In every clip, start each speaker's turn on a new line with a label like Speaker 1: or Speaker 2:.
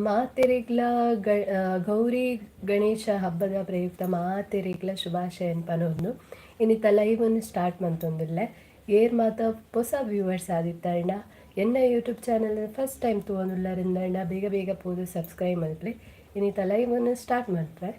Speaker 1: ಮಾತೆರೆಗ್ಲ ಗೌರಿ ಗಣೇಶ ಹಬ್ಬದ ಪ್ರಯುಕ್ತ ಮಾತೆರೆಗ್ಲ ಶುಭಾಶಯ ಪನೊಂದು ಇನ್ನಿತ ಲೈವನ್ನು ಸ್ಟಾರ್ಟ್ ಮಂತೊಂದುಲ್ಲೆ ಏರ್ ಮಾತ ಹೊಸ ವ್ಯೂವರ್ಸ್ ಆದಿತ್ತಣ್ಣ ಎನ್ನ ಯೂಟ್ಯೂಬ್ ಚಾನಲ್ ಫಸ್ಟ್ ಟೈಮ್ ತಗೊಂಡುಳ್ಳರಿಂದ ಬೇಗ ಬೇಗ ಪೋದು ಸಬ್ಸ್ಕ್ರೈಬ್ ಮಾಡ್ರಿ ಇನ್ನಿತ ಲೈವನ್ನು ಸ್ಟಾರ್ಟ್ ಮಾಡ್ರೆ.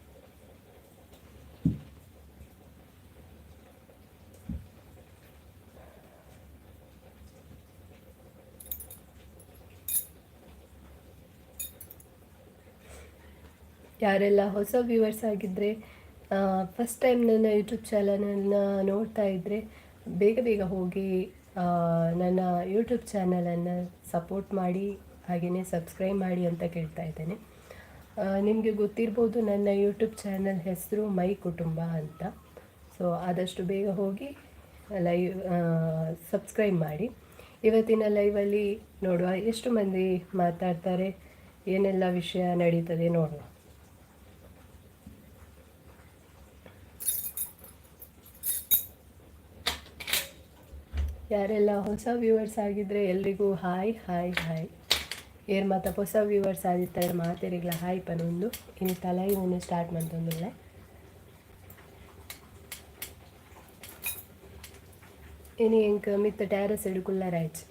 Speaker 1: ಯಾರೆಲ್ಲ ಹೊಸ ವ್ಯೂವರ್ಸ್ ಆಗಿದ್ದರೆ ಫಸ್ಟ್ ಟೈಮ್ ನನ್ನ ಯೂಟ್ಯೂಬ್ ಚಾನಲನ್ನು ನೋಡ್ತಾ ಇದ್ದರೆ ಬೇಗ ಬೇಗ ಹೋಗಿ ನನ್ನ ಯೂಟ್ಯೂಬ್ ಚಾನಲನ್ನು ಸಪೋರ್ಟ್ ಮಾಡಿ ಹಾಗೆಯೇ ಸಬ್ಸ್ಕ್ರೈಬ್ ಮಾಡಿ ಅಂತ ಕೇಳ್ತಾ ಇದ್ದೇನೆ. ನಿಮಗೆ ಗೊತ್ತಿರ್ಬೋದು ನನ್ನ ಯೂಟ್ಯೂಬ್ ಚಾನಲ್ ಹೆಸರು ಮೈ ಕುಟುಂಬ ಅಂತ. ಸೊ ಆದಷ್ಟು ಬೇಗ ಹೋಗಿ ಲೈವ್ ಸಬ್ಸ್ಕ್ರೈಬ್ ಮಾಡಿ. ಇವತ್ತಿನ ಲೈವಲ್ಲಿ ನೋಡುವ ಎಷ್ಟು ಮಂದಿ ಮಾತಾಡ್ತಾರೆ, ಏನೆಲ್ಲ ವಿಷಯ ನಡೀತದೆ ನೋಡುವ. ಯಾರೆಲ್ಲ ಹೊಸ ವ್ಯೂವರ್ಸ್ ಆಗಿದ್ದರೆ ಎಲ್ರಿಗೂ ಹಾಯ್ ಹಾಯ್ ಹಾಯ್. ಏರ್ ಮಾತ ಹೊಸ ವ್ಯೂವರ್ಸ್ ಆದಿತ್ತಾರೆ ಮಾತೆರಿಗ್ಲ ಹಾಯ್ ಪನೊಂದು ಇನ್ನಿತ ಲೈವನ್ನು ಸ್ಟಾರ್ಟ್ ಮಾಡ್ತೊಂದಿಲ್ಲ. ಇನಿ ಎಂಕ್ ಮಿತ್ತ ಟ್ಯಾರಸ್ ಹಿಡು ಕುಲ್ಲರಾಯ್ಚು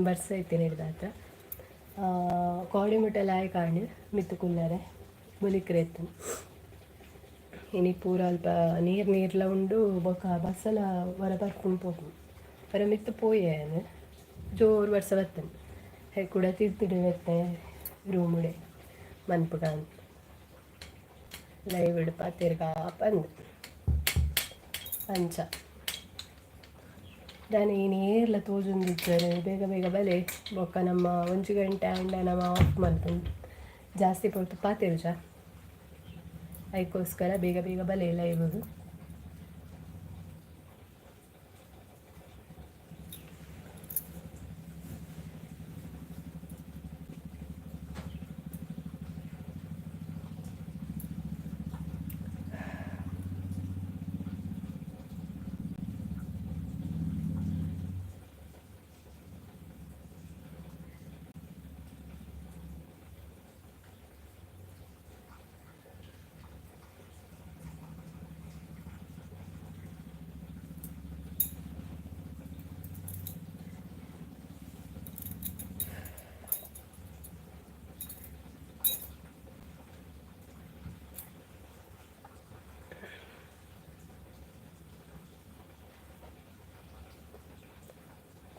Speaker 1: ಬರ್ಸ ಐತೇನೆ ಹಿಡ್ದಾತ್ರ ಕೋಡಿಮುಟ್ಟಲ ಆಯ್ ಕಾಣು ಮಿತ್ತು ಕುಲ್ಲರೆ ಮುಲಿಕ್ರೇತು ಇನಿ ಪೂರ ಅಲ್ಪ ನೀರ್ಲ ಉಂಡು ಬೊಕ್ಕ ಬಸ್ಸಲ ಹೊರ ಬರ್ಕೊಂಡು ಹೋಗು ಪರ ಮಿತ್ತು ಪೋಯೇನು ಜೋರು ವರ್ಷ ಬರ್ತೇನೆ ಹೇ ಕೂಡ ತಿರ್ತಿಡು ಬತ್ತೆ ರೂಮುಡೆ ಮನ್ಪುಗ ಅಂತ ಲೈವ್ ಇಡಪ ತಿರ್ಗಾ ಬಂದು ಅಂಚ ನಾನು ಈ ನೀರ್ಲ ತೋಜುಂದಿದ್ದಾರೆ ಬೇಗ ಬೇಗ ಬಲೆ ಬೊಕ್ಕ ನಮ್ಮ 1 ಗಂಟೆ ಅಂಡ ನಮ್ಮ ಆಫ್ ಮಾಡ್ತಂದು ಜಾಸ್ತಿ ಪೊರ್ತು ಪಾತಿರುಜ ಅದಕ್ಕೋಸ್ಕರ ಬೇಗ ಬೇಗ ಬಲೆ ಲೈವ್.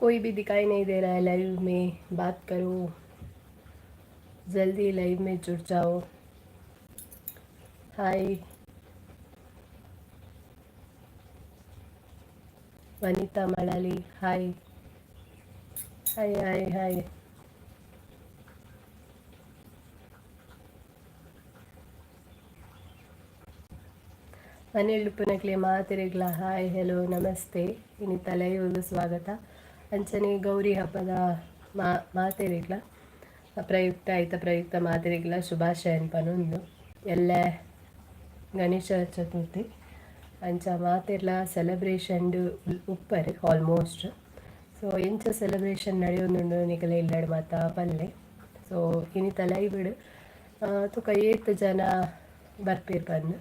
Speaker 1: कोई भी दिखाई नहीं दे रहा है लाइव में, बात करो जल्दी, लाइव में जुड़ जाओ. हाय वनिता मलाली, हाय हाय हाय हाय. ಅನಿಲ್ ಉಪ್ಪನಕ್ಲೆ ಮಾತಿರಿಗ್ಲ ಹಾಯ್ ಹೆಲೋ ನಮಸ್ತೆ ಇನ್ನಿತ ಲೈವ್ ಸ್ವಾಗತ. ಅಂಚನೆ ಗೌರಿ ಹಬ್ಬದ ಮಾತೆರಿಗ್ಲ ಪ್ರಯುಕ್ತ ಮಾತೆರಿಗ್ಲ ಶುಭಾಶಯ ಪನೊಂದು ಎಲ್ಲ ಗಣೇಶ ಚತುರ್ಥಿ ಅಂಚ ಮಾತೆರ್ಲ ಸೆಲೆಬ್ರೇಷನ್ ಉಪ್ಪರ್ ಆಲ್ಮೋಸ್ಟ್. ಸೊ ಎಂಚ ಸೆಲೆಬ್ರೇಷನ್ ನಡೆಯೊಂದುಂಡು ನಿಕಲೆ ಇಲ್ಲಡ್ ಮಾತ ಪಲ್ಲೆ. ಸೊ ಇನ್ನಿತ ಲೈವ್ ತುಕ 8 ಜನ ಬರ್ಪೇರ್ ಬಂದು.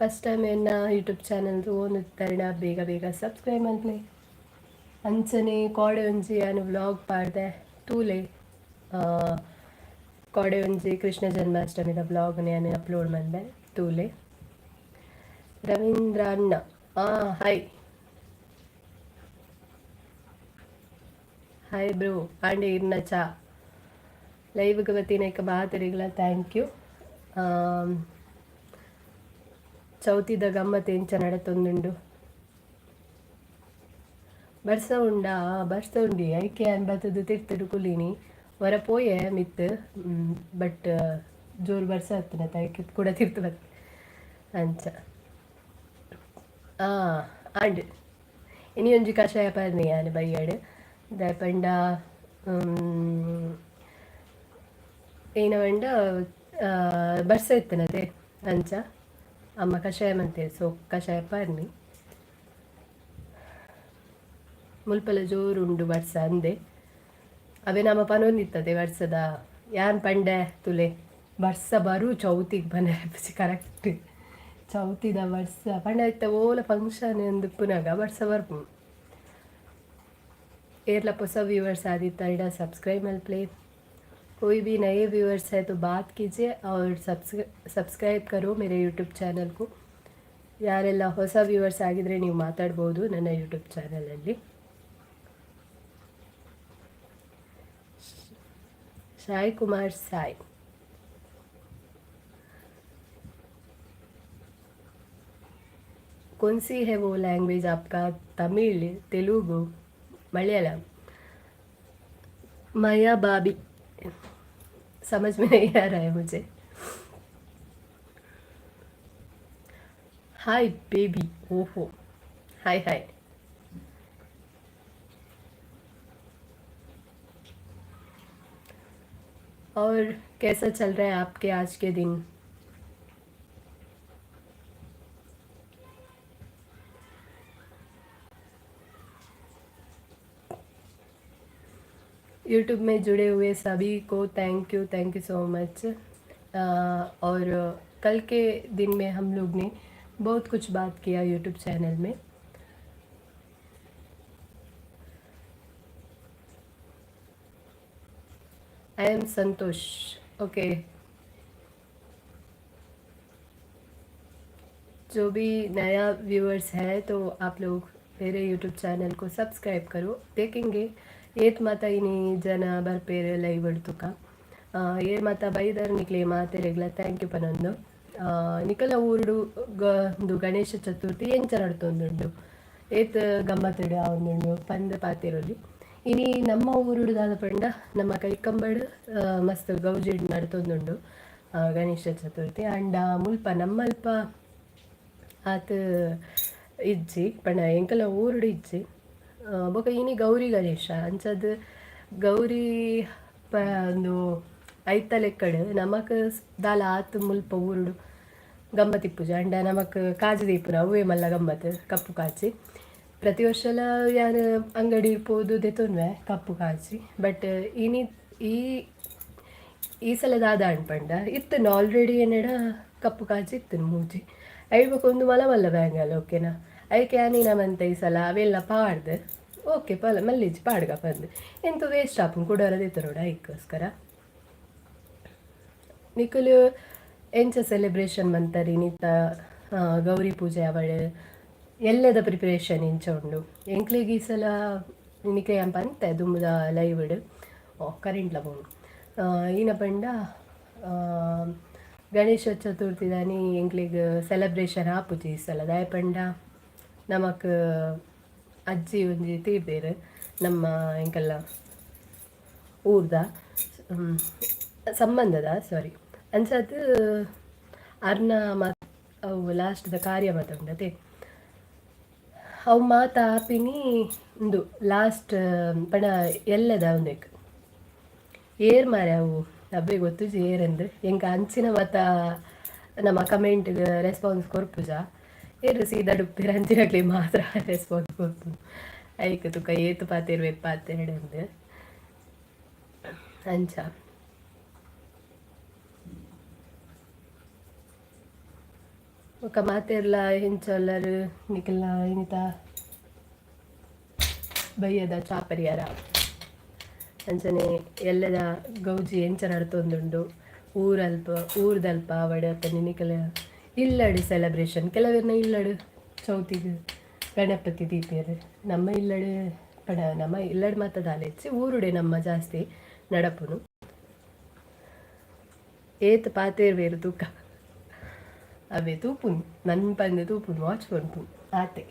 Speaker 1: ಫಸ್ಟ್ ಟೈಮ್ ಎನ್ನ ಯೂಟ್ಯೂಬ್ ಚಾನಲ್ ಓದುತ್ತಾರಣ ಬೇಗ ಬೇಗ ಸಬ್ಸ್ಕ್ರೈಬ್ ಮಾಡ್ಲಿ. ಅಂಚನೆ ಕೋಡೆ ಒಂಜಿ ನಾನು ವ್ಲಾಗ್ ಪಾಡ್ದೆ ತೂಲೆ ಕೋಡೆ ಒಂಜಿ ಕೃಷ್ಣ ಜನ್ಮಾಷ್ಟಮಿದ ವ್ಲಾಗ್ ನಾನು ಅಪ್ಲೋಡ್ ಮಾಡಿದೆ ತೂಲೆ. ರವೀಂದ್ರ ಅಣ್ಣ ಹಾಯ್ ಹಾಯ್ ಬ್ರೋ ಆಂಡೆ ಇರ್ನ ಚಾ ಲೈವ್ಗೆ ಬತ್ತೀನಕ ಬಾತರಿಗಳ ಥ್ಯಾಂಕ್ ಯು. ಚೌತಿದ ಗಮ್ಮತ್ತು ಎಂಚ ನಡತೊಂದುಂಡು ಬರ್ಸ ಉಂಡಿ ಐಕೆ ಅನ್ಬತ್ತದು ತಿರ್ತಡು ಕುಲೀನಿ ಹೊರ ಪೋಯೆ ಮಿತ್ ಬಟ್ ಜೋರು ಬರ್ಸ ಹತ್ತನ ಐಕೆ ಕೂಡ ತಿರ್ತು ಬತ್ ಅಂಚ ಆಂಡ್ ಇನಿ ಒಂಜಿ ಕಷಾಯ ಪರ್ನಿ ಯಾನು ಬೈಯಡ್ ದಯಪಂಡ ಏನವಂಡ ಬರ್ಸ ಇತ್ತನದೆ ಅಂಚ ಅಮ್ಮ ಕಷಾಯ ಮಂತೇಳಿ ಸೊ ಕಷಾಯ ಪರ್ನಿ ಮುಲ್ಪಲ ಜೋರು ಉಂಡು ಬರ್ಸ ಅಂದೆ ಅವೇ ನಮ್ಮ ಪನೊಂದಿತ್ತದೆ ವರ್ಷದ ಯಾನ್ ಪಂಡೆ ತುಲೆ ವರ್ಷ ಬರು ಚೌತಿಗೆ ಬನ ಕರೆಕ್ಟ್ ಚೌತಿದ ವರ್ಷ ಪಂಡ ಇತ್ತ ಓಲ ಫಂಕ್ಷನ್ ಎಂದು ಪುನಗ ವರ್ಷ ಬರ್ಪು एरला पुसा व्यूअर्स आदि तरीडा सब्सक्राइब मल प्ले कोई भी नए व्यूअर्स है तो बात कीजिए और सब्सक्राइब करो मेरे यूट्यूब चैनल को ಯಾರೆಲ್ಲ ಹೊಸ ವ್ಯೂವರ್ಸ್ ಆಗಿದ್ರೆ ನೀವು ಮಾತಾಡ್ಬೋದು ನನ್ನ ಯೂಟ್ಯೂಬ್ ಚಾನಲಲ್ಲಿ. ಸಾಯಿ ಕುಮಾರ್ ಸಾಯಿ, कौन सी है वो लैंग्वेज आपका? तमिल, तेलुगु, मलयालम? माया बाबी, समझ में नहीं आ रहा है मुझे. हाय बेबी, ओहो, हाय हाय. और कैसा चल रहा है आपके आज के दिन? यूट्यूब में जुड़े हुए सभी को थैंक यू सो मच. और कल के दिन में हम लोग ने बहुत कुछ बात किया यूट्यूब चैनल में. I am Santosh. ओके, जो भी नया व्यूअर्स है तो आप लोग मेरे यूट्यूब चैनल को सब्सक्राइब करो. देखेंगे ಏತ್ ಮಾತ ಇನಿ ಜನ ಬರ್ಪೇರು ಲೈವ್ ಇಡ್ತುಕ ಏರ್ ಮಾತ ಬೈದರ್ ನಿಕ್ಲೆ ಮಾತೆರೆಗ್ಲ ಥ್ಯಾಂಕ್ ಯು ಪನೊಂದು. ನಿಕಲ ಊರುಡು ಒಂದು ಗಣೇಶ ಚತುರ್ಥಿ ಎಂಚ ನಡ್ತೊಂದುಂಡು ಏತ್ ಗಮ್ಮತ್ತಿಡ ಒಂದುಂಡು ಪಂದ ಪಾತಿರೋಲಿ. ಇನಿ ನಮ್ಮ ಊರುಡುದಾದ ಪಂಡ ನಮ್ಮ ಕೈಕಂಬಡು ಮಸ್ತ್ ಗೌಜಿಡ್ ನಡ್ತೊಂದುಂಡು ಗಣೇಶ ಚತುರ್ಥಿ. ಅಂಡ ಮುಲ್ಪ ನಮ್ಮಲ್ಪ ಆತ ಇಜ್ಜಿ ಪಂಡ ಎಂಕಲ ಊರುಡು ಇಜ್ಜಿ ಬೊಕ ಇನಿ ಗೌರಿ ಗಣೇಶ ಅಂಚದು ಗೌರಿ ಒಂದು ಐತಲೆಕ್ಕಡು ನಮಕ್ ದಾಲ ಆತು ಮುಲ್ಪ ಊರುಡು ಗಮ್ಮತಿ ಪೂಜೆ ಅಂಡ ನಮಕ್ ಕಾಜು ದೀಪುನ ಅವೇ ಮಲ್ಲ ಗಮ್ಮತ್ ಕಪ್ಪು ಕಾಚಿ ಪ್ರತಿ ವರ್ಷಲ ಯಾರು ಅಂಗಡಿ ಪೋದು ದೆತೊನ್ವೆ ಕಪ್ಪು ಕಾಚಿ. ಬಟ್ ಇನಿ ಈ ಸಲ ದಾದ ಅನ್ಪಂಡ ಇತ್ತನು ಆಲ್ರೆಡಿ ಏನಡ ಕಪ್ಪು ಕಾಚಿ ಇತ್ತನು ಮೂಜಿ ಐಡ್ಬೇಕೊಂದು ಮಲ ಮಲ್ಲ ಬ್ಯಾಂಗಲ್ ಓಕೆನಾ. ಅದಕ್ಕೆ ಯಾನೇನಂತ ಈ ಸಲ ಅವೆಲ್ಲ ಪಾಡ್ದು ಓಕೆ ಪಲ ಮಲ್ಲಿಜಿ ಪಾಡ್ಗ ಬಂದು ಎಂತ ವೇಸ್ಟ್ ಆಪನ್ ಕುಡೋರದಿತ್ತು ನೋಡ ಅದಕ್ಕೋಸ್ಕರ. ನಿಕುಲು ಎಂಚ ಸೆಲೆಬ್ರೇಷನ್ ಮಂತರಿ ನಿತ್ತ ಗೌರಿ ಪೂಜೆ ಅವಳು ಎಲ್ಲದ ಪ್ರಿಪರೇಷನ್ ಇಂಚ ಉಂಡು ಎಂಕ್ಲಿಗೆ ಈ ಸಲ ನಿಕ್ಕೆ ಎಂಪ ಅಂತೆ ದುಮ್ಮದ ಲೈವ್ ಇಡು ಕರೆಂಟ್ಲ ಬೋನು ಈನ ಪಂಡ ಗಣೇಶ ಚತುರ್ಥಿ ದಾನಿ ಎಂಕ್ಲಿಗೆ ಸೆಲೆಬ್ರೇಷನ್ ಆಪುಜಿ ಈ ಸಲ ದಾಯ ಪಂಡ ನಮಕ್ ಅಜ್ಜಿ ಒಂಜಿ ತೀರ್ದೇರು ನಮ್ಮ ಎಂಕಲ್ಲ ಊರ್ದ ಸಂಬಂಧದ ಸಾರಿ ಅಂಚದು ಅರ್ನ ಮಾತು ಅವು ಲಾಸ್ಟ್ದ ಕಾರ್ಯ ಮಾತಾಡತೆ ಅವು ಮಾತಾಪಿನಿ ಒಂದು ಲಾಸ್ಟ್ ಪಣ ಎಲ್ಲದ ಒಂದಕ್ಕೆ ಏರ್ ಮಾರೆ ಅವು ಅವೇ ಗೊತ್ತುಜಿ ಏರಂದ್ರೆ ಎಂಕ ಅಂಚಿನ ಮತ ನಮ್ಮ ಕಮೆಂಟ್ಗೆ ರೆಸ್ಪಾನ್ಸ್ ಕೊರ್ಪುಜ ಏರು ಸೀದಾ ಡುಪ್ಪಿರ ಅಂಚಿನಕ್ಲಿ ಮಾತ್ರ ರೆಸ್ಪಾನ್ಸ್ ಕೊರ್ಪು ಐಕ್ ತುಕ ಏತು ಪಾತಿರ್ವೆ ಪಾತೆರಡು ಅಂಚ. ఒక ಮಾತೆರ್ಲ ಹೆಂಚಲ್ಲರು ನಿಕಲ್ಲ ಏನಿತ ಬಯ್ಯದ ಚಾಪರಿಯಾರ ಅಂಚನೆ ಎಲ್ಲದ ಗೌಜಿ ಎಂಚ ನಡ್ತೊಂದುಂಡು ಊರ್ದಲ್ಪ ಅವಡಪ್ಪನಿ ನಿಕಲ ಇಲ್ಲಡು ಸೆಲೆಬ್ರೇಷನ್ ಕೆಲವರ್ನ ಇಲ್ಲಡು ಚೌತಿಗೆ ಗಣಪತಿ ದೀಪೇರು ನಮ್ಮ ಇಲ್ಲಡು ಪಡ ನಮ್ಮ ಇಲ್ಲಡು ಮಾತದ ಆಲೆಚ್ಚಿ ಊರುಡೆ ನಮ್ಮ ಜಾಸ್ತಿ ನಡಪುನು ಏತ್ ಪಾತೇರ್ವೇರು ತೂಕ ಅವೇ ತೂಪುನು ನನ್ನ ಪಂದು ತೂಪುನು ವಾಚ್ ಪಂಪು ಆತೆ.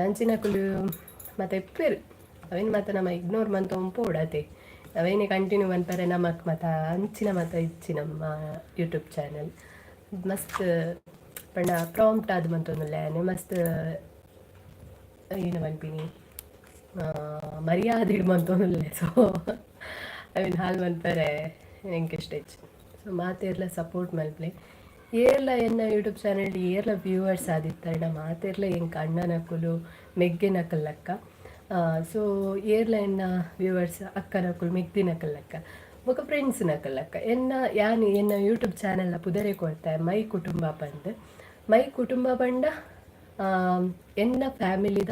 Speaker 1: ಅಂಚಿನಕುಲು ಮತ್ತೆ ಎಪ್ಪೇರು ಅವೇನು ಮತ್ತೆ ನಮ್ಮ ಇಗ್ನೋರ್ ಮಂತ ಪೋಡತೆ ಅವೇನೇ ಕಂಟಿನ್ಯೂ ಅನ್ಪರೆ ನಮಕ್ ಮತ್ತು ಅಂಚಿನ ಮತ್ತು ಇಚ್ಚಿ ನಮ್ಮ ಯೂಟ್ಯೂಬ್ ಚಾನಲ್ ಮಸ್ತ್ ಪಂಡ ಪ್ರಾಂಪ್ಟ್ ಆದ ಮಂತೊಂದುಲ್ಲೇನೆ ಮಸ್ತ್ ಏನು ಅನ್ಪಿನಿ ಮರ್ಯಾದೆ ಮಂತೊಂದುಲ್ಲೆ. ಸೊ ಅವೇನು ಹಾಲು ಮನ್ಪರೆ ಎಂಗೆ ಇಷ್ಟ ಹೆಚ್ಚು ಸೊ ಮಾತೆಲ್ಲ ಸಪೋರ್ಟ್ ಮಲ್ಪ್ಲೆ ಏರ್ಲ ಎನ್ನ ಯೂಟ್ಯೂಬ್ ಚಾನಲ್ ಏರ್ಲ ವ್ಯೂವರ್ಸ್ ಆದಿತ್ತಂಡ ಮಾತೆರ್ಲ ಎಂಕ್ ಅಣ್ಣನಕುಲು ಮೆಗ್ಗಿನಕಲ್ಲಕ್ಕ. ಸೊ ಏರ್ಲ ಎನ್ನ ವ್ಯೂವರ್ಸ್ ಅಕ್ಕನಕುಲು ಮೆಗ್ದಿನಕಲ್ಲಕ್ಕ ಬೊಕ ಫ್ರೆಂಡ್ಸ್ನಕಲ್ಲಕ್ಕ ಎನ್ನ ಯೂಟ್ಯೂಬ್ ಚಾನಲ್ನ ಪುದರೆ ಕೊಡ್ತಾರೆ ಮೈ ಕುಟುಂಬ ಪಂದ್. ಮೈ ಕುಟುಂಬ ಪಂಡ ಎನ್ನ ಫ್ಯಾಮಿಲಿದ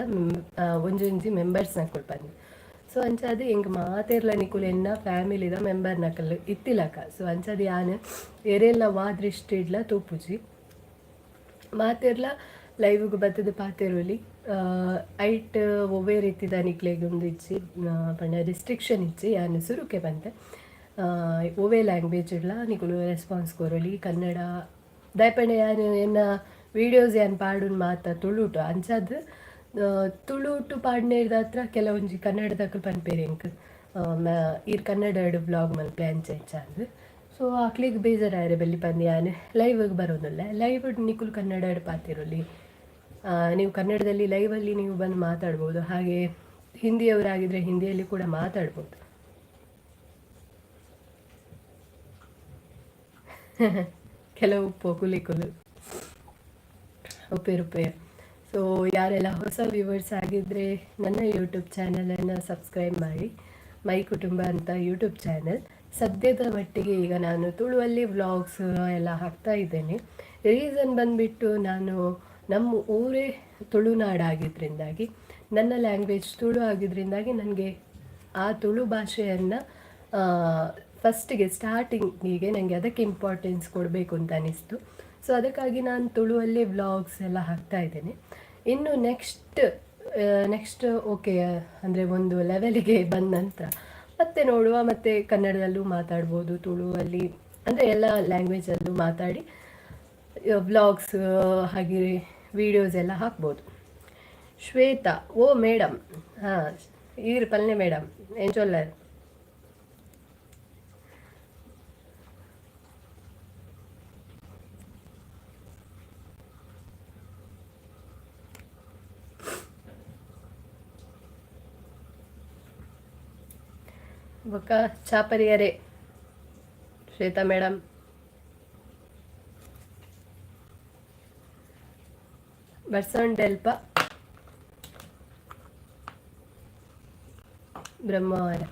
Speaker 1: ಒಂಜೊಂಜಿ ಮೆಂಬರ್ಸ್ನಕುಲು ಪಂದ್. ಸೊ ಅಂಚಾದ ಎಂಕ್ ಮಾತೆರ್ಲ ನಿಕುಲು ಎನ್ನ ಫ್ಯಾಮಿಲಿದ ಮೆಂಬರ್ನಕಲ್ ಇತ್ತಿಲಕ. ಸೊ ಅಂಚಾದ ಯಾನ್ ಎರೆಲ್ಲ ವಾದ್ರಿಷ್ಟಿಡ್ಲ ತೂಪುಜಿ ಮಾತೆರ್ಲ ಲೈವ್ಗೆ ಬತ್ತದ ಪಾತೆರೋಲಿ ಐಟ್ ಒವ್ವೇ ರೀತಿದ ನಿಕ್ಲೆಗ್ ಒಂದು ಇಚ್ಚಿ ಪಂಡ ರಿಸ್ಟ್ರಿಕ್ಷನ್ ಇಚ್ಚಿ ಯಾನ್ ಸುರುಕೆ ಬಂತೆ ಒವ್ವೇ ಲ್ಯಾಂಗ್ವೇಜ್ ಇಡ್ಲ ನಿಕುಲು ರೆಸ್ಪಾನ್ಸ್ ಕೊರೊಲಿ ಕನ್ನಡ ದಯಪಂಡ ಯಾನ್ ಎನ್ನ ವೀಡಿಯೋಸ್ ಯಾನ್ ಪಾಡುನ್ ಮಾತ ತುಳುಟು ಅಂಚಾದ ತುಳುಟು ಪಾಡ್ನೇರ್ದ ಹತ್ರ ಕೆಲವೊಂಜಿ ಕನ್ನಡದಕ್ಕೂ ಪನ್ಪೇರಿ ಎಂಕ್ ಈರ್ ಕನ್ನಡ ವ್ಲಾಗ್ ಮಲ್ಪೆ ಅಂಚೆ ಅಂಚಾದ್. ಸೊ ಅಕ್ಲಿಗೆ ಬೇಜಾರಾಯರೆ ಬೆಲ್ಲಿ ಪಂದು ಯಾನ್ ಲೈವ್ಗೆ ಬರೋದಿಲ್ಲ. ಲೈವ್ ನಿಕುಲು ಕನ್ನಡ ಪಾತಿರೋಲಿ ನೀವು ಕನ್ನಡದಲ್ಲಿ ಲೈವಲ್ಲಿ ನೀವು ಬಂದು ಮಾತಾಡ್ಬೋದು. ಹಾಗೆ ಹಿಂದಿಯವರಾಗಿದ್ದರೆ ಹಿಂದಿಯಲ್ಲಿ ಕೂಡ ಮಾತಾಡ್ಬೋದು. ಕೆಲವು ಪೊಕುಲಿಕುಲು ಉಪ್ಪೆ. ಸೊ ಯಾರೆಲ್ಲ ಹೊಸ ವ್ಯೂವರ್ಸ್ ಆಗಿದ್ದರೆ ನನ್ನ ಯೂಟ್ಯೂಬ್ ಚಾನಲನ್ನು ಸಬ್ಸ್ಕ್ರೈಬ್ ಮಾಡಿ. ಮೈ ಕುಟುಂಬ ಅಂತ ಯೂಟ್ಯೂಬ್ ಚಾನಲ್. ಸದ್ಯದ ಮಟ್ಟಿಗೆ ಈಗ ನಾನು ತುಳುವಲ್ಲಿ ವ್ಲಾಗ್ಸ್ ಎಲ್ಲ ಹಾಕ್ತಾ ಇದ್ದೇನೆ. ರೀಸನ್ ಬಂದುಬಿಟ್ಟು ನಾನು ನಮ್ಮ ಊರೇ ತುಳುನಾಡಾಗಿದ್ದರಿಂದಾಗಿ ನನ್ನ ಲ್ಯಾಂಗ್ವೇಜ್ ತುಳು ಆಗಿದ್ದರಿಂದಾಗಿ ನನಗೆ ಆ ತುಳು ಭಾಷೆಯನ್ನು ಫಸ್ಟಿಗೆ ಸ್ಟಾರ್ಟಿಂಗಿಗೆ ನನಗೆ ಅದಕ್ಕೆ ಇಂಪಾರ್ಟೆನ್ಸ್ ಕೊಡಬೇಕು ಅಂತ ಅನ್ನಿಸ್ತು. ಸೊ ಅದಕ್ಕಾಗಿ ನಾನು ತುಳುವಲ್ಲೇ ವ್ಲಾಗ್ಸ್ ಎಲ್ಲ ಹಾಕ್ತಾ ಇದ್ದೇನೆ. ಇನ್ನು ನೆಕ್ಸ್ಟ್ ಓಕೆ ಅಂದರೆ ಒಂದು ಲೆವೆಲಿಗೆ ಬಂದ ನಂತರ ಮತ್ತೆ ನೋಡುವ, ಮತ್ತು ಕನ್ನಡದಲ್ಲೂ ಮಾತಾಡ್ಬೋದು, ತುಳುವಲ್ಲಿ ಅಂದರೆ ಎಲ್ಲ ಲ್ಯಾಂಗ್ವೇಜಲ್ಲೂ ಮಾತಾಡಿ ವ್ಲಾಗ್ಸ್ ಹಾಗೆ ವೀಡಿಯೋಸ್ ಎಲ್ಲ ಹಾಕ್ಬೋದು. ಶ್ವೇತಾ ಓ ಮೇಡಮ್ ಹಾಂ ಈರ್ ಪಲ್ಲೆ ಮೇಡಮ್ ಎಂಚೊಲ್ಲರ್ ಬೊಕ್ಕ ಚಾಪರಿಯರೆ ಶ್ವೇತಾ ಮೇಡಮ್ ಬರ್ಸೊಂಡೆಲ್ಪ ಬ್ರಹ್ಮವರ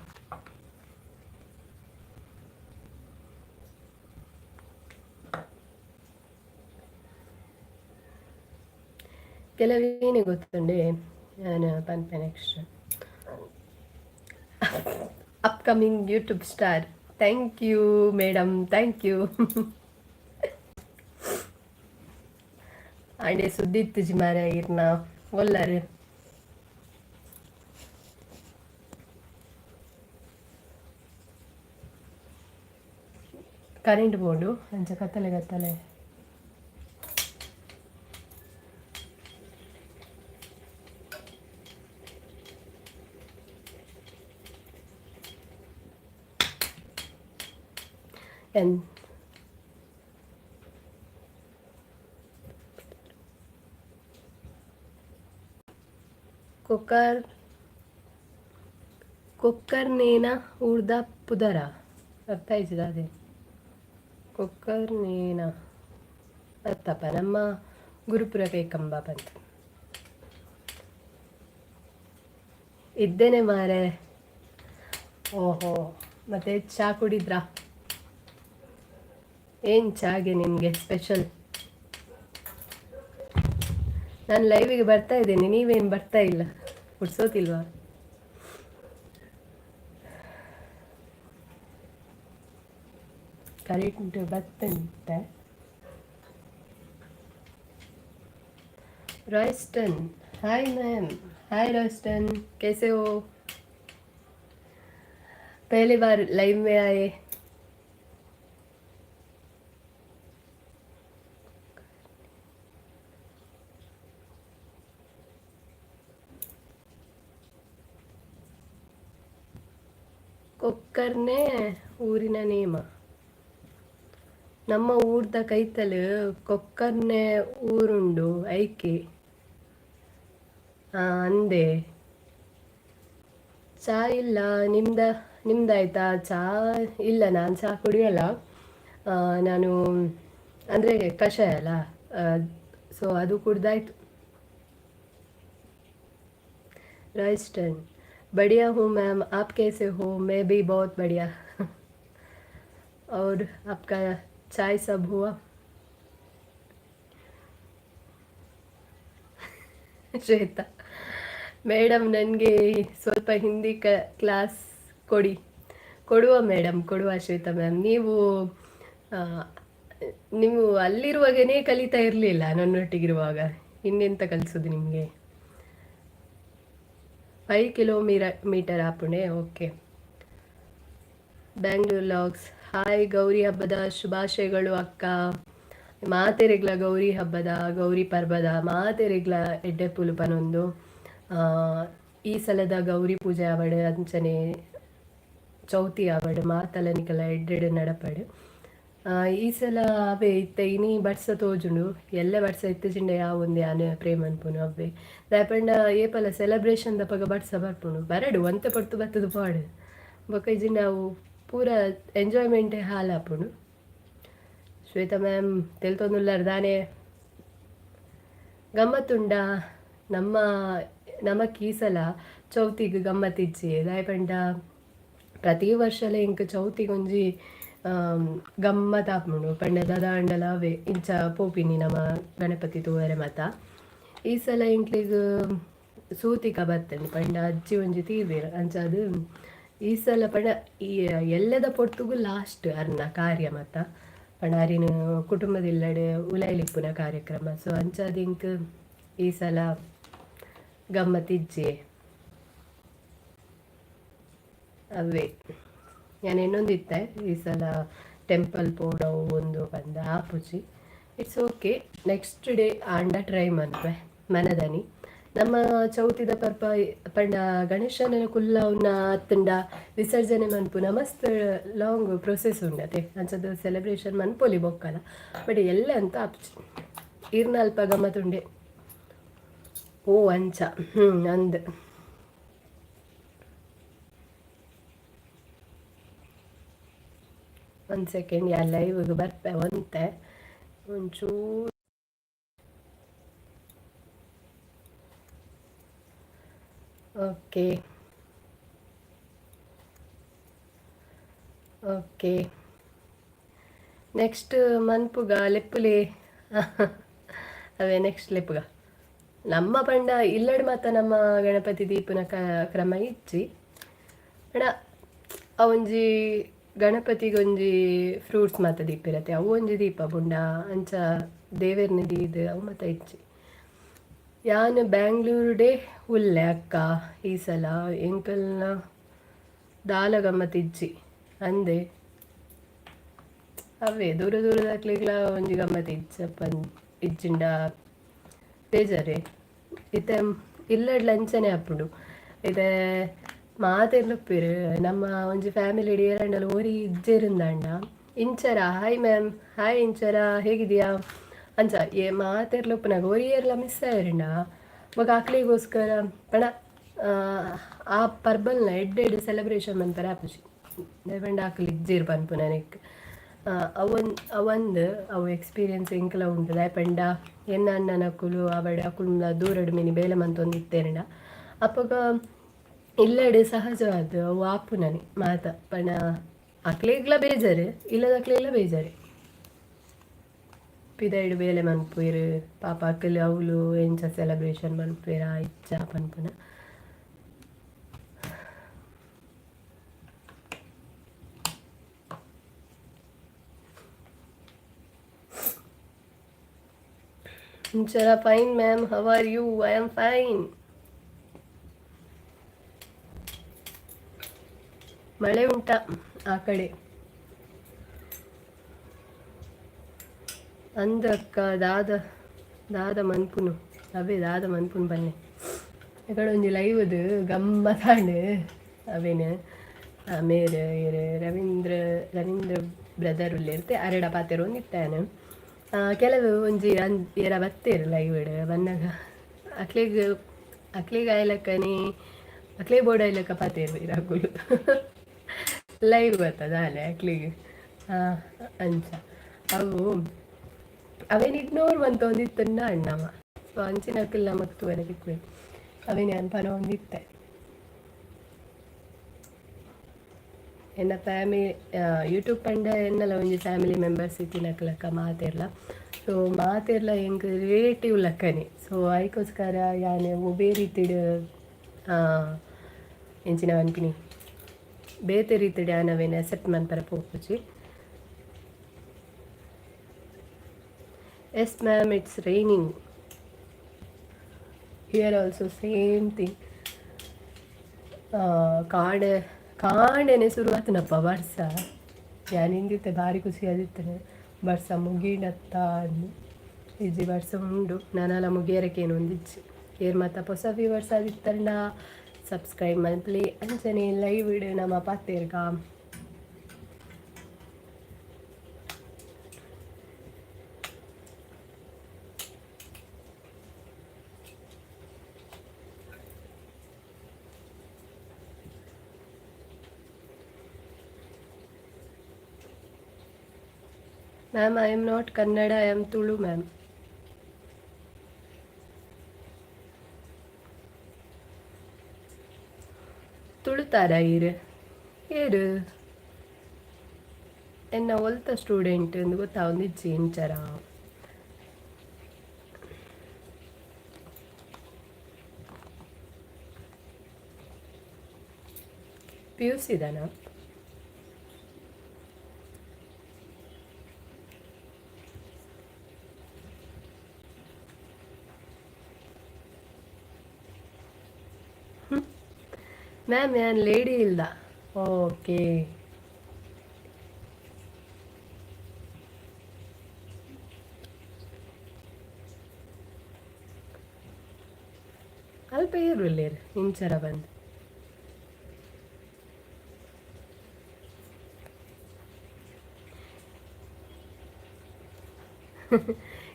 Speaker 1: ಕೆಲವೇನೇ ಗೊತ್ತುಂಡೆ ನಾನು ಪನ್ಪೆ next upcoming YouTube star. Thank you madam, thank you. ಆಂಡೆ ಸುದ್ದಿ ಇತ್ತು ಮಾರ ಇರ್ನ ಒಲ್ಲರು ಕರೆಂಟ್ ಬೋರ್ಡು ಅಂಚ ಕತ್ತಲೆ ಕೊಕ್ಕರ್ನೇನ ಊರ್ದ ಪುದರ ಅರ್ಥ ಆಯ್ತದ ಅದೇ ಕೊಕ್ಕರ್ನೇನ ಅರ್ಥಪ್ಪ ನಮ್ಮ ಗುರುಪುರ ಕೈಕಂಬ ಬಂತ ಇದ್ದೇನೆ ಮಾರೆ. ಓಹೋ ಮತ್ತೆ ಚಹಾ ಕುಡಿದ್ರಾ? ಏನು ಚಾಗೆ ನಿಮಗೆ ಸ್ಪೆಷಲ್? ನಾನು ಲೈವಿಗೆ ಬರ್ತಾ ಇದ್ದೇನೆ, ನೀವೇನು ಬರ್ತಾ ಇಲ್ಲ, ಹುಡ್ಸೋತಿಲ್ವಾ? ಕರೆಂಟ್ ಬರ್ತಂತೆ. रॉयस्टन हाय मैम, हाय रॉयस्टन, कैसे हो? पहली बार लाइव में आए. ಕೊಕ್ಕರ್ನೆ ಊರಿನ ನೇಮ. ನಮ್ಮ ಊರ್ದ ಕೈತಲು ಕೊಕ್ಕರ್ನೆ ಊರುಂಡು ಐಕೆ ಅಂದೆ. ಚಾ ಇಲ್ಲ, ನಿಮ್ದಾಯ್ತಾ? ಚಾ ಇಲ್ಲ, ನಾನು ಚಾ ಕುಡಿಯಲ್ಲ. ನಾನು ಅಂದರೆ ಕಷಾಯ ಅಲ್ಲ, ಸೊ ಅದು ಕುಡ್ದಾಯ್ತು. राइस्टन बढ़िया हूँ मैम, आप कैसे हो? मैं भी बहुत बढ़िया। और आपका चाय सब हुआ? ಶ್ವೇತಾ ಮೇಡಮ್, ನನಗೆ ಸ್ವಲ್ಪ ಹಿಂದಿ ಕ್ಲಾಸ್ ಕೊಡಿ. ಕೊಡುವ ಮೇಡಮ್, ಕೊಡುವ ಶ್ವೇತಾ ಮ್ಯಾಮ್. ಆ, ನೀವು ಅಲ್ಲಿರುವಾಗನೇ ಕಲಿತಾ ಇರಲಿಲ್ಲ ನನ್ನೊಟ್ಟಿಗಿರುವಾಗ, ಇನ್ನೆಂತ ಕಲಿಸೋದು ನಿಮಗೆ? 5 ಕಿಲೋಮೀಟರ್ ಆಪುಣೆ. Okay. Bangalore logs. Hi, Gauri ಹಬ್ಬದ ಶುಭಾಶಯಗಳು ಅಕ್ಕ. ಮಾತೆರೆಗ್ಲ ಗೌರಿ ಹಬ್ಬದ, ಗೌರಿ ಪರ್ಬದ ಮಾತೆರೆಗ್ಲ ಎಡ್ಡೆ ಪುಲುಪನೊಂದು. ಈ ಸಲದ ಗೌರಿ ಪೂಜೆ ಆವಡು ಅಂಚನೆ ಚೌತಿ ಆವಡು ಮಾತಲನಿಕಲ ಎಡ್ಡೆಡು ನಡಪಡು. ಈ ಸಲ ಅವೇ ಇತ್ತೆ ಇನಿ ಬಡ್ಸ ತೋಜುಂಡು ಎಲ್ಲ ಬಡ್ಸ ಇತ್ತಿಜಿಂಡೆ ಯಾವೊಂದು ಆನೆ ಪ್ರೇಮ ಅನ್ಪುನು ಅವೇ ದಾಯಪಂಡ ಏಪಲ ಸೆಲೆಬ್ರೇಷನ್ ದಪ್ಪಗ ಬಡ್ಸ ಬರ್ಪುಂಡು ಬರಡು ಒಂತೆ ಪಡ್ತು ಬತ್ತದು ಪಾಡು ಬೊಕ ಇಜಿಂಡ ಅವು ಪೂರ ಎಂಜಾಯ್ಮೆಂಟೇ ಹಾಲಾಪುಂಡು. ಶ್ವೇತಾ ಮ್ಯಾಮ್ ತೆಲ್ತೊಂದುಲ್ಲಾರ್ದಾನೆ ಗಮ್ಮತ್ತುಂಡ. ನಮ್ಮ ನಮಕ್ ಈ ಸಲ ಚೌತಿಗೆ ಗಮ್ಮತ್ತಿಜ್ಜಿ ದಾಯಪಂಡ ಪ್ರತಿ ವರ್ಷಲ ಇಂಕ ಚೌತಿಗೊಂಜಿ ಗಮ್ಮತ್ ಆಪುಂಡು ಪಂಡ ದಾಂಡಲ ಅವೇ ಇಂಚ ಪೋಪಿನಿ ನಮ್ಮ ಗಣಪತಿ ತೂವರೆ ಮತ. ಈ ಸಲ ಇಂಕ್ಲಿಗ್ ಸೂತಿಕ ಬರ್ತೇನೆ ಪಂಡ ಅಜ್ಜಿ ಒಂಜಿ ತೀರ್ವೇರು ಅಂಚದು ಈ ಸಲ ಪಂಡ ಈ ಎಲ್ಲದ ಪೊರ್ತುಗು ಲಾಸ್ಟ್ ಅರ್ನ ಕಾರ್ಯ ಮತ ಪಂಡ ಅರಿನ ಕುಟುಂಬದಿಲ್ಲಡೆ ಉಲೈಲಿಪ್ಪುನ ಕಾರ್ಯಕ್ರಮ. ಸೊ ಅಂಚದಿಂಕ್ ಈ ಸಲ ಗಮ್ಮತ್ತಿಜ್ಜೆ ಅವೇ. ನಾನು ಇನ್ನೊಂದಿತ್ತೆ ಈ ಸಲ ಟೆಂಪಲ್ ಪೋಡವು ಒಂದು ಬಂದ ಆಪುಜಿ. ಇಟ್ಸ್ ಓಕೆ, ನೆಕ್ಸ್ಟ್ ಡೇ ಆಂಡ ಟ್ರೈ ಮನ್ಪೆ ಮನದನಿ ನಮ್ಮ ಚೌತಿದ ಪರ್ಪ ಪಂಡ ಗಣೇಶನ ಕುಲ್ಲ ಉನ್ನ ಹತ್ತಂಡ ವಿಸರ್ಜನೆ ಮನ್ಪುನ ಮಸ್ತ್ ಲಾಂಗ್ ಪ್ರೊಸೆಸ್ ಉಂಡತೆ ಅಂಚದು ಸೆಲೆಬ್ರೇಷನ್ ಮನ್ಪೊಲಿ ಬೊಕ್ಕಲ ಬಟ್ ಎಲ್ಲ ಅಂತ ಆಪ್ಚಿ ಇರ್ನ ಅಲ್ಪ ಗಮ್ಮತ್ತುಂಡೆ. ಓ ಅಂಚ ಅಂದ್ 1 ಸೆಕೆಂಡ್ ಎಲ್ಲ ಇವಾಗ ಬರ್ಪೆ ಒಂತೆ ಒಂಚೂರು. ಓಕೆ ಓಕೆ ನೆಕ್ಸ್ಟ್ ಮನ್ಪುಗ ಲೆಪ್ಪುಲೆ ಅವೇ ನೆಕ್ಸ್ಟ್ ಲೆಪ್ಪುಗ ನಮ್ಮ ಪಂಡ ಇಲ್ಲಡ್ ಮಾತ ನಮ್ಮ ಗಣಪತಿ ದೀಪನ ಕ್ರಮ ಇಚ್ಚಿ ಅಣ್ಣ ಅವಂಜಿ ಗಣಪತಿಗೊಂಜಿ ಫ್ರೂಟ್ಸ್ ಮಾತ ದೀಪ ಇರತ್ತೆ ಅವು ಒಂಜಿ ದೀಪ ಬುಂಡ ಅಂಚ ದೇವೇರ್ನ ದೀದು ಅವು ಮಾತ ಇಚ್ಚಿ. ಯಾನು ಬ್ಯಾಂಗ್ಳೂರು ಡೇ ಉಲ್ಲೆ ಅಕ್ಕ ಈ ಸಲ ಎಂಕಲ್ನ ದಾಲ ಗಮ್ಮತ್ತಿಜ್ಜಿ ಅಂದೆ ಅವೇ ದೂರ ದೂರದಾಕ್ಲಿಗ್ಲ ಒಂಜಿ ಗಮ್ಮತ್ ಇಜ್ಜಪ್ಪ ಇಜ್ಜಿಂಡ ಬೇಜಾರೆ ಇತ್ತೆ ಇಲ್ಲಡ್ ಲಂಚನೆ ಹಾಪುಂಡು ಇದೆ ಮಾತೆರ್ಲುಪ್ಪಿರು ನಮ್ಮ ಒಂಜಿ ಫ್ಯಾಮಿಲಿ ಏರಂಡಲು ಓರಿ ಇಜ್ಜೆರಿಂದಂಡ Inchara hi ma'am, hi Inchara ಹೇಗಿದೆಯಾ ಅಂಚ ಮಾತೆರ್ಲುಪ್ಪನಾಗ ಓರಿ ಏರ್ಲ ಮಿಸ್ ಆಯರಿಂಡ ಇವಾಗ ಆಕ್ಲಿಗೋಸ್ಕರ ಪಣ ಆ ಪರ್ಬಲ್ನ ಎಡ್ಡೆಡ್ ಸೆಲೆಬ್ರೇಷನ್ ಮನ್ಪರ ಆಪುಜಿ ದಯಪಂಡ ಆಕ್ಲಿ ಇಜ್ಜೀರ್ ಪನ್ಪು ನನಗೆ ಅವಂದು ಅವು ಎಕ್ಸ್ಪೀರಿಯನ್ಸ್ ಇಂಕಲ ಉಂಟು ದಯಪಂಡ ಎನ್ನ ಅಣ್ಣನ ಕುಲು ಅವಡ ಅಕುಲ್ನ ದೂರಡು ಮಿನಿ ಬೇಲೆ ಮಂತೊಂದು ಇತ್ತೇನಡ ಅಪ್ಪಗ ಇಲ್ಲಡೆ ಸಹಜವಾದ ಅವು ಆಪು ನನಿ ಮಾತ ಪಣ ಅಕ್ಲಿಗ್ಲ ಬೇಜಾರು ಇಲ್ಲದಕ್ಲೆಲ್ಲ ಬೇಜಾರು ಪಿದೈಡು ಬೇಲೆ ಮನ್ಪುಯಿರು ಪಾಪ ಅಕ್ಕಲು ಅವಳು ಎಂಚ ಸೆಲೆಬ್ರೇಷನ್ ಮನ್ಪುಯಿರ ಇಚ್ಚ ಪನ್ಪುನ. Inchara, fine ma'am, how are you? I am fine. ಮಳೆ ಉಂಟಾ ಆ ಕಡೆ? ಅಂದಕ್ಕ ದಾದ ಮನ್ಪುನು ಅವೇ ದಾದ ಮನ್ಪುನು ಬನ್ನಿ ಈ ಕಡೆ ಒಂಜಿ ಲೈವ್ದು ಗಮ್ಮತ್ತಾಂಡು ಅವೇನು ಆಮೇಲೆ ರವೀಂದ್ರ ಬ್ರದರ್ ಉಲ್ಲಿರ್ತೆ ಅರಡ ಪಾತೆರು ಒಂದು ಇತ್ತಾನು ಕೆಲವು ಒಂಜಿ ಎರ ಬತ್ತೇರು ಲೈವ್ ಬಂದಾಗ ಅಕ್ಲಿಗೆ ಆಯ್ಲಕ್ಕನಿ ಅಕ್ಲಿ ಬೋರ್ಡ್ ಆಯ್ಲಕ್ಕ ಪಾತೇರು ಇರಾಗುಲು ಲೈವ್ ಬರ್ತದ ಅಲ್ಲೇ ಅಕ್ಲಿಗೆ ಅಂಚ ಅವು ಅವೇನು ಇಗ್ನೋರ್ ಬಂತು ಒಂದಿತ್ತನ್ನ ಅಣ್ಣಮ್ಮ ಸೊ ಅಂಚಿನಕ್ಕಿಲ್ಲ ಮತ್ತು ವರೆಗಿತ್ತು ಅವೇನು ಅನ್ಪನ ಒಂದಿತ್ತೆ ಎನ್ನ ಫ್ಯಾಮಿಲಿ ಯೂಟ್ಯೂಬ್ ಪಂಡ ಎನ್ನಲ್ಲ ಒಂಜಿ ಫ್ಯಾಮಿಲಿ ಮೆಂಬರ್ಸ್ ಇತ್ತಿನಕ್ಲಕ್ಕ ಮಾತೆರ್ಲ ಸೊ ಮಾತೆರ್ಲ ಹೆಂಗೆ ರಿಲೇಟಿವ್ ಲಕ್ಕನೆ ಸೊ ಅದಕ್ಕೋಸ್ಕರ ಯಾನೆ ಒಬ್ಬೇ ರೀತಿಡ್ ಎಂಚಿನ ಅನ್ಪಿನಿ ಬೇತೆ ರೀತಿಡ್ ಯಾನವೇನು ಅಸೆಪ್ಟ್ ಮಾಡ್ತಾರೆ ಪೋಪುಜಿ. Yes ma'am, it's raining. Here also same thing. ಕಾಂಡೆನೆ ಶುರುವಾತನಪ್ಪ ವರ್ಷ ಯಾನು ಹಿಂದಿತ್ತೆ ಭಾರಿ ಖುಷಿ ಆದಿತ್ತನೆ ವರ್ಷ ಮುಗಿಡತ್ತ ಇಜ್ಜಿ ವರ್ಷ ಉಂಡು ನಾನೆಲ್ಲ ಮುಗಿಯರಕ್ಕೇನು ಒಂದಿಜ್ಜಿ ಏರ್ ಮತ್ತು ಹೊಸ ವ್ಯೂವರ್ಸ್ ಆದಿತ್ತಂಡ ಸಬ್ಸ್ಕ್ರೈಬ್ ಮಲ್ಪ್ಲಿ ಅಂಚನೆ ಲೈವ್ ವಿಡಿಯೋ ನಮ್ಮ ಪಾತೇರ್ಗ Ma'am, I am not Kannada, I am Tulu, ma'am. ತುಳುತಾರ ಏರು ಎನ್ನ ಒಲ್ತ ಸ್ಟೂಡೆಂಟ್ ಎಂದು ಗೊತ್ತಾ ಒಂದಿಜ್ಜಿ ಇಂಚರ PUC ಇದಾನ ಮ್ಯಾಮ್ ಏನು ಲೇಡಿ ಇಲ್ಲ ಓಕೆ ಅಲ್ಪ ಇರಲಿಲ್ಲ ಇಂಚರ ಬಂದು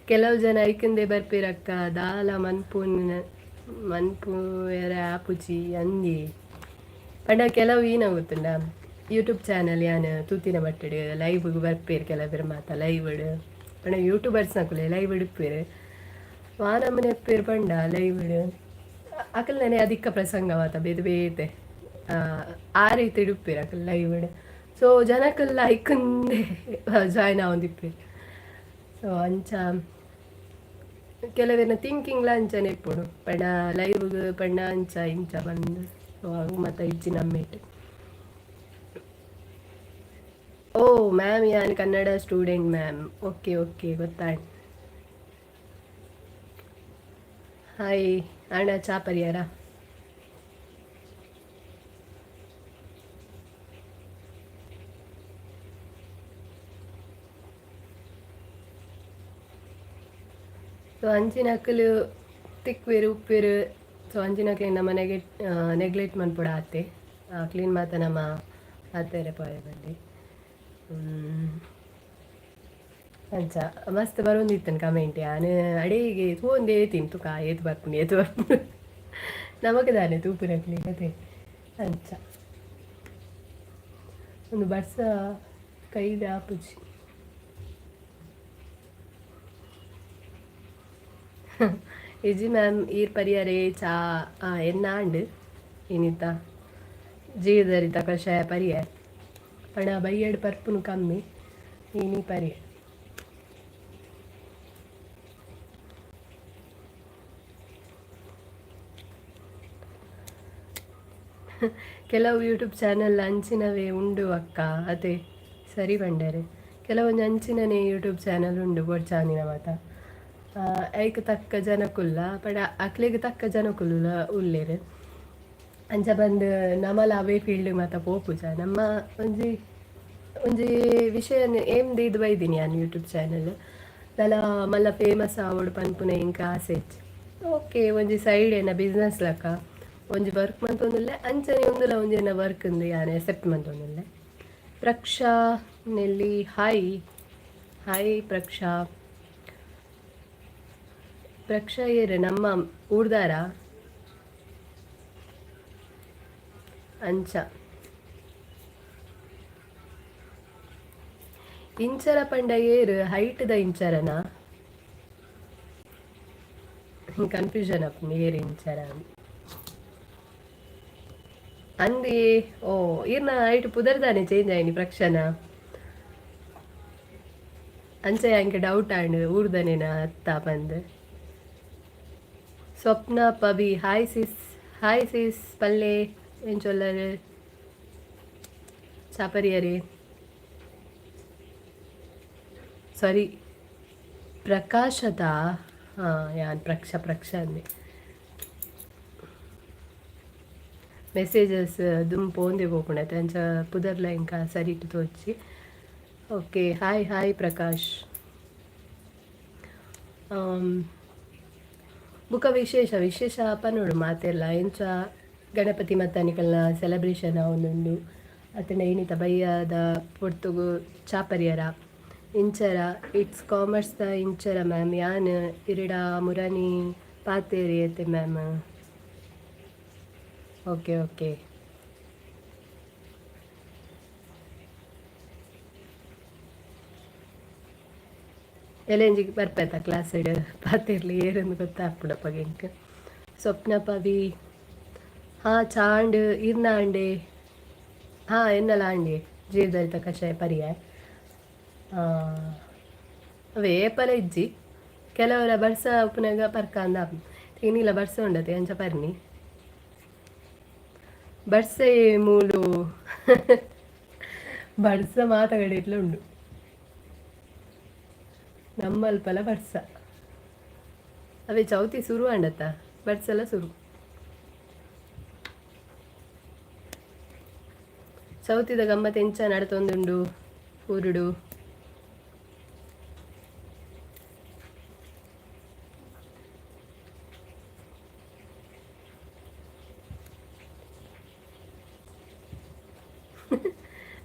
Speaker 1: ಕೆಲವು ಜನ ಐಕಂದೆ ಬರ್ಪಿರಕ್ಕ ದಾಲ ಮನ್ಪೂರ ಆಪುಜಿ ಅಂದಿ ಪಂಡ ಕೆಲವು ಏನಾಗುತ್ತಲ್ಲ ಯೂಟ್ಯೂಬ್ ಚಾನಲ್ ಯಾನು ತೂತಿನ ಬಟ್ಟಡು ಲೈವ್ಗೆ ಬರ್ಪೇರು ಕೆಲವರು ಮಾತ ಲೈವ್ ಇಡು ಪಂಡ ಯೂಟ್ಯೂಬರ್ಸ್ ನಕುಲೆ ಲೈವ್ ಇಡುಪ್ಪೇರು ವಾನಮ್ಮನೆ ಎಪ್ಪೇರು ಪಂಡ ಲೈವ್ ಇಡು ಅಕಲ್ ನೆನೆ ಅಧಿಕ ಪ್ರಸಂಗವಾತ ಬೇತೆ ಬೇತೆ ಆ ರೀತಿ ಇಡುಪ್ಪೇರು ಅಕಲ್ ಲೈವ್ ಇಡು ಸೊ ಜನಕ್ಕೆಲ್ಲ ಐಕಂದೆ ಜಾಯ್ನ್ ಆವೊಂದಿಪ್ಪೇರು ಸೊ ಅಂಚ ಕೆಲವೇನ ಥಿಂಕಿಂಗ್ಲ ಅಂಚನೆ ಇಪ್ಪುಡು ಪಂಡ ಲೈವ್ಗೆ ಪಂಡ ಅಂಚ ಇಂಚ ಬಂದು ಸೊ ಮತ್ತು ಇಜ್ಜಿ ನಮ್ಮೇಟು ಓ ಮ್ಯಾಮ್ ಯಾನ್ Kannada student ma'am okay okay ಗೊತ್ತಾಯ್ತು ಹಾಯ್ ಅಣ್ಣ ಚಾ ಪರಿಹಾರ ಸೊ ಅಂಚಿನಕ್ಕಲು ತಿಕ್ವೇರು ಉಪ್ಪೇರು ಸೊ ಅಂಚಿನಕ್ಕೆ ನಮ್ಮ ನೆಗ್ಲೆಕ್ಟ್ ಮನ್ಪುಡ ಆತೆ ಕ್ಲೀನ್ ಮಾತ ನಮ್ಮ ಆತೇರೆ ಪೋಯ ಬಂದು ಅಂಚ ಮಸ್ತ್ ಬರೋಂದಿತ್ತನು ಕಮೆಂಟ್ ಯಾನು ಅಡಿಗೆ ತೂಂದೇ ತಿಂತು ಕಾ ಏತು ಬರ್ಪುಂಡು ನಮಗೆ ತಾನೆ ತೂಪುನಕ್ಲಿ ಅದೇ ಅಂಚ ಒಂದು ಬರ್ಸ ಕೈದ ಆಪುಜಿ ಇಜಿ ಮ್ಯಾಮ್ ಈರ್ ಪರಿಹಾರೇ ಚಾ ಎನ್ನಾಂಡು ಏನಿತ್ತ ಜೀವದರಿತ ಕಷಾಯ ಪರಿಹಾರ ಪಣ ಬೈಯಡ್ ಪರ್ಪುನು ಕಮ್ಮಿ ಏನಿ ಪರಿಹಾರ ಕೆಲವು ಯೂಟ್ಯೂಬ್ ಚಾನಲ್ ಅಂಚಿನವೇ ಉಂಡು ಅಕ್ಕ ಅದೇ ಸರಿ ಬಂಡರೆ ಕೆಲವೊಂದು ಅಂಚಿನನೇ ಯೂಟ್ಯೂಬ್ ಚಾನಲ್ ಉಂಡು ಗೊಡ್ಚಾನಿನ ಮಾತ ಐಕ್ ತಕ್ಕ ಜನಕ್ಕುಲ್ಲ ಪಡ ಅಕ್ಲಿಗೆ ತಕ್ಕ ಜನಕ್ಕುಲ್ಲ ಉಲ್ಲೇರು ಅಂಚ ಬಂದು ನಮ್ಮಲ್ಲ ಅವೇ ಫೀಲ್ಡ್ ಮಾತ ಪೋಪುಜ ನಮ್ಮ ಒಂಜಿ ಒಂಜಿ ವಿಷಯ ಏಮ್ದು ಇದು ಬೈದೀನಿ ನಾನು ಯೂಟ್ಯೂಬ್ ಚಾನಲ್ ದಲ ಮಲ್ಲ ಫೇಮಸ್ ಆವಡು ಪನ್ಪುನ ಇಂಕ ಆಸೆ ಓಕೆ ಒಂಜಿ ಸೈಡ್ ಏನ ಬಿಸ್ನೆಸ್ ಲಕ್ಕ ಒಂಜಿ ವರ್ಕ್ ಮಂತೊಂದುಲ್ಲೆ ಅಂಚನೆ ಒಂದುಲ ಒಂಜೇನ ವರ್ಕ್ ಇಂದು ಯಾನು ಎಸೆಪ್ಟ್ ಮಂತೊಂದುಲ್ಲೆ ಪ್ರಕ್ಷಾ ನೆಲ್ಲಿ ಹಾಯ್ ಹಾಯ್ ಪ್ರಕ್ಷಾ ಏರು ನಮ್ಮ ಊರ್ದಾರ ಅಂಚ ಇಂಚರ ಪಂಡ ಏರು ಹೈಟ್ದ ಇಂಚರನ ಕನ್ಫ್ಯೂಷನ್ ಅಪ್ ಏರ್ ಇಂಚರ ಅಂದಿ ಓ ಇರ್ನ ಐಟು ಪುದರ್ದಾನೆ ಚೇಂಜ್ ಆಯ್ನಿ ಪ್ರಕ್ಷಣ ಅಂಚೆ ಅಂಕೆ ಡೌಟ್ ಆಂಡ್ ಊರ್ದನೇನ ಅತ್ತ ಬಂದು ಸ್ವಪ್ನ ಪಬಿ ಹಾಯ್ ಸಿಸ್ ಪಲ್ಲೆ ಏನ್ ಚೊಲ್ಲರು ಚಾಪರಿಯರಿ ಸಾರಿ ಪ್ರಕಾಶದ ಹಾಂ ಯಾನ್ ಪ್ರಕ್ಷ ಅಂದೆ ಮೆಸೇಜಸ್ ದುಮ್ ಪೋಂದೆ ಹೋಗ್ಕೊಂಡೆ ಅಂಚ ಪುದರ್ಲ ಇಂಕ ಸರಿ ಇಟ್ಟು ತೋಚಿ ಓಕೆ ಹಾಯ್ ಪ್ರಕಾಶ್ ಬುಕ ವಿಶೇಷ ಪನ್ನೋಡು ಮಾತೆಲ್ಲ ಎಂಚ ಗಣಪತಿ ಮತ್ತಾನಿಕಲ್ನ ಸೆಲೆಬ್ರೇಷನ್ ಅವನೊಂದು ಅತನ ಏನಿತ ಬಯ್ಯದ ಪೊರ್ತುಗು ಚಾಪರಿಯರ ಇಂಚರ ಇಟ್ಸ್ ಕಾಮರ್ಸ್ದ ಇಂಚರ ಮ್ಯಾಮ್ ಯಾನ್ ಇರಿಡ ಮುರಾನಿ ಪಾತೇರಿ ಐತೆ ಮ್ಯಾಮ್ ಓಕೆ ಎಲೆಂಜಿಗೆ ಬರ್ಪಾಯ್ತಾ ಕ್ಲಾಸ್ ಸೈಡ್ ಪಾತಿರ್ಲಿ ಏರಂದು ಗೊತ್ತಾಗ್ಬಿಡಪ್ಪ ಎಂಕ ಸ್ವಪ್ನ ಪವಿ ಹಾಂ ಚಾಂಡ್ ಇರ್ನ ಅಂಡೆ ಹಾಂ ಎನ್ನಲ ಅಂಡೆ ಜೀವದಲಿತ ಕಷಾಯ ಪರಿಯ ಅವೇ ಏಪಲ ಇಜ್ಜಿ ಕೆಲವರ ಬರ್ಸ ಉಪ್ಪನಾಗ ಪರ್ಕ ಅಂದ ಏನಿಲ್ಲ ಬರ್ಸ ಉಂಡತೆ ಅಂಚ ಪರ್ನಿ ಬರ್ಸೆ ಮೂಲು ಬರ್ಸ ಮಾತಗಡಿಟ್ಲು ಉಂಡು ನಮ್ಮಲ್ಪಲ ಬರ್ಸ ಅವೇ ಚೌತಿ ಶುರು ಅಂಡತ್ತ ಬರ್ಸಲ ಶುರು ಚೌತಿದ ಗಮ್ಮತ್ ಎಂಚ ನಡತೊಂದುಂಡು ಊರುಡು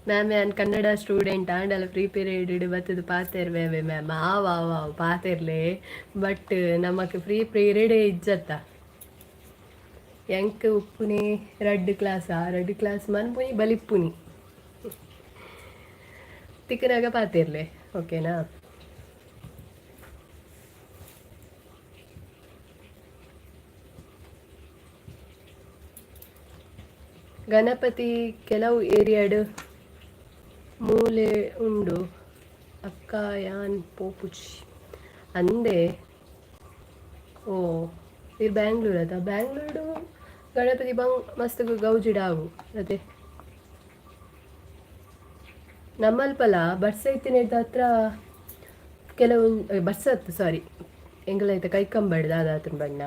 Speaker 1: ಮ್ಯಾಮ್ ನಾನು ಕನ್ನಡ ಸ್ಟೂಡೆಂಟ್ ಆಂಡಲ್ಲ ಫ್ರೀ ಪೀರಿಯಡ್ ಬತ್ತದು ಪಾತಿರ್ವೇವೆ ಮ್ಯಾಮ್ ಆವ ಪಾತಿರ್ಲೆ ಬಟ್ ನಮಕ್ ಫ್ರೀ ಪೀರಿಯಡೇ ಇಜ್ಜತ್ತ ಎಂಕ್ ಉಪ್ಪುನಿ ರೆಡ್ ಕ್ಲಾಸ್ ಮನ್ಪುನಿ ಬಲಿಪ್ಪುನಿ ತಿಕ್ಕನಾಗ ಪಾತಿರ್ಲೆ ಓಕೆನಾ ಗಣಪತಿ ಕೆಲವು ಏರಿಯಾಡ್ ಮೂಲೆ ಉಂಡು ಅಕ್ಕ ಯಾನ್ ಪೋಪುಚಿ ಅಂದೆ ಓ ಇದು ಬ್ಯಾಂಗ್ಳೂರು ಗಣಪತಿ ಬಂಗ್ ಮಸ್ತ್ ಗೌಜಿಡಾವು ಅದೇ ನಮ್ಮಲ್ಪಲ ಬರ್ಸ ಇತ್ತಿನ ಹತ್ರ ಕೆಲವು ಬರ್ಸತ್ತು ಸಾರಿ ಎಂಗಳೈತೆ ಕೈಕಂಬಡ್ದು ಅದಾತನ ಬಣ್ಣ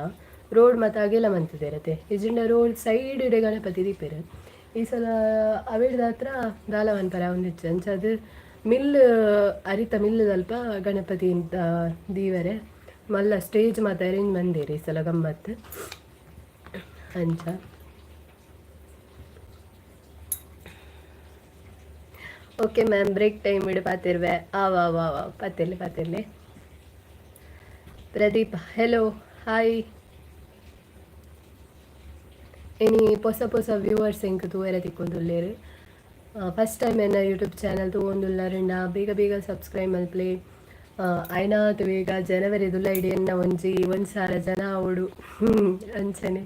Speaker 1: ರೋಡ್ ಮತ್ತು ಅಗೆಲ್ಲ ಮಂತದಿರತ್ತೆ ಇಜಿಂಡ ರೋಡ್ ಸೈಡ್ ಇಡೆ ಗಣಪತಿ ದೀಪೇರ ಈ ಸಲ ಅವಿಡ್ದ ಹತ್ರ ದಾಲವನ್ ಪರ ಒಂದಿಚ್ಚು ಅಂಚದು ಮಿಲ್ ಅರಿತ ಮಿಲ್ಲದಲ್ಪ ಗಣಪತಿ ಅಂತ ದೀವರೆ ಮಲ್ಲ ಸ್ಟೇಜ್ ಮತ್ತು ಅರೇಂಜ್ ಮಂದಿರಿ ಈ ಸಲ ಗಮ್ಮತ್ತು ಅಂಚ ಓಕೆ ಮ್ಯಾಮ್ ಬ್ರೇಕ್ ಟೈಮ್ ಇಡು ಪಾತಿರ್ವೆ ಆವಾ ಪಾತಿರ್ಲಿ ಪ್ರದೀಪ್ ಹೆಲೋ ಹಾಯ್ ಇನಿ ಹೊಸ ವ್ಯೂವರ್ಸ್ ಎಂಕ್ ತೂವರೆ ತಿಕ್ಕೊಂದುಲ್ಲೇರು ಫಸ್ಟ್ ಟೈಮ್ ಎನ್ನ ಯೂಟ್ಯೂಬ್ ಚಾನಲ್ ತಗೊಂಡುಲ್ಲಾರಂಡ ಬೇಗ ಸಬ್ಸ್ಕ್ರೈಬ್ ಮಲ್ಪ್ಲೆ ಐನಾತ್ ಬೇಗ ಜನವರಿ ದುಲೈಡಿ ಎನ್ನ ಒಂದು ಸಾವಿರ ಜನ ಅವಡು ಅಂಚನೆ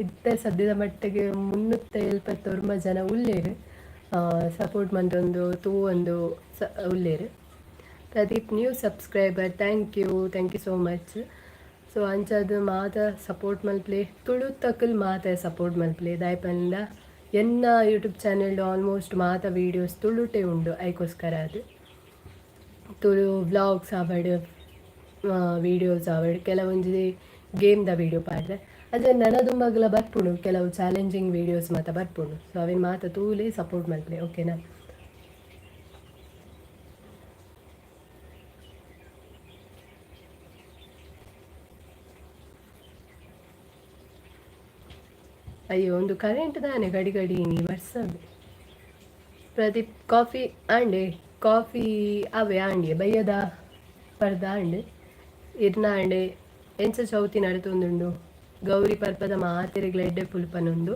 Speaker 1: ಇತ್ತ ಸದ್ಯದ ಮಟ್ಟಿಗೆ 370 ಜನ ಉಳ್ಳೇರು ಸಪೋರ್ಟ್ ಮಂತೊಂದು ತೂವೊಂದು ಉಳ್ಳೇರು Pradeep new subscriber thank you so much so ಅಂಚದು ಮಾತ ಸಪೋರ್ಟ್ ಮಲ್ಪ್ಲೆ ತುಳು ತಕ್ಕಲ್ ಮಾತ ಸಪೋರ್ಟ್ ಮಲ್ಪ್ಲೆ ದಾಯ್ಪಂಡ ಎನ್ನ ಯೂಟ್ಯೂಬ್ ಚಾನೆಲ್ ಆಲ್ಮೋಸ್ಟ್ ಮಾತ ವೀಡಿಯೋಸ್ ತುಳುಟೇ ಉಂಡು ಐಕೋಸ್ಕರ ಅದು ತುಳು ವ್ಲಾಗ್ಸ್ ಆವಡ್ ವೀಡಿಯೋಸ್ ಆವಡ್ ಕೆಲವೊಂದು ಗೇಮ್ದ ವೀಡಿಯೋ ಪಾಡ್ರೆ ಅದೇ ನನ್ನದು ಮಗ್ಲ ಬರ್ಪುಂಡು ಕೆಲವು ಚಾಲೆಂಜಿಂಗ್ ವೀಡಿಯೋಸ್ ಮಾತ ಬರ್ಪುಂಡು ಸೊ ಅವೇನು ಮಾತ ತೂಲೇ ಸಪೋರ್ಟ್ ಮಲ್ಪ್ಲೆ ಓಕೆನಾ ಅಯ್ಯೋ ಒಂದು ಕರೆಂಟ್ ತಾನೆ ಗಡಿ ನೀ ಬರ್ಸದು ಪ್ರದೀಪ್ ಕಾಫಿ ಅವೇ ಆಂಡೆ ಬಯ್ಯದ ಪರ್ದ ಆಂಡೆ ಇರ್ನ ಆಂಡೆ ಎಂಚ ಚೌತಿ ನಡತೊಂದುಂಡು ಗೌರಿ ಪರ್ಪದ ಮಾತೆರೆಗ್ಲ ಎಡ್ಡೆ ಪುಲ್ಪನೊಂದು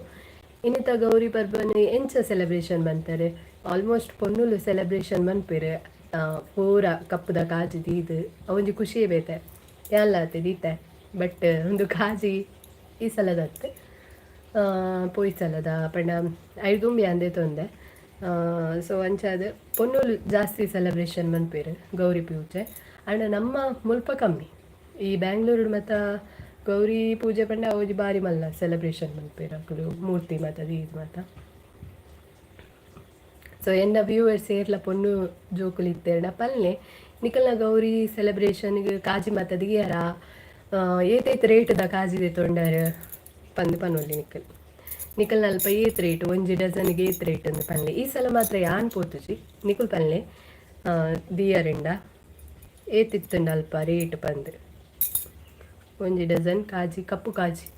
Speaker 1: ಇನ್ನಿತ ಗೌರಿ ಪರ್ಬನ ಎಂಚ ಸೆಲೆಬ್ರೇಷನ್ ಬಂತಾರೆ ಆಲ್ಮೋಸ್ಟ್ ಪೊನ್ನುಲು ಸೆಲೆಬ್ರೇಷನ್ ಮನ್ಪೇರೆ ಪೂರ ಕಪ್ಪುದ ಕಾಜು ದೀದು ಅವೊಂಜಿ ಖುಷಿಯೇ ಬೇತೆ ಯಾನ್ಲಾತೆ ದೀತೆ ಬಟ್ ಒಂದು ಕಾಜಿ ಈ ಸಲದತ್ತೆ ಪೋಯಿ ಸಲದ ಪಂಡ ಐದುಂಬಿ ಅಂದೆ ತೊಂದೆ ಸೊ ಅಂಚಾದ ಪೊನ್ನೋಲು ಜಾಸ್ತಿ ಸೆಲೆಬ್ರೇಷನ್ ಮನ್ಪೇರು ಗೌರಿ ಪೂಜೆ ಅಂಡ್ ನಮ್ಮ ಮುಲ್ಪ ಕಮ್ಮಿ ಈ ಬ್ಯಾಂಗ್ಳೂರು ಮತ್ತು ಗೌರಿ ಪೂಜೆ ಪಂಡ ಅವಜಿ ಬಾರಿ ಮಲ್ಲ ಸೆಲೆಬ್ರೇಷನ್ ಮನ್ಪೇರು ಅಕ್ಕಲು ಮೂರ್ತಿ ಮತ್ತು ಇದು ಮತ್ತು ಸೊ ಎನ್ನ ವ್ಯೂವರ್ಸ್ ಏರ್ಲ ಪೊನ್ನು ಜೋಕುಲು ಇತ್ತೇರಡ ಪಲ್ಲೆ ನಿಕಲ್ನ ಗೌರಿ ಸೆಲೆಬ್ರೇಷನ್ಗೆ ಕಾಜಿ ಮತ್ತು ದಿಯಾರ ಏತೈತೆ ರೇಟ್ದ ಕಾಜಿದೆ ತೊಂಡಾರ ಪಂದು ಪನೊಲ್ಲಿ ನಿಕಲ್ ಅಲ್ಪ ಏತ್ ರೇಟ್ ಒಂಜಿ ಡಜನ್ಗೆ ಏತ್ ರೇಟ್ ಅಂದು ಪನ್ಲೆ ಈ ಸಲ ಮಾತ್ರ ಯಾನ್ ಪೋತುಜಿ ನಿಕುಲ್ ಪನ್ಲೆ ದಿಯರಿಂಡ ಏತಿತ್ತುಂಡು ಅಲ್ಪ ರೇಟ್ ಪಂದು ಒಂಜಿ ಡಜನ್ ಕಾಜಿ ಕಪ್ಪು ಕಾಜಿ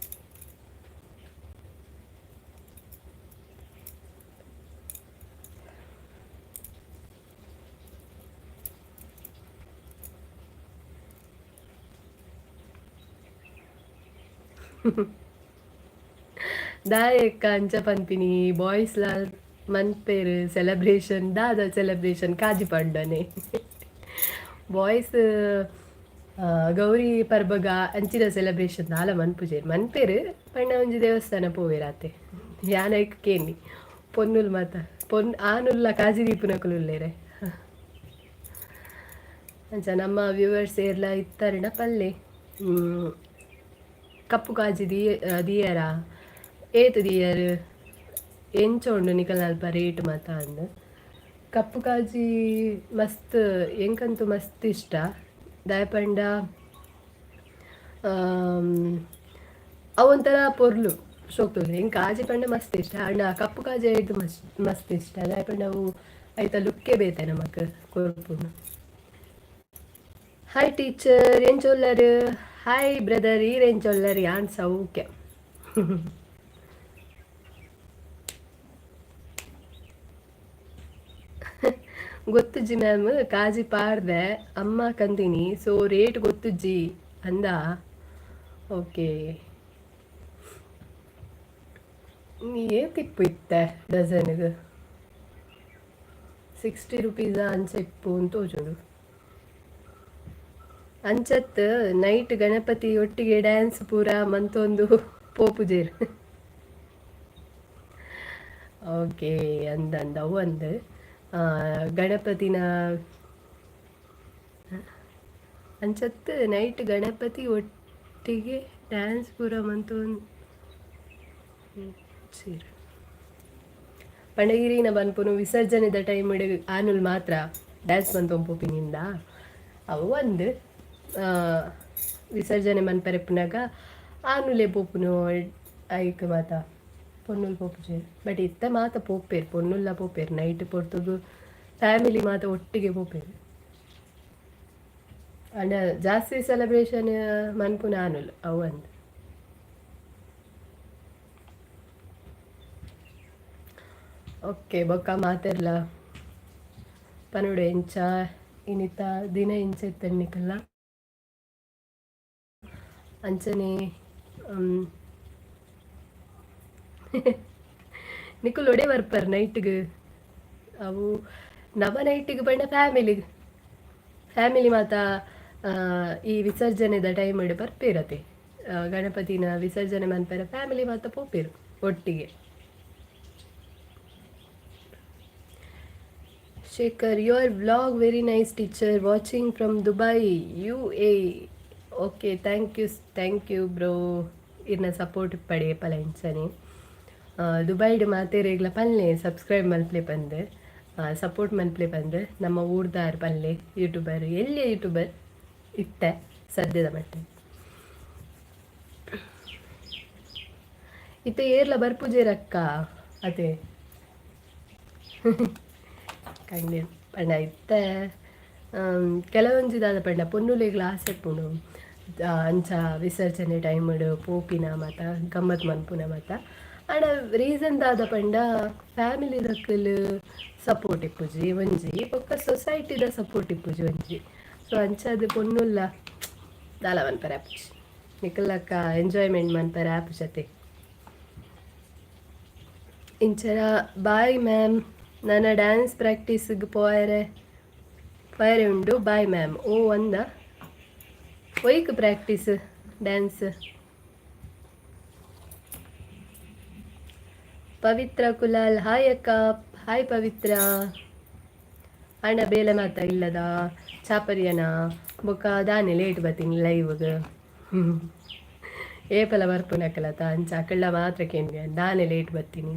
Speaker 1: ದಾಯಕ್ಕ ಅಂಚ ಪನ್ಪಿನಿ ಬಾಯ್ಸ್ಲ ಮನ್ಪೇರು ಸೆಲೆಬ್ರೇಷನ್ ದಾದ ಸೆಲೆಬ್ರೇಷನ್ ಕಾಜಿ ಪಂಡನೆ ಬಾಯ್ಸ್ ಗೌರಿ ಪರ್ಬಗ ಅಂಚಿನ ಸೆಲೆಬ್ರೇಷನ್ ದಾಲ ಮನ್ಪುಜೇರು ಮನ್ಪೇರು ಪಂಡ ಒಂಜಿ ದೇವಸ್ಥಾನ ಪೋವೇರಾತೆ ಯಾನೈಕ್ ಕೇನಿ ಪೊನ್ನುಲ್ ಮಾತ ಆನುಲ್ಲ ಕಾಜಿ ದೀಪುನಕುಲುಲ್ಲೇರೆ ಅಂಚ ನಮ್ಮ ವ್ಯೂವರ್ಸ್ ಏರ್ಲ ಇತ್ತಾರಿನ ಪಲ್ಲೆ ಕಪ್ಪು ಕಾಜಿ ದಿಯರ ಏತು ದಿಯರು ಎಂಚೋಂಡು ನಿಕಲ್ ಅಲ್ಪ ರೇಟ್ ಮಾತ ಅಂದು ಕಪ್ಪು ಕಾಜಿ ಮಸ್ತ್ ಎಂಕಂತೂ ಮಸ್ತ್ ಇಷ್ಟ ದಯಪಂಡ ಅವೊಂಥರ ಪೊರ್ಲು ಶೋಕ್ತದೆ ಹೆಂಗೆ ಕಾಜಿ ಪಂಡ ಮಸ್ತ್ ಇಷ್ಟ ಅಂಡ ಕಪ್ಪು ಕಾಜಿ ಐದು ಮಸ್ತ್ ಇಷ್ಟ ದಯಪಂಡ ಅವು ಆಯ್ತಾ ಲುಕ್ಕೆ ಬೇತೆ ನಮಕ್ ಕೊರ್ಪುನು ಹಾಯ್ ಟೀಚರ್ ಏನ್ ಚೊಲ್ಲರು ಹಾಯ್ ಬ್ರದರ್ ಈರೇನ್ ಚೊಲ್ಲರು ಯಾನ್ ಸೌಖ್ಯ ಗೊತ್ತುಜ್ಜಿ ಮ್ಯಾಮ್ ಕಾಜಿ ಪಾಡ್ದೆ ಅಮ್ಮ ಕಂದಿನಿ ಸೊ ರೇಟ್ ಗೊತ್ತುಜ್ಜಿ ಅಂದ ಓಕೆ ನೀ ಏತಿಪ್ಪು ಇತ್ತೆ ಡಜನ್ಗೆ 60 ರೂಪೀಸ ಅಂಚ ಇಪ್ಪು ಅಂತ ತೋಜುಂಡು ಅಂಚತ್ ನೈಟ್ ಗಣಪತಿ ಒಟ್ಟಿಗೆ ಡ್ಯಾನ್ಸ್ ಪೂರ ಮಂತೊಂದು ಪೋಪುಜೇರು ಓಕೆ ಅಂದಂದ ಅವು ಅಂದು ಗಣಪತಿನ ಅಂಚತ್ ನೈಟ್ ಗಣಪತಿ ಒಟ್ಟಿಗೆ ಡ್ಯಾನ್ಸ್ ಪೂರ ಮಂತೊಂದು ಸೀರು ಪಂಡಗಿರಿನ ಬನ್ಪುನು ವಿಸರ್ಜನೆದ ಟೈಮ್ ಆನುಲ್ ಮಾತ್ರ ಡ್ಯಾನ್ಸ್ ಬಂತೊಂಪೋಪಿನಿಂದ ಅವು ಒಂದು ವಿಸರ್ಜನೆ ಮನ್ಪರೆಪ್ಪನಾಗ ಆನುಲೆ ಪೋಪುನು ಐಕ್ ಮಾತ ಪೊನ್ನುಲ್ ಪೋಪುಜೆ ಬಟ್ ಇತ್ತ ಮಾತ ಪೋಪೇರು ಪೊನ್ನುಲ್ಲ ಪೋಪೇರು ನೈಟ್ ಪೊರ್ತುಗು ಫ್ಯಾಮಿಲಿ ಮಾತ ಒಟ್ಟಿಗೆ ಪೋಪೇರು ಅಂಡ ಜಾಸ್ತಿ ಸೆಲೆಬ್ರೇಷನ್ ಮನ್ಪುನ ಆನುಲ್ ಅವು ಒಂದು ಓಕೆ ಬೊಕ್ಕ ಮಾತೆರ್ಲ ಪನುಡು ಎಂಚ ಇನಿತ ದಿನ ಇಂಚ ಇತ್ತನ್ನಿಕಲ್ಲ ಅಂಚನೆ ನಿಕುಲ್ ಒಡೆ ಬರ್ಪರ್ ನೈಟ್ಗೆ ಅವು ನವ ನೈಟಿಗೆ ಬಂಡ ಫ್ಯಾಮಿಲಿ ಮಾತ ಈ ವಿಸರ್ಜನೆದ ಟೈಮ್ ಇಡು ಬರ್ಪೇರತೆ ಗಣಪತಿನ ವಿಸರ್ಜನೆ ಮನ್ಪೇರ ಫ್ಯಾಮಿಲಿ ಮಾತ ಪೋಪೇರು ಒಟ್ಟಿಗೆ Shekhar your vlog very nice teacher watching from Dubai UAE okay thank you bro ಇನ್ನ ಸಪೋರ್ಟ್ ಪಡೆ ಪಲಂಚನೆ ದುಬೈಡ್ ಮಾತೇರೆಗ್ಲ ಪಲ್ಲೆ ಸಬ್ಸ್ಕ್ರೈಬ್ ಮಲ್ಪ್ಲೆ ಬಂದು ಸಪೋರ್ಟ್ ಮಲ್ಪ್ಲೆ ಬಂದು ನಮ್ಮ ಊರ್ದಾರ್ ಪಲ್ಲೆ ಯೂಟ್ಯೂಬರ್ ಎಲ್ಲಿ ಯೂಟ್ಯೂಬರ್ ಇತ್ತೆ ಸದ್ಯದ ಮಟ್ಟ ಇತ್ತೆ ಏರ್ಲ ಬರ್ಪುಜೇರಕ್ಕ ಅದೇ ಕಂಡು ಪಂಡ ಇತ್ತ ಕೆಲವೊಂಜಿದಾದ ಪಂಡ ಪೊನ್ನುಲೆಗ್ಲ ಆಸೆ ಪುಣು ಅಂಚ ವಿಸರ್ಜನೆ ಟೈಮ್ ಪೋಪಿನ ಮತ ಗಮ್ಮತ್ ಮನ್ಪುನ ಮತ ಆಡ ರೀಸನ್ ದಾದ ಪಂಡ ಫ್ಯಾಮಿಲಿ ದಕ್ಕಲ್ ಸಪೋರ್ಟ್ ಇಪ್ಪುಜಿ ಒಂಜಿ ಪಕ್ಕ ಸೊಸೈಟಿದ ಸಪೋರ್ಟ್ ಇಪ್ಪುಜಿ ಒಂಜಿ ಸೊ ಅಂಚದು ಪೊನ್ನುಲ್ಲ ದಾಲ ಮನ್ಪರ ಆಪುಜಿ ನಿಕಲ್ಲಕ್ಕ ಎಂಜಾಯ್ಮೆಂಟ್ ಮನ್ಪರ ಆಪುಜತೆ ಇಂಚರ ಬಾಯ್ ಮ್ಯಾಮ್ ನನ್ನ ಡ್ಯಾನ್ಸ್ ಪ್ರಾಕ್ಟೀಸ್ಗೆ ಪೋಯರೆ ಉಂಡು ಬಾಯ್ ಮ್ಯಾಮ್ ಓ ಒಂದ ಒಯ್ಕ್ ಪ್ರಾಕ್ಟೀಸ್ ಡ್ಯಾನ್ಸ್. ಪವಿತ್ರ ಕುಲಾಲ್ ಹಾಯ್ ಅಕ್ಕ. ಹಾಯ್ ಪವಿತ್ರ. ಅಣ್ಣ ಬೇಲೆ ಮಾತ ಇಲ್ಲದ ಚಾಪರಿಯನ ಬೊಕ್ಕ ದಾನೆ ಲೇಟ್ ಬರ್ತೀನಿ ಲೈವ್ಗೆ. ಏಪಲ ಬರ್ಪುನಕಲತ ಅಂಚ ಅಕಳ್ಳ ಮಾತ್ರ ಕೇಂದ್ರ ದಾನೆ ಲೇಟ್ ಬರ್ತೀನಿ.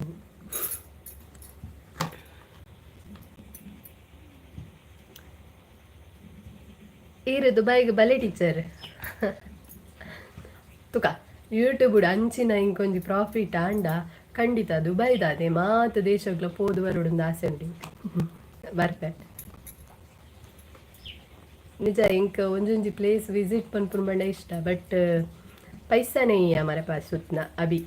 Speaker 1: ಈರು ದುಬೈಗೆ ಬಲೆ ಟೀಚರ್ ತುಕ ಯೂಟ್ಯೂಬ್ ಅಂಚಿನ ಇಂಕೊಂಜಿ ಪ್ರಾಫಿಟ್ ಆಂಡ ಖಂಡಿತ ದುಬೈದಾದೆ ಮಾತ ದೇಶಗ್ಲ ಪೋದು ಬರೋಡೊಂದು ಆಸೆ ಉಂಟು ಬರ್ಪೆ. ನಿಜ ಇಂಕ ಒಂಜೊಂಜಿ ಪ್ಲೇಸ್ ವಿಸಿಟ್ ಪನ್ಪುನ ಬಂಡ ಇಷ್ಟ ಬಟ್ ಪೈಸಾನೇ ಇಯ್ಯ ಮರ ಪಾಸ್ ಸುತ್ತನ ಅಭಿ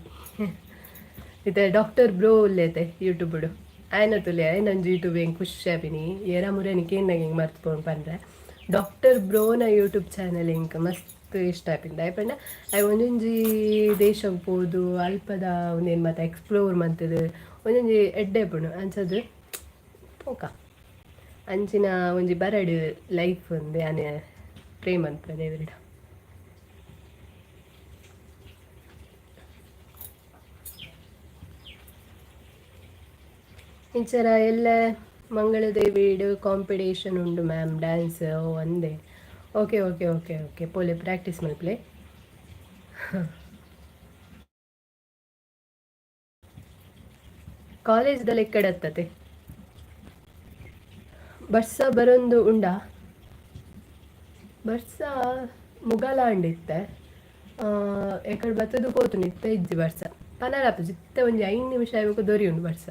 Speaker 1: ಇದು ಡಾಕ್ಟರ್ ಬ್ರೋ ಉಲ್ಲೇತೆ ಯೂಟ್ಯೂಬ್ಡು ಆಯ್ನ ತುಲೆ ನಂಜು ಯೂಟ್ಯೂಬ್ ಹೆಂಗೆ ಖುಷಿ ಆಪಿನಿ ಏರ ಮುರೇನಿಕೆ ಹಿಂಗೆ ಮರ್ತ್ಕೊಂಡು ಬಂದ್ರೆ ಡಾಕ್ಟರ್ ಬ್ರೋನ ಯೂಟ್ಯೂಬ್ ಚಾನಲ್ ಇಂಕ ಮಸ್ತ್ ಇಷ್ಟ ಆಪಿಂದ ಆಯ್ಪಂಡ ಅವು ಒಂದೊಂಜಿ ದೇಶಕ್ಕೆ ಹೋದು ಅಲ್ಪದ ಒಂದೇನು ಮತ್ತೆ ಎಕ್ಸ್ಪ್ಲೋರ್ ಮಾಡ್ತದೆ ಒಂದೊಂಜಿ ಎಡ್ಡೆ ಪುಣು ಅನ್ಸದು ಪೋಕ ಅಂಚಿನ ಒಂಜಿ ಬರಡು ಲೈಫ್ ಒಂದು ಆನೆ ಪ್ರೇಮ್ ಅಂತ ದೇವರಿಡ. ಇಂಚರ ಎಲ್ಲ ಮಂಗಳದೇವಿಡು ಕಾಂಪಿಟೇಷನ್ ಉಂಡು ಮ್ಯಾಮ್ ಡ್ಯಾನ್ಸ್ ಒಂದೇ. ಓಕೆ ಓಕೆ ಓಕೆ ಓಕೆ ಪೋಲೆ ಪ್ರಾಕ್ಟೀಸ್ ಮಲ್ಪಲೆ. ಕಾಲೇಜ್ದಲ್ಲಿ ಎಕ್ಕಡತ್ತತೆ ಬರ್ಸ ಬರೊಂದು ಉಂಡ ಬರ್ಸ ಮುಗಲ ಅಂಡಿತ್ತೆ ಎಕಡೆ ಬತ್ತದು ಕೋತು ನಿತ್ತ ಇಜ್ಜಿ ಬರ್ಸ ಪನಲಾಪ ಜಿತ್ತ ಒಂಜಿ 5 ನಿಮಿಷ ಆಗಬೇಕು ದೊರಿ ಉಂಡು ಬರ್ಸ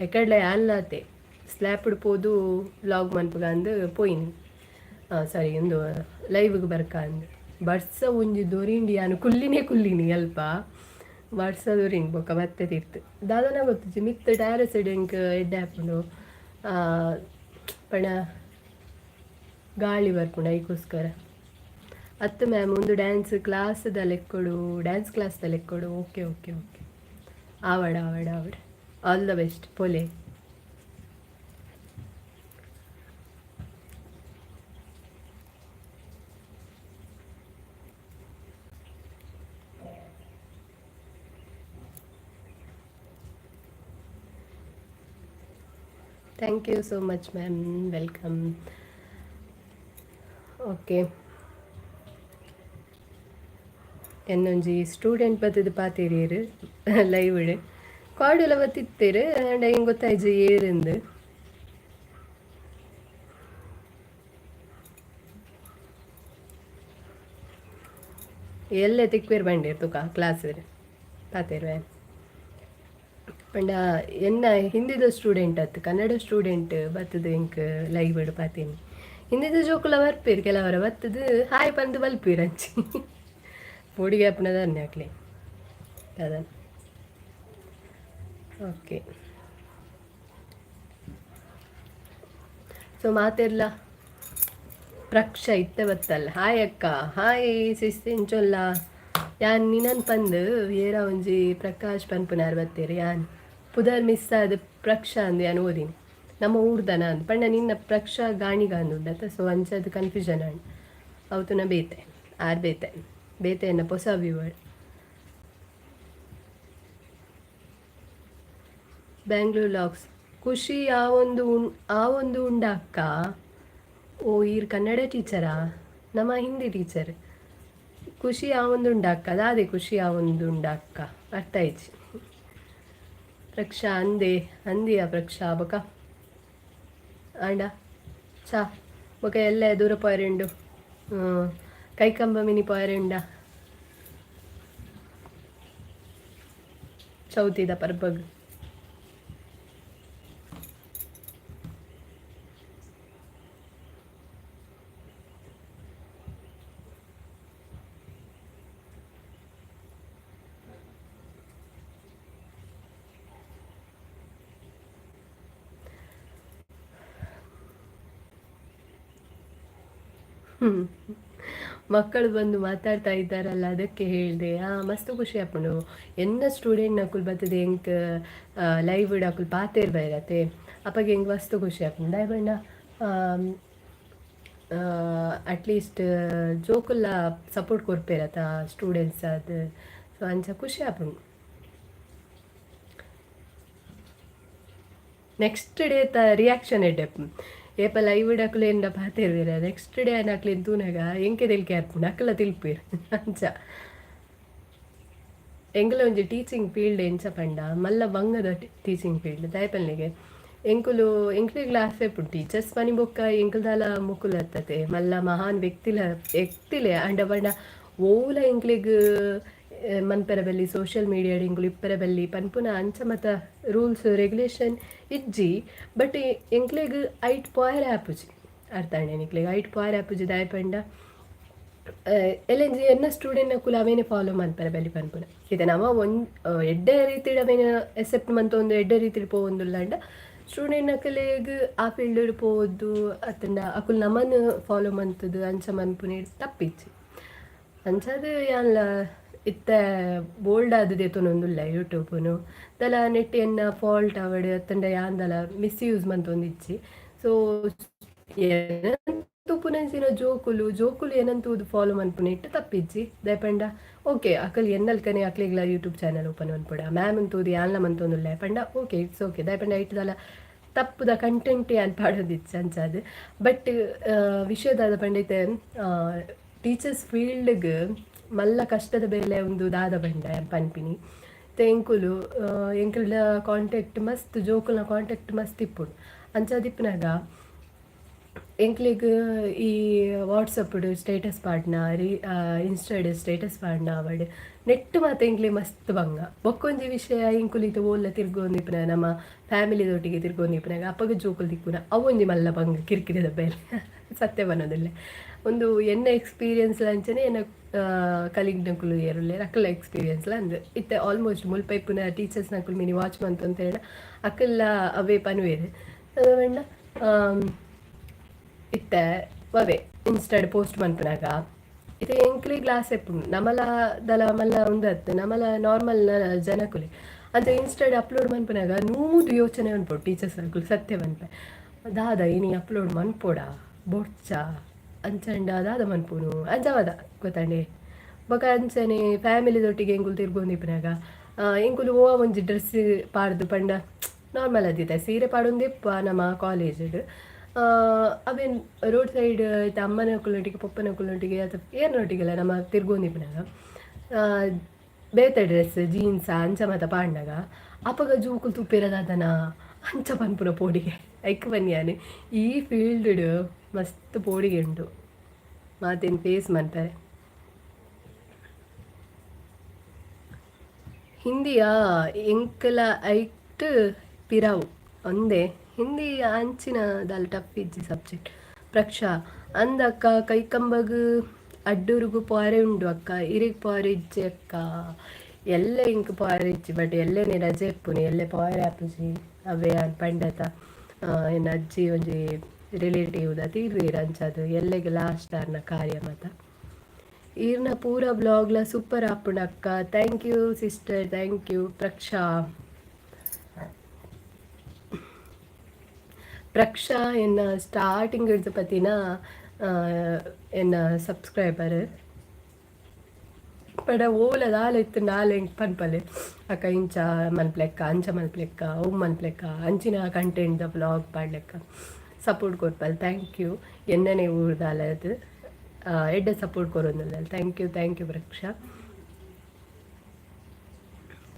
Speaker 1: ಎಕಡ್ಲೆ ಅಲ್ಲಾತೆ ಸ್ಲ್ಯಾಪ್ಡ್ ಪೋದು ಲಾಗ್ ಮನ್ಪಗ ಅಂದು ಪೋಯಿನಿ ಸಾರಿ ಒಂದು ಲೈವ್ಗೆ ಬರ್ಕ ಅಂದು ಬರ್ಸ ಒಂಜಿ ದೊರಿಂಡಿ ನಾನು ಕುಲ್ಲಿನಿ ಅಲ್ಪ ಬರ್ಸ ದೊರಿಂಗ್ ಬೊಕ್ಕ ಮತ್ತೆ ತಿರ್ತು ದಾದನ ಗೊತ್ತಿಜ್ಜಿ ಮಿತ್ತ ಟೈರ್ ಸೈಡ್ ಎಂಕ್ ಎಡ್ಡೆ ಹಾಕೊಂಡು ಪಣ ಗಾಳಿ ಬರ್ಪುಂಡ ಐಕೋಸ್ಕರ ಅತ್ತು ಮ್ಯಾಮ್ ಒಂದು ಡ್ಯಾನ್ಸ್ ಕ್ಲಾಸ್ದಲ್ಲಿ ಎಕ್ಕೊಡು ಡ್ಯಾನ್ಸ್ ಕ್ಲಾಸ್ದಲ್ಲಿ ಎಕ್ಕೊಡು. ಓಕೆ ಓಕೆ ಓಕೆ ಆವಡ ಆಲ್ ದ ಬೆಸ್ಟ್ ಪೋಲೆ. Thank you so much ma'am, welcome. Okay എന്നൊഞ്ചി ಸ್ಟೂಡೆಂಟ್ ಬತ್ತದು ಪಾತೇರಿಯರು ಲೈವ್ ಇಡು ಕಾಡೆಲ್ಲ ಬತ್ತಿತ್ತೇರು ಆ್ಯಂಡ್ ಹೆಂಗೆ ಗೊತ್ತಾಯ್ತು ಏರಿಂದ ಎಲ್ಲೇ ತಿಕ್ವೇರು ಬಂಡಿರು ತುಕ ಕ್ಲಾಸ್ ಪಾತೇರು ಪಂಡ ಎನ್ನ ಹಿಂದಿದ ಸ್ಟೂಡೆಂಟ್ ಅತ್ತು ಕನ್ನಡ ಸ್ಟೂಡೆಂಟ್ ಬತ್ತದು ಹೆಂಗೆ ಲೈವ್ ಇಡು ಪಾತೇನಿ ಹಿಂದಿದ ಜೋಕುಲ ಬರ್ಪೇರು ಕೆಲವರ ಬತ್ತದು ಹಾಯ್ ಬಂದು ಬಲ್ಪೀರು ಹಂಚಿ ಹುಡುಗಿ ಅಪ್ಪನದನ್ನೇ ಹಾಕ್ಲಿ ಅದನ್ನು. ಓಕೆ ಸೊ ಮಾತೆಲ್ಲ ಪ್ರಕ್ಷ ಇತ್ತೆ ಬತ್ತಲ್ಲ ಹಾಯ್ ಅಕ್ಕ ಹಾಯ್ ಸಿಸ್ತಿಂಚೊಲ್ಲ ಯಾನ್ ನಿನ್ನನ್ ಪಂದು ಏರ ಒಂಜಿ ಪ್ರಕಾಶ್ ಪನ್ಪುನಾರ್ ಬತ್ತೇರಿ ಯಾನ್ ಪುದರ್ ಮಿಸ್ ಆದ ಪ್ರಕ್ಷ ಅಂದು ಯಾನ್ ಓದಿನಿ ನಮ್ಮ ಊರ್ದನ ಅಂದು ಪಂಡ ನಿನ್ನ ಪ್ರಕ್ಷ ಗಾಣಿಗ ಅಂದುಂಡತ್ತ ಸೊ ಅಂಚದು ಕನ್ಫ್ಯೂಷನ್ ಅಂಡ್ ಅವತುನ ಬೇತೆ ಆರ್ ಬೇತೆ ಎನ್ನ ಹೊಸ ವ್ಯೂವರ್ ಬ್ಯಾಂಗ್ಳೂರ್ ಲಾಕ್ಸ್ ಖುಷಿ ಆ ಒಂದು ಉಂಡ ಅಕ್ಕ. ಓ ಈರ್ ಕನ್ನಡ ಟೀಚರಾ ನಮ್ಮ ಹಿಂದಿ ಟೀಚರ್ ಖುಷಿ ಆ ಒಂದು ಉಂಡ ಅಕ್ಕ ಅದೇ ಖುಷಿ ಆ ಒಂದು ಉಂಡ ಅಕ್ಕ ಅರ್ಥ ಆಯ್ತು. ಪ್ರಕ್ಷಾ ಅಂದಿಯ ಪ್ರಕ್ಷಾ ಬೊಕ ಆಂಡ ಚಾ ಬೊಕ ಎಲ್ಲ ದೂರ ಪೋಯರೆಂಡು ಕೈಕಂಬ ಮಿನಿ ಪೋಯರೆಂಡ ಚೌತಿದ ಪರ್ಬಗ್ ಮಕ್ಕಳು ಬಂದು ಮಾತಾಡ್ತಾ ಇದ್ದಾರಲ್ಲ ಅದಕ್ಕೆ ಹೇಳಿದೆ ಮಸ್ತ್ ಖುಷಿ ಆಪುಂಡು ಎನ್ನ ಸ್ಟೂಡೆಂಟ್ ನಕುಲ್ ಬರ್ತದೆ ಹೆಂಗೆ ಲೈವ್ ಇಡಕುಲ್ ಪಾತೇರ್ ಬೈರತ್ತೆ ಅಪ್ಪಗೆ ಹೆಂಗೆ ಮಸ್ತ್ ಖುಷಿ ಆಪುಂಡು ಬಣ್ಣ ಅಟ್ಲೀಸ್ಟ್ ಜೋಕುಲ್ಲ ಸಪೋರ್ಟ್ ಕೊರ್ಪೇರತ ಸ್ಟೂಡೆಂಟ್ಸ್ ಅದು ಸೊ ಅಂಚ ಖುಷಿ ಆಪುಂಡು. ನೆಕ್ಸ್ಟ್ ಡೇ ರಿಯಾಕ್ಷನ್ ಎಡ್ಡೆ ಏಪ ಲೈವ್ ಡಕ್ಲು ಎಂಡ ಪಾತಿರ್ದಿರ ನೆಕ್ಸ್ಟ್ ಡೇ ಅಕ್ಲಿ ತೂನಾಗ ಎಂಕೆ ತೆಲ್ಕೆ ಆರ್ಪುಂಡು ಅಕ್ಕಲ ತಿಳ್ಪೀರ್ ಅಂಚ ಎಂಕಲ ಒಂಜಿ ಟೀಚಿಂಗ್ ಫೀಲ್ಡ್ ಎಂಚ ಪಂಡ ಮಲ್ಲ ಬಂಗದ ಟೀಚಿಂಗ್ ಫೀಲ್ಡ್ ದಾಯಪಲ್ನಿಗೆ ಎಂಕ್ಲೆ ಕ್ಲಾಸ್ ಎಪ್ಪುಡು ಟೀಚರ್ಸ್ ಪನಿ ಬೊಕ್ಕ ಎಂಕಲ್ದಾಲ ಮುಕ್ಕುಲತ್ತತೆ ಮಲ್ಲ ಮಹಾನ್ ವ್ಯಕ್ತಿಲೆ ಅಂಡ ಪಂಡ ಓಲ ಎಂಕ್ಲೆಗ್ ಮನ್ಪೆರ ಬೆಲ್ಲಿ ಸೋಷಿಯಲ್ ಮೀಡಿಯಾ ಎಂಕುಲು ಇಪ್ಪರ ಬೆಲ್ಲಿ ಪನ್ಪುನ ಅಂಚ ಮತ ರೂಲ್ಸ್ ರೆಗ್ಯುಲೇಷನ್ ಇಜ್ಜಿ ಬಟ್ ಎಂಕ್ಲೆಗ್ ಐಟ್ ಪಾಯರ್ ಆಪುಜಿ ಅರ್ಥಾಂಡೆ ಎಂಕ್ಲೆಗ್ ಐಟ್ ಪಾಯರ್ ಆಪುಜಿ ದಾಯಪಂಡ ಎಲ್ಲೆಂಜಿ ಎನ್ನ ಸ್ಟೂಡೆಂಟ್ ನಕುಲು ಅವೇನೆ ಫಾಲೋ ಮನ್ಪೆರ ಬೆಲ್ಲಿ ಪನ್ಪುನ ಇದು ನಮ ಎಡ್ಡೆ ರೀತಿಡ್ ಅವೇನ ಎಸೆಪ್ಟ್ ಮಂತ ಒಂದು ಎಡ್ಡೆ ರೀತಿಡ್ ಪೋವೊಂದುಲ್ಲ ಅಂಡ ಸ್ಟೂಡೆಂಟ್ ನಕಲೆಗ್ ಆ ಫೀಲ್ಡ್ ಪೋವದ್ದು ಅತ್ತಂಡ ಅಕುಲು ನಮನ್ ಫಾಲೋ ಮಂತದ್ದು ಅಂಚ ಮನ್ಪುನೆ ತಪ್ಪಿಚ್ಚಿ ಅಂಚದು ಯಾನ್ಲ ಇತ್ತ ಬೋಲ್ಡ್ ಆದದೆ ತೊನೊಂದುಲ್ಲ ಯೂಟ್ಯೂಬ್ನು ದಲ ನೆಟ್ ಎನ್ನ ಫಾಲ್ಟ್ ಅವಡ್ ಅತ್ತಂಡ ಯಾಂದಲ ಮಿಸ್ಯೂಸ್ ಮಂತೊಂದಿಚ್ಚಿ ಸೊ ತುಪ್ಪುನಂಚಿನ ಜೋಕುಲು ಏನಂತೂದು ಫಾಲೋ ಮನ್ಪುನೆ ಇಟ್ಟು ತಪ್ಪಿಜ್ಜಿ ದಯಪಂಡ ಓಕೆ ಅಕಲ್ ಎನ್ನಲ್ಕನೆ ಅಕ್ಲಿಗ್ಲ ಯೂಟ್ಯೂಬ್ ಚಾನಲ್ ಓಪನ್ ಮನ್ಪುಡ ಮ್ಯಾಮ್ ಅಂತೂದು ಯಾನ್ಲ ಮಂತೊಂದುಲ್ಲ ಪಂಡ ಓಕೆ ಇಟ್ಸ್ ಓಕೆ ದಯಪಂಡ ಇಟ್ಟದಲ್ಲ ತಪ್ಪುದ ಕಂಟೆಂಟ್ ಯಾನ್ ಪಾಡೋದಿಚ್ಚು ಅಂಚಾದು ಬಟ್ ವಿಷಯದಾದ ಪಂಡಿತ ಟೀಚರ್ಸ್ ಫೀಲ್ಡ್ಗೆ ಮಲ್ಲ ಕಷ್ಟದ ಬೇಲೆ ಒಂದು ದಾದ ಬಂಡ ಪನ್ಪಿನಿ ಎಂಕುಲು ಎಂಕಲ್ನ ಕಾಂಟ್ಯಾಕ್ಟ್ ಮಸ್ತ್ ಜೋಕುಲ್ನ ಕಾಂಟ್ಯಾಕ್ಟ್ ಮಸ್ತ್ ಇಪ್ಪುಡು ಅಂಚಾದಿಪ್ಪನಾಗ ಎಂಕ್ಲಿಗ್ ಈ ವಾಟ್ಸಪ್ಡ್ ಸ್ಟೇಟಸ್ ಪಾಡ್ನ ಇನ್ಸ್ಟಾಡ್ ಸ್ಟೇಟಸ್ ಪಾಡ್ನ ಅವಡ್ ನೆಟ್ ಮಾತು ಎಂಕ್ಲಿ ಮಸ್ತ್ ಬಂಗ ಬೊಕ್ಕೊಂಜಿ ವಿಷಯ ಇಂಕುಲಿತು ಓಲ್ಲ ತಿರ್ಗೊಂದಿಪ್ಪನ ನಮ್ಮ ಫ್ಯಾಮಿಲಿದೊಟ್ಟಿಗೆ ತಿರ್ಗೊಂದಿಪ್ಪನಾಗ ಅಪ್ಪಗ ಜೋಕುಲ್ ದಿಕ್ಕುನ ಅವೊಂಜಿ ಮಲ್ಲ ಬಂಗ ಕಿರಿಕಿರಿದ ಬೇಲೆ ಸತ್ಯ ಬನ್ನೋದಿಲ್ಲ ಒಂದು ಎನ್ನ ಎಕ್ಸ್ಪೀರಿಯನ್ಸ್ ಅಂಚನೆ ಎನ್ನ ಕಲೀಗ್ ನಕುಲು ಏರುಲ್ಲೆ ಅಕ್ಕಲ ಎಕ್ಸ್ಪೀರಿಯನ್ಸ್ಲ ಅಂದ್ ಇತ್ತೆ ಆಲ್ಮೋಸ್ಟ್ ಮುಲ್ಪೈಪುನ ಟೀಚರ್ಸ್ ನಕುಲು ಮಿನಿ ವಾಚ್ ಮಂತ್ ಅಂತ ಹೇಳ ಅಕ್ಕಲ್ಲ ಅವೇ ಪನ್ವೇರು ಅದಂಡ ಇತ್ತೆ ಅವೇ ಇನ್ಸ್ಟಾಡ್ ಪೋಸ್ಟ್ ಮನ್ಪುನಾಗ ಇದು ಎಂಕ್ಲಿ ಗ್ಲಾಸ್ ಎಪ್ಪುಂಡು ನಮಲ ದಲ ಮಲ್ಲ ಉಂದತ್ತು ನಮಲ ನಾರ್ಮಲ್ ಜನಕುಲೆ ಅಂತ ಇನ್ಸ್ಟಾಡ್ ಅಪ್ಲೋಡ್ ಮನ್ಪುನಾಗ ನೂದು ಯೋಚನೆ ಅನ್ಪೋಡು ಟೀಚರ್ಸ್ ನಕುಲು ಸತ್ಯ ಮನ್ಪೆ ದಾದ ಇನಿ ಅಪ್ಲೋಡ್ ಮನ್ಪೋಡ ಬೊಡ್ಚ ಅಂಚಂಡ ದಾದ ಮನ್ಪುನು ಅಂಜವದ ಗೊತ್ತಂಡೆ ಬೊಕ ಅಂಚನೆ ಫ್ಯಾಮಿಲಿದೊಟ್ಟಿಗೆ ಎಂಕುಲು ತಿರ್ಗೊಂದಿಪ್ಪನಾಗ ಎಂಕುಲು ಓ ಒಂಜಿ ಡ್ರೆಸ್ ಪಾಡ್ದು ಪಂಡ ನಾರ್ಮಲ್ ಅದಿತ್ತ ಸೀರೆ ಪಾಡೊಂದಿಪ್ಪ ನಮ್ಮ ಕಾಲೇಜಿಗೆ ಅವೇನು ರೋಡ್ ಸೈಡ್ ಆಯ್ತು ಅಮ್ಮನ ಕುಲ್ಲೊಟ್ಟಿಗೆ ಪಪ್ಪನ ಕುಲ್ಲೊಟ್ಟಿಗೆ ಅಥವಾ ಏರ್ನೊಟ್ಟಿಗೆಲ್ಲ ನಮ್ಮ ತಿರ್ಗೊಂದಿಪ್ಪನಾಗ ಬೇತ ಡ್ರೆಸ್ ಜೀನ್ಸ ಅಂಚ ಮತ ಪಾಂಡಾಗ ಅಪ್ಪಗ ಜೂಕುಲು ತುಪ್ಪಿರದಾದನ ಅಂಚ ಪನ್ಪುನ ಪೋಡಿಗೆ ಐಕ್ ಬನ್ಯಾನೆ ಈ ಫೀಲ್ಡ್ ಮಸ್ತ್ ಪೋಡಿಗೆ ಉಂಟು ಮಾತೇನು ಫೇಸ್ ಮಾಡ್ತಾರೆ. ಹಿಂದಿಯ ಎಂಕಲ ಐಟ್ ಪಿರಾವು ಒಂದೇ ಹಿಂದಿ ಅಂಚಿನ ದಾಲ್ ಟಫ್ ಇಜ್ಜಿ ಸಬ್ಜೆಕ್ಟ್ ಪ್ರಕ್ಷಾ ಅಂದಕ್ಕ ಕೈಕಂಬಗ್ ಅಡ್ಡೂರಿಗೂ ಪಾರೆ ಉಂಡು ಅಕ್ಕ ಇರಿಗ್ ಪಾರೆ ಇಜ್ಜಿ ಅಕ್ಕ ಎಲ್ಲೇ ಇಂಕ್ ಪಾರೆ ಇಜ್ಜಿ ಬಟ್ ಎಲ್ಲೇನೆ ರಜೆ ಇಪ್ಪುನಿ ಎಲ್ಲೇ ಪಾರೆ ಆಪುಜಿ ಅವೇ ಪಂಡತ ಏನು ಅಜ್ಜಿ ಒಂಜಿ ರಿಲೇಟಿವ್ದ ತೀರ್ದೀರ ಅಂಚದು ಎಲ್ಲೆಗೆ ಲಾಸ್ಟ್ ಆರ್ನ ಕಾರ್ಯ ಮತ ಈರ್ನ ಪೂರ ಬ್ಲಾಗ್ಲ ಸೂಪರ್ ಆಪುಂಡು ಅಕ್ಕ thank you sister thank you Praksha ಎನ್ನ ಸ್ಟಾರ್ಟಿಂಗ್ ಹಿಡ್ದು ಪತಿನ ಎನ್ನ ಸಬ್ಸ್ಕ್ರೈಬರ್ ಪಡ ಓಲದಾಲ ಇತ್ತು ನಾಳೆ ಪನ್ಪಲೆ ಅಕ್ಕ ಇಂಚ ಮನ್ಪ್ಲೆಕ್ಕ ಅಂಚ ಮನ್ಪ್ಲೆಕ್ಕ ಮನ್ಪ್ಲೆಕ್ಕ ಅಂಚಿನ ಕಂಟೆಂಟ್ ಬ್ಲಾಗ್ ಪಾಡ್ಲೆಕ್ಕ ಸಪೋರ್ಟ್ ಕೊಡ್ಪಲ್ ಥ್ಯಾಂಕ್ ಯು ಎನ್ನನೆ ಊರ್ದಾಲದು ಎಡ್ಡೆ ಸಪೋರ್ಟ್ ಕೊರೋದಿಲ್ಲ ಥ್ಯಾಂಕ್ ಯು ಪ್ರಕ್ಷಾ.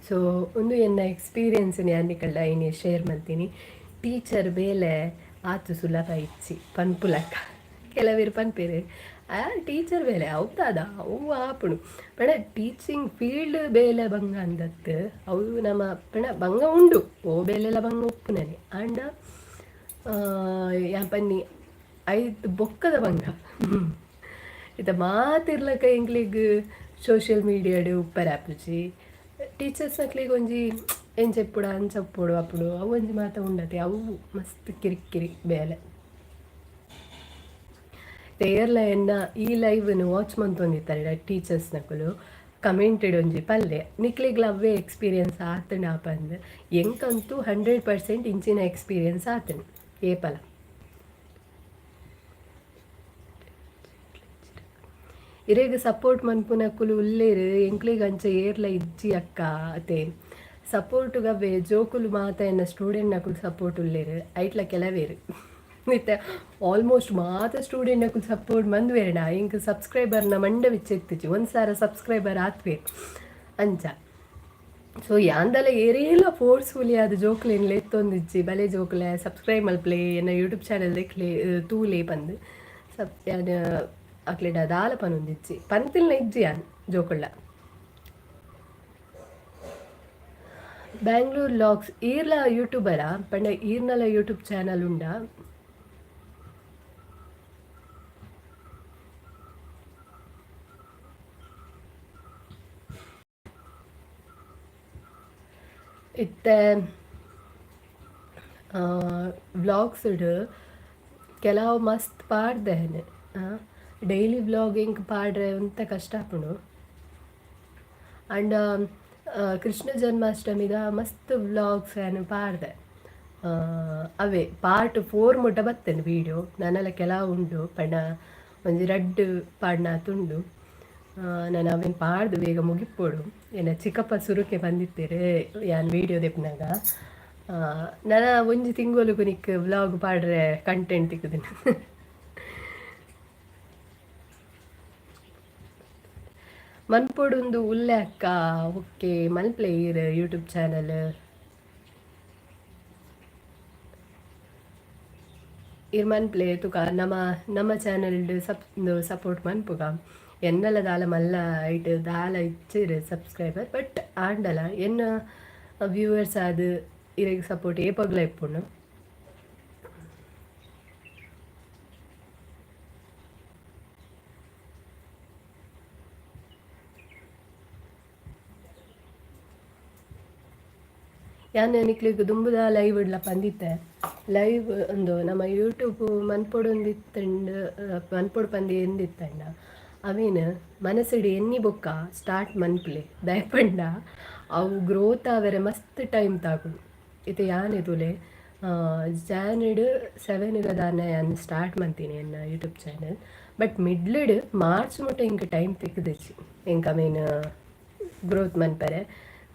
Speaker 1: ಸೊ ಒಂದು ಎನ್ನ ಎಕ್ಸ್ಪೀರಿಯನ್ಸ್ని ಅನ್ನಿಕಲ್ಲ ಇನಿ ಶೇರ್ ಮಾಡ್ತೀನಿ. ಟೀಚರ್ ಬೇಲೆ ಆತು ಸುಲಭ ಇಚ್ಚಿ ಪನ್ಪುಲಕ್ಕ ಕೆಲವೇರು ಪನ್ಪೇರೆ ಟೀಚರ್ ಬೇಲೆ ಹೌದಾದ ಅವು ಆಪುಡು ಪಣ ಟೀಚಿಂಗ್ ಫೀಲ್ಡ್ ಬೇಲೆ ಬಂಗ ಅಂದತ್ತು ಅವು ನಮ್ಮ ಪಣ ಬಂಗ ಉಂಡು ಓ ಬೇಲೆಲ್ಲ ಬಂಗ ಉಪ್ಪುನನೆ ಆಂಡ ಯಾಪನ್ನಿ ಐದು ಬೊಕ್ಕದ ಬಂಗ ಇತ ಮಾತಿರ್ಲಕ್ಕ ಎಂಕ್ಲಿಗ್ ಸೋಷಿಯಲ್ ಮೀಡಿಯಾಡು ಉಪ್ಪರ ಆಪುಜಿ ಟೀಚರ್ಸ್ ನಕ್ಲಿಗೆ ಒಂಜಿ ಎಂಚೆಪ್ಪುಡು ಅಂಚಪ್ಪುಡು ಅಪ್ಪುಡು ಅವು ಒಂಜಿ ಮಾತ ಉಂಡತೆ ಅವು ಮಸ್ತ್ ಕಿರಿಕಿರಿ ಬೇಲೆ ತೇರ್ಲ ಎನ್ನ ಈ ಲೈವ್ನು ವಾಚ್ ಮಂತೊಂದಿತ್ತಾರೆ ಟೀಚರ್ಸ್ ನಕುಲು ಕಮೆಂಟೆಡ್ ಒಂಜಿ ಪಲ್ಲೆ ನಿಕ್ಲಿಗ್ಲ ಅವೇ ಎಕ್ಸ್ಪೀರಿಯನ್ಸ್ ಆತಂಡು ಆಪಂದು ಎಂಕಂತೂ 100% ಇಂಚಿನ ಎಕ್ಸ್ಪೀರಿಯನ್ಸ್ ಆತಂಡು ಏಪಲ ಇರೇಗ ಸಪೋರ್ಟ್ ಮನ್ಪುನಕ್ಕುಲು ಉಲ್ಲೇರು ಎಂಕ್ಲಿಗೆ ಅಂಚ ಏರ್ಲ ಇಜ್ಜಿ ಅಕ್ಕ ಅತೆ ಸಪೋರ್ಟುಗ ಜೋಕುಲು ಮಾತ ಎನ್ನ ಸ್ಟೂಡೆಂಟ್ ನಕುಲು ಸಪೋರ್ಟ್ ಉಲ್ಲೇರು ಐಟ್ಲ ಕೆಲವೇರು ಮತ್ತೆ ಆಲ್ಮೋಸ್ಟ್ ಮಾತ ಸ್ಟೂಡೆಂಟ್ ನಕುಲು ಸಪೋರ್ಟ್ ಮಂದ್ವೇರಣ ಇಂಕ್ ಸಬ್ಸ್ಕ್ರೈಬರ್ನ ಮಂಡ ವಿಚ್ಚೆತ್ತಿಚ್ಚಿ ಒಂದು ಸಾರ ಸಬ್ಸ್ಕ್ರೈಬರ್ ಆತ್ವೇರು ಅಂಚ ಸೊ ಯಾಂದಲ ಏರೇಲ ಫೋರ್ಸ್ಫುಲಿ ಅದು ಜೋಕ್ಲೇನ್ಲ ಎತ್ತೊಂದಿಜ್ಜಿ ಬಲೆ ಜೋಕ್ಲೆ ಸಬ್ಸ್ಕ್ರೈಬ್ ಮಲ್ಪ್ಲೆ ಎನ್ನ ಯೂಟ್ಯೂಬ್ ಚಾನಲ್ ದೇಖ್ಲೆ ತೂಲೆ ಬಂದು ಯಾನ್ ಅಕ್ಲೆಡ ದಾಲ ಪನೊಂದಿಜ್ಜಿ ಪಂತಿಲ್ನ ಇಜ್ಜಿ ಯಾನ್ ಜೋಕುಳ್ಳ ಬ್ಯಾಂಗ್ಳೂರ್ ಲಾಗ್ಸ್ ಈರ್ಲ ಯೂಟ್ಯೂಬರ ಪಂಡ ಈರ್ನಲ ಯೂಟ್ಯೂಬ್ ಚಾನಲ್ ಉಂಡ ಇತ್ತೆ ವ್ಲಾಗ್ಸ್ ಕೆಲವು ಮಸ್ತ್ ಪಾಡ್ದೇನೆ ಡೈಲಿ ವ್ಲಾಗಿಂಗ್ ಪಾಡ್ರೆ ಅಂತ ಕಷ್ಟ ಆಪುಂಡು ಅಂಡ್ ಕೃಷ್ಣ ಜನ್ಮಾಷ್ಟಮಿದ ಮಸ್ತ್ ವ್ಲಾಗ್ಸ್ ಏನು ಪಾಡ್ದೆ ಅವೇ ಪಾರ್ಟ್ 4 ಮುಟ್ಟ ಬರ್ತೇನೆ ವೀಡಿಯೋ ನನ್ನೆಲ್ಲ ಕೆಲವು ಉಂಡು ಪಂಡ ಒಂಜಿ ರಡ್ಡು ಪಾಡ್ನ ತುಂಡು ನಾನು ಅವೇನು ಪಾಡ್ದು ಬೇಗ ಮುಗಿಪೋಡು ಏನ ಚಿಕ್ಕಪ್ಪ ಸುರುಕೆ ಬಂದಿತ್ತೇರೆ ಯಾನ್ ವೀಡಿಯೋ ದೆಪ್ನಾಗ ನಾನು ಒಂಜಿ ತಿಂಗಳು ನಿಕ್ ವ್ಲಾಗ್ ಪಾಡ್ರೆ ಕಂಟೆಂಟ್ ತಿಕ್ಕುದಿನ ಮನ್ಪೊಡೊಂದು ಉಲ್ಲೆ ಅಕ್ಕ ಓಕೆ ಮಲ್ಪ್ಲೆ ಈರ್ ಯೂಟ್ಯೂಬ್ ಚಾನಲ್ ಇರ್ ಮನ್ಪ್ಲೆ ತುಕ ನಮ್ಮ ಚಾನಲ್ ಸಪೋರ್ಟ್ ಮನ್ಪುಗ ಎನ್ನಲ ದಾಲ ಮಲ್ಲ ಐಟ್ ದಾಲ ಇಚ್ಚಿರು ಸಬ್ಸ್ಕ್ರೈಬರ್ ಬಟ್ ಆಂಡಲ ಎನ್ನ ವ್ಯೂವರ್ಸ್ ಅದು ಇರೆಗ್ ಸಪೋರ್ಟ್ ಏಪಗ್ಲ ಇಪ್ಪುಂಡು ಯಾನ್ ನಿಕ್ಲಿಗೆ ದುಂಬುದ ಲೈವ್ ಇಡ್ಲ ಪಂದಿತ್ತೆ ಲೈವ್ ಒಂದು ನಮ್ಮ ಯೂಟ್ಯೂಬ್ ಮನ್ಪೊಡೊಂದಿತ್ತಂಡು ಮನ್ಪೊಡು ಪಂದಿ ಎಂದಿತ್ತಂಡ ಅವೇನು ಮನಸ್ಸಿಡಿ ಎನ್ನಿ ಬೊಕ್ಕ ಸ್ಟಾರ್ಟ್ ಮನ್ಪ್ಲೆ ದಯಪಂಡ ಅವು ಗ್ರೋತ್ ಆವರೆ ಮಸ್ತ್ ಟೈಮ್ ತಾಗುಂಡು ಇದು ಯಾನಿದುಲೆ ಜಾನಿಡ್ 7 ದಾನ ಯಾನ್ ಸ್ಟಾರ್ಟ್ ಮಾಡ್ತೀನಿ ಎನ್ನ ಯೂಟ್ಯೂಬ್ ಚಾನಲ್ ಬಟ್ ಮಿಡ್ಲಿಡ್ ಮಾರ್ಚ್ ಮುಟ್ಟ ಇಂಕ ಟೈಮ್ ತೆಗೆದಿಚ್ಚಿ ಇಂಕ ಅವೇನು ಗ್ರೋತ್ ಮನ್ಪರೆ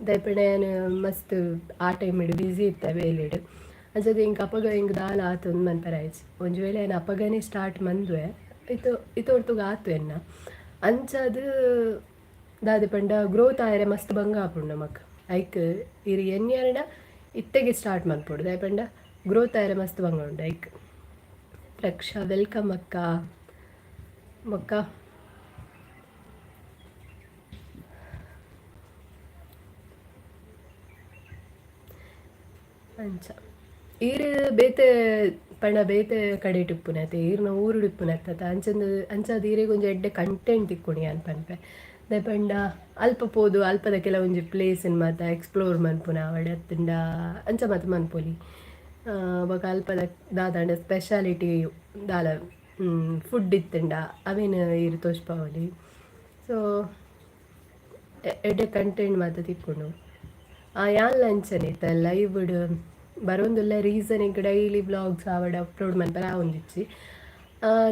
Speaker 1: ದಯಪಂಡ ಏನು ಮಸ್ತ್ ಆ ಟೈಮ್ ಇಡು ಬ್ಯುಸಿ ಇರ್ತವೆ ವೇಲಿಡು ಅಂಚದ ಇಂಕ ಅಪಗ ಹಿಂಗೆ ದಾಲ ಆತು ಒಂದು ಮನ್ಪರೆ ಆಯ್ತು ಒಂದು ವೇಳೆ ಏನು ಅಪಗನೇ ಸ್ಟಾರ್ಟ್ ಮಂದ್ವೆ ಇತೊರ್ತುಗ ಆತು ಎನ್ನ ಅಂಚದು ದಾದಿ ಪಂಡ ಗ್ರೋತ್ ಆಯರೆ ಮಸ್ತ್ ಭಂಗ ಆಪುಂಡು ನಮಕ್ ಐಕ್ ಇರು ಎನ್ಯರಡ ಇತ್ತೆಗೆ ಸ್ಟಾರ್ಟ್ ಮನ್ಪುಡು ದಯಪಂಡ ಗ್ರೋತ್ ಆಯರೆ ಮಸ್ತ್ ಭಂಗ ಉಂಡು ಐಕ್ ರಕ್ಷಾ ವೆಲ್ಕಮ್ ಅಕ್ಕ ಮಕ್ಕ ಅಂಚ ಈರು ಬೇತೆ ಪಂಡ ಬೇತೆ ಕಡೆ ಟಿಪ್ಪುನತೆ ಈರ್ನ ಊರು ಟಿಪ್ಪುನತ್ತ ಅಂಚದ ಈರೆಗೆ ಒಂಜಿ ಎಡ್ಡೆ ಕಂಟೆಂಟ್ ತಿಕ್ಕೊಣಿ ಅನ್ಪನ್ಪೆ ದಯಪಂಡ ಅಲ್ಪ ಪೋದು ಅಲ್ಪದ ಕೆಲವೊಂಜಿ ಪ್ಲೇಸನ್ ಮಾತ ಎಕ್ಸ್ಪ್ಲೋರ್ ಮನ್ಪುನ ಅವಡೆ ಅತ್ತಂಡ ಅಂಚ ಮಾತ ಮನ್ಪೊಲಿ ಬೊಕ ಅಲ್ಪದ ದಾದಾಂಡ ಸ್ಪೆಷಾಲಿಟಿ ದಾಲ ಫುಡ್ ಇತ್ತಂಡ ಅವೇನು ಈರು ತೋಜ್ಪಾವಲಿ ಸೊ ಎಡ್ಡೆ ಕಂಟೆಂಟ್ ಮಾತ ತಿಕ್ಕೊಂಡು ಯಾನ್ ಲಂಚನೆ ಇತ್ತ ಲೈವ್ ಬರೋಂದುಲ್ಲ ರೀಸನಿಗೆ ಡೈಲಿ ಬ್ಲಾಗ್ಸ್ ಆವಡ ಅಪ್ಲೋಡ್ ಮನ್ಪರ ಒಂದಿಚ್ಚಿ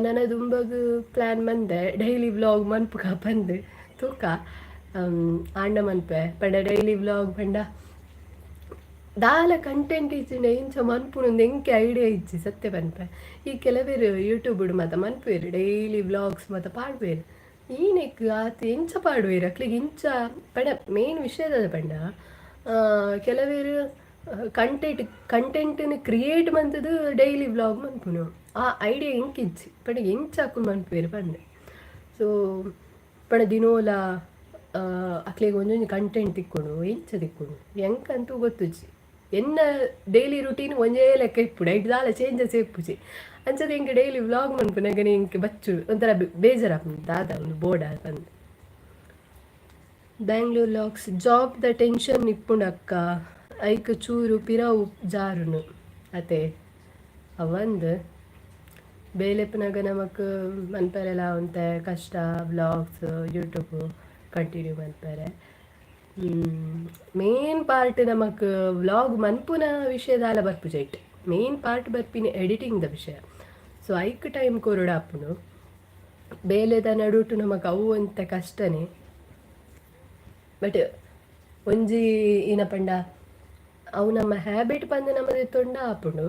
Speaker 1: ನನ್ನ ದುಂಬಗ್ ಪ್ಲ್ಯಾನ್ ಮಂದೆ ಡೈಲಿ ವ್ಲಾಗ್ ಮನ್ಪುಗ ಬಂದು ತೂಕ ಆಂಡ ಮನ್ಪೆ ಪಂಡ ಡೈಲಿ ವ್ಲಾಗ್ ಪಂಡ ದಾಲ ಕಂಟೆಂಟ್ ಇಚ್ಚಿಂಡ ಇಂಚ ಮನ್ಪುನೊಂದು ಎಂಕೆ ಐಡಿಯಾ ಇಚ್ಚಿ ಸತ್ಯ ಪನ್ಪೆ ಈ ಕೆಲವೇರು ಯೂಟ್ಯೂಬ್ ಮತ್ತು ಮನ್ಪೇರು ಡೈಲಿ ವ್ಲಾಗ್ಸ್ ಮತ್ತು ಪಾಡ್ಬೇರು ಈನೆಕ್ ಆತ ಎಂಚ ಪಾಡುವೇರು ಅಕ್ಲಿಗೆ ಇಂಚ ಪಂಡ ಮೇನ್ ವಿಷಯದ ಪಂಡ ಕೆಲವೇರು ಕಂಟೆಂಟನ್ನು ಕ್ರಿಯೇಟ್ ಮಂತದು ಡೈಲಿ ವ್ಲಾಗ್ ಮನ್ಪುನು ಆ ಐಡಿಯಾ ಎಂಕಿಜ್ಜಿ ಪಂಡ ಎಂಚ ಹಾಕೊಂಡು ಮನ್ಪೇರು ಪಂಡೆ ಸೊ ಪಂಡ ದಿನೋಲ ಅಕ್ಲಿಗೆ ಒಂದೊಂದು ಕಂಟೆಂಟ್ ತಿಕ್ಕೊಂಡು ಎಂಚ ತಿಕ್ಕೊಂಡು ಎಂಕಂತೂ ಗೊತ್ತುಜ್ಜಿ ಎನ್ನ ಡೈಲಿ ರುಟೀನ್ ಒಂದೇ ಲೆಕ್ಕ ಇಪ್ಪುಡು ಐಟ್ ದಾಲ ಚೇಂಜಸ್ ಇಪ್ಪುಜಿ ಅಂಚದ ಹಿಂಗೆ ಡೈಲಿ ವ್ಲಾಗ್ ಮನ್ಪುನಾಗನೆ ಇಂಕೆ ಬಚ್ಚು ಒಂಥರ ಬೇಜಾರಾಪುಂಡು ದಾದ ಒಂದು ಬೋರ್ಡ್ ಬಂದು ಬ್ಯಾಂಗ್ಳೂರ್ ಲಾಗ್ಸ್ ಜಾಬ್ದ ಟೆನ್ಷನ್ ಇಪ್ಪುಂಡು ಅಕ್ಕ ಐಕ್ ಚೂರು ಪಿರಾವು ಜಾರುನು ಅತೆ ಅವಂದು ಬೇಲೆಪ್ಪನಾಗ ನಮಕ್ ಮನ್ಪರೆಲ್ಲ ಒಂತ ಕಷ್ಟ ವ್ಲಾಗ್ಸ್ ಯೂಟ್ಯೂಬ್ ಕಂಟಿನ್ಯೂ ಮನ್ಪರೆ ಮೇನ್ ಪಾರ್ಟ್ ನಮಕ್ ವ್ಲಾಗ್ ಮನ್ಪುನ ವಿಷಯದಾಲ ಬರ್ಪುಜೈಟ್ ಮೇನ್ ಪಾರ್ಟ್ ಬರ್ಪಿನ ಎಡಿಟಿಂಗ್ದ ವಿಷಯ ಸೊ ಐಕ್ ಟೈಮ್ ಕೊರಡಾಪುನು ಬೇಲೆದ ನಡುಟು ನಮಗೆ ಅವು ಅಂತ ಕಷ್ಟನೇ. ಬಟ್ ಒಂಜಿ ಏನ ಪಂಡ ಅವು ನಮ್ಮ ಹ್ಯಾಬಿಟ್ ಬಂದು ನಮ್ಮದು ತೊಂಡ ಆಪುಂಡು.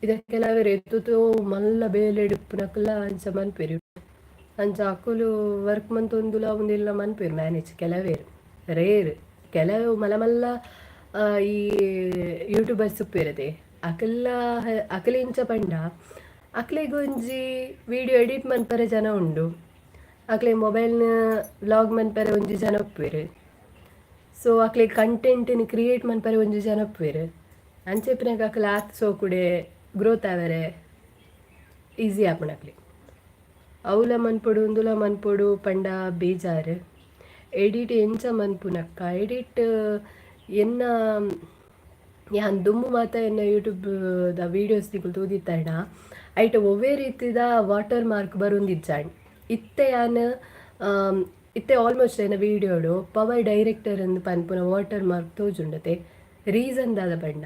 Speaker 1: ಇದಕ್ಕೆಲ್ಲವೇ ಎತ್ತುತ್ತೋ ಮಲ್ಲ ಬೇಲೆಡುಪ್ಪುನಕ್ಕೆಲ್ಲ ಅಂಚ ಮನ್ಪೇರು ಅಂಚ ಅಕ್ಕುಲು ವರ್ಕ್ ಮಂತೊಂದುಲ ಅವನ್ನೆಲ್ಲ ಮನ್ಪೇರು ಮ್ಯಾನೇಜ್ ಕೆಲವೇರು ರೇರ್ ಕೆಲವು ಮಲ್ಲ ಮಲ್ಲ ಈ ಯೂಟ್ಯೂಬರ್ಸ್ ಉಪ್ಪಿರದೆ ಅಕಲ್ಲ ಅಕಲಿಂಚ ಪಂಡ ಅಕ್ಲಿಗೊಂಜಿ ವಿಡಿಯೋ ಎಡಿಟ್ ಮನ್ಪರೆ ಜನ ಉಂಡು. ಅಕ್ಲೆ ಮೊಬೈಲ್ನ ವ್ಲಾಗ್ ಮನ್ಪರೆ ಒಂಜಿ ಜನ ಉಪ್ಪೇರು. ಸೊ ಅಕ್ಲೆ ಕಂಟೆಂಟ್ನ ಕ್ರಿಯೇಟ್ ಮನ್ಪರೆ ಒಂಜಿ ಜನ ಉಪ್ಪೇರು. ಅಂಚೆಪ್ಪಿನಾಗ ಅಕ್ಲೆ ಆತ್ ಸೋಕುಡೆ ಗ್ರೋತ್ ಆವರೆ ಈಸಿ ಆಪುಣಕ್ಲಿ ಅವಲ ಮನ್ಪೊಡು ಉಂದುಲ ಮನ್ಪೊಡು ಪಂಡ ಬೇಜಾರು. ಎಡಿಟ್ ಎಂಚ ಮನ್ಪುನಕ್ಕ ಎಡಿಟ್ ಎನ್ನ ಯಾನ್ ದುಮ್ಮು ಮಾತ ಎನ್ನ ಯೂಟ್ಯೂಬ್ದ ವೀಡಿಯೋಸ್ ದಿಕ್ಕಲು ತೂದಿತ್ತಣ್ಣ ಐಟ್ ಒವ್ವೇ ರೀತಿದ ವಾಟರ್ ಮಾರ್ಕ್ ಬರುಂದಿಜ್ಜಾಣ್ ಇತ್ತೆ ಯಾನ್ ಇತ್ತೆ ಆಲ್ಮೋಸ್ಟ್ ಏನ ವೀಡಿಯೋಡು ಪವರ್ ಡೈರೆಕ್ಟರ್ ಅಂದು ಪನ್ಪುನ ವಾಟರ್ ಮಾರ್ಕ್ ತೋಜುಂಡತೆ ರೀಸನ್ ದಾದ ಪಂಡ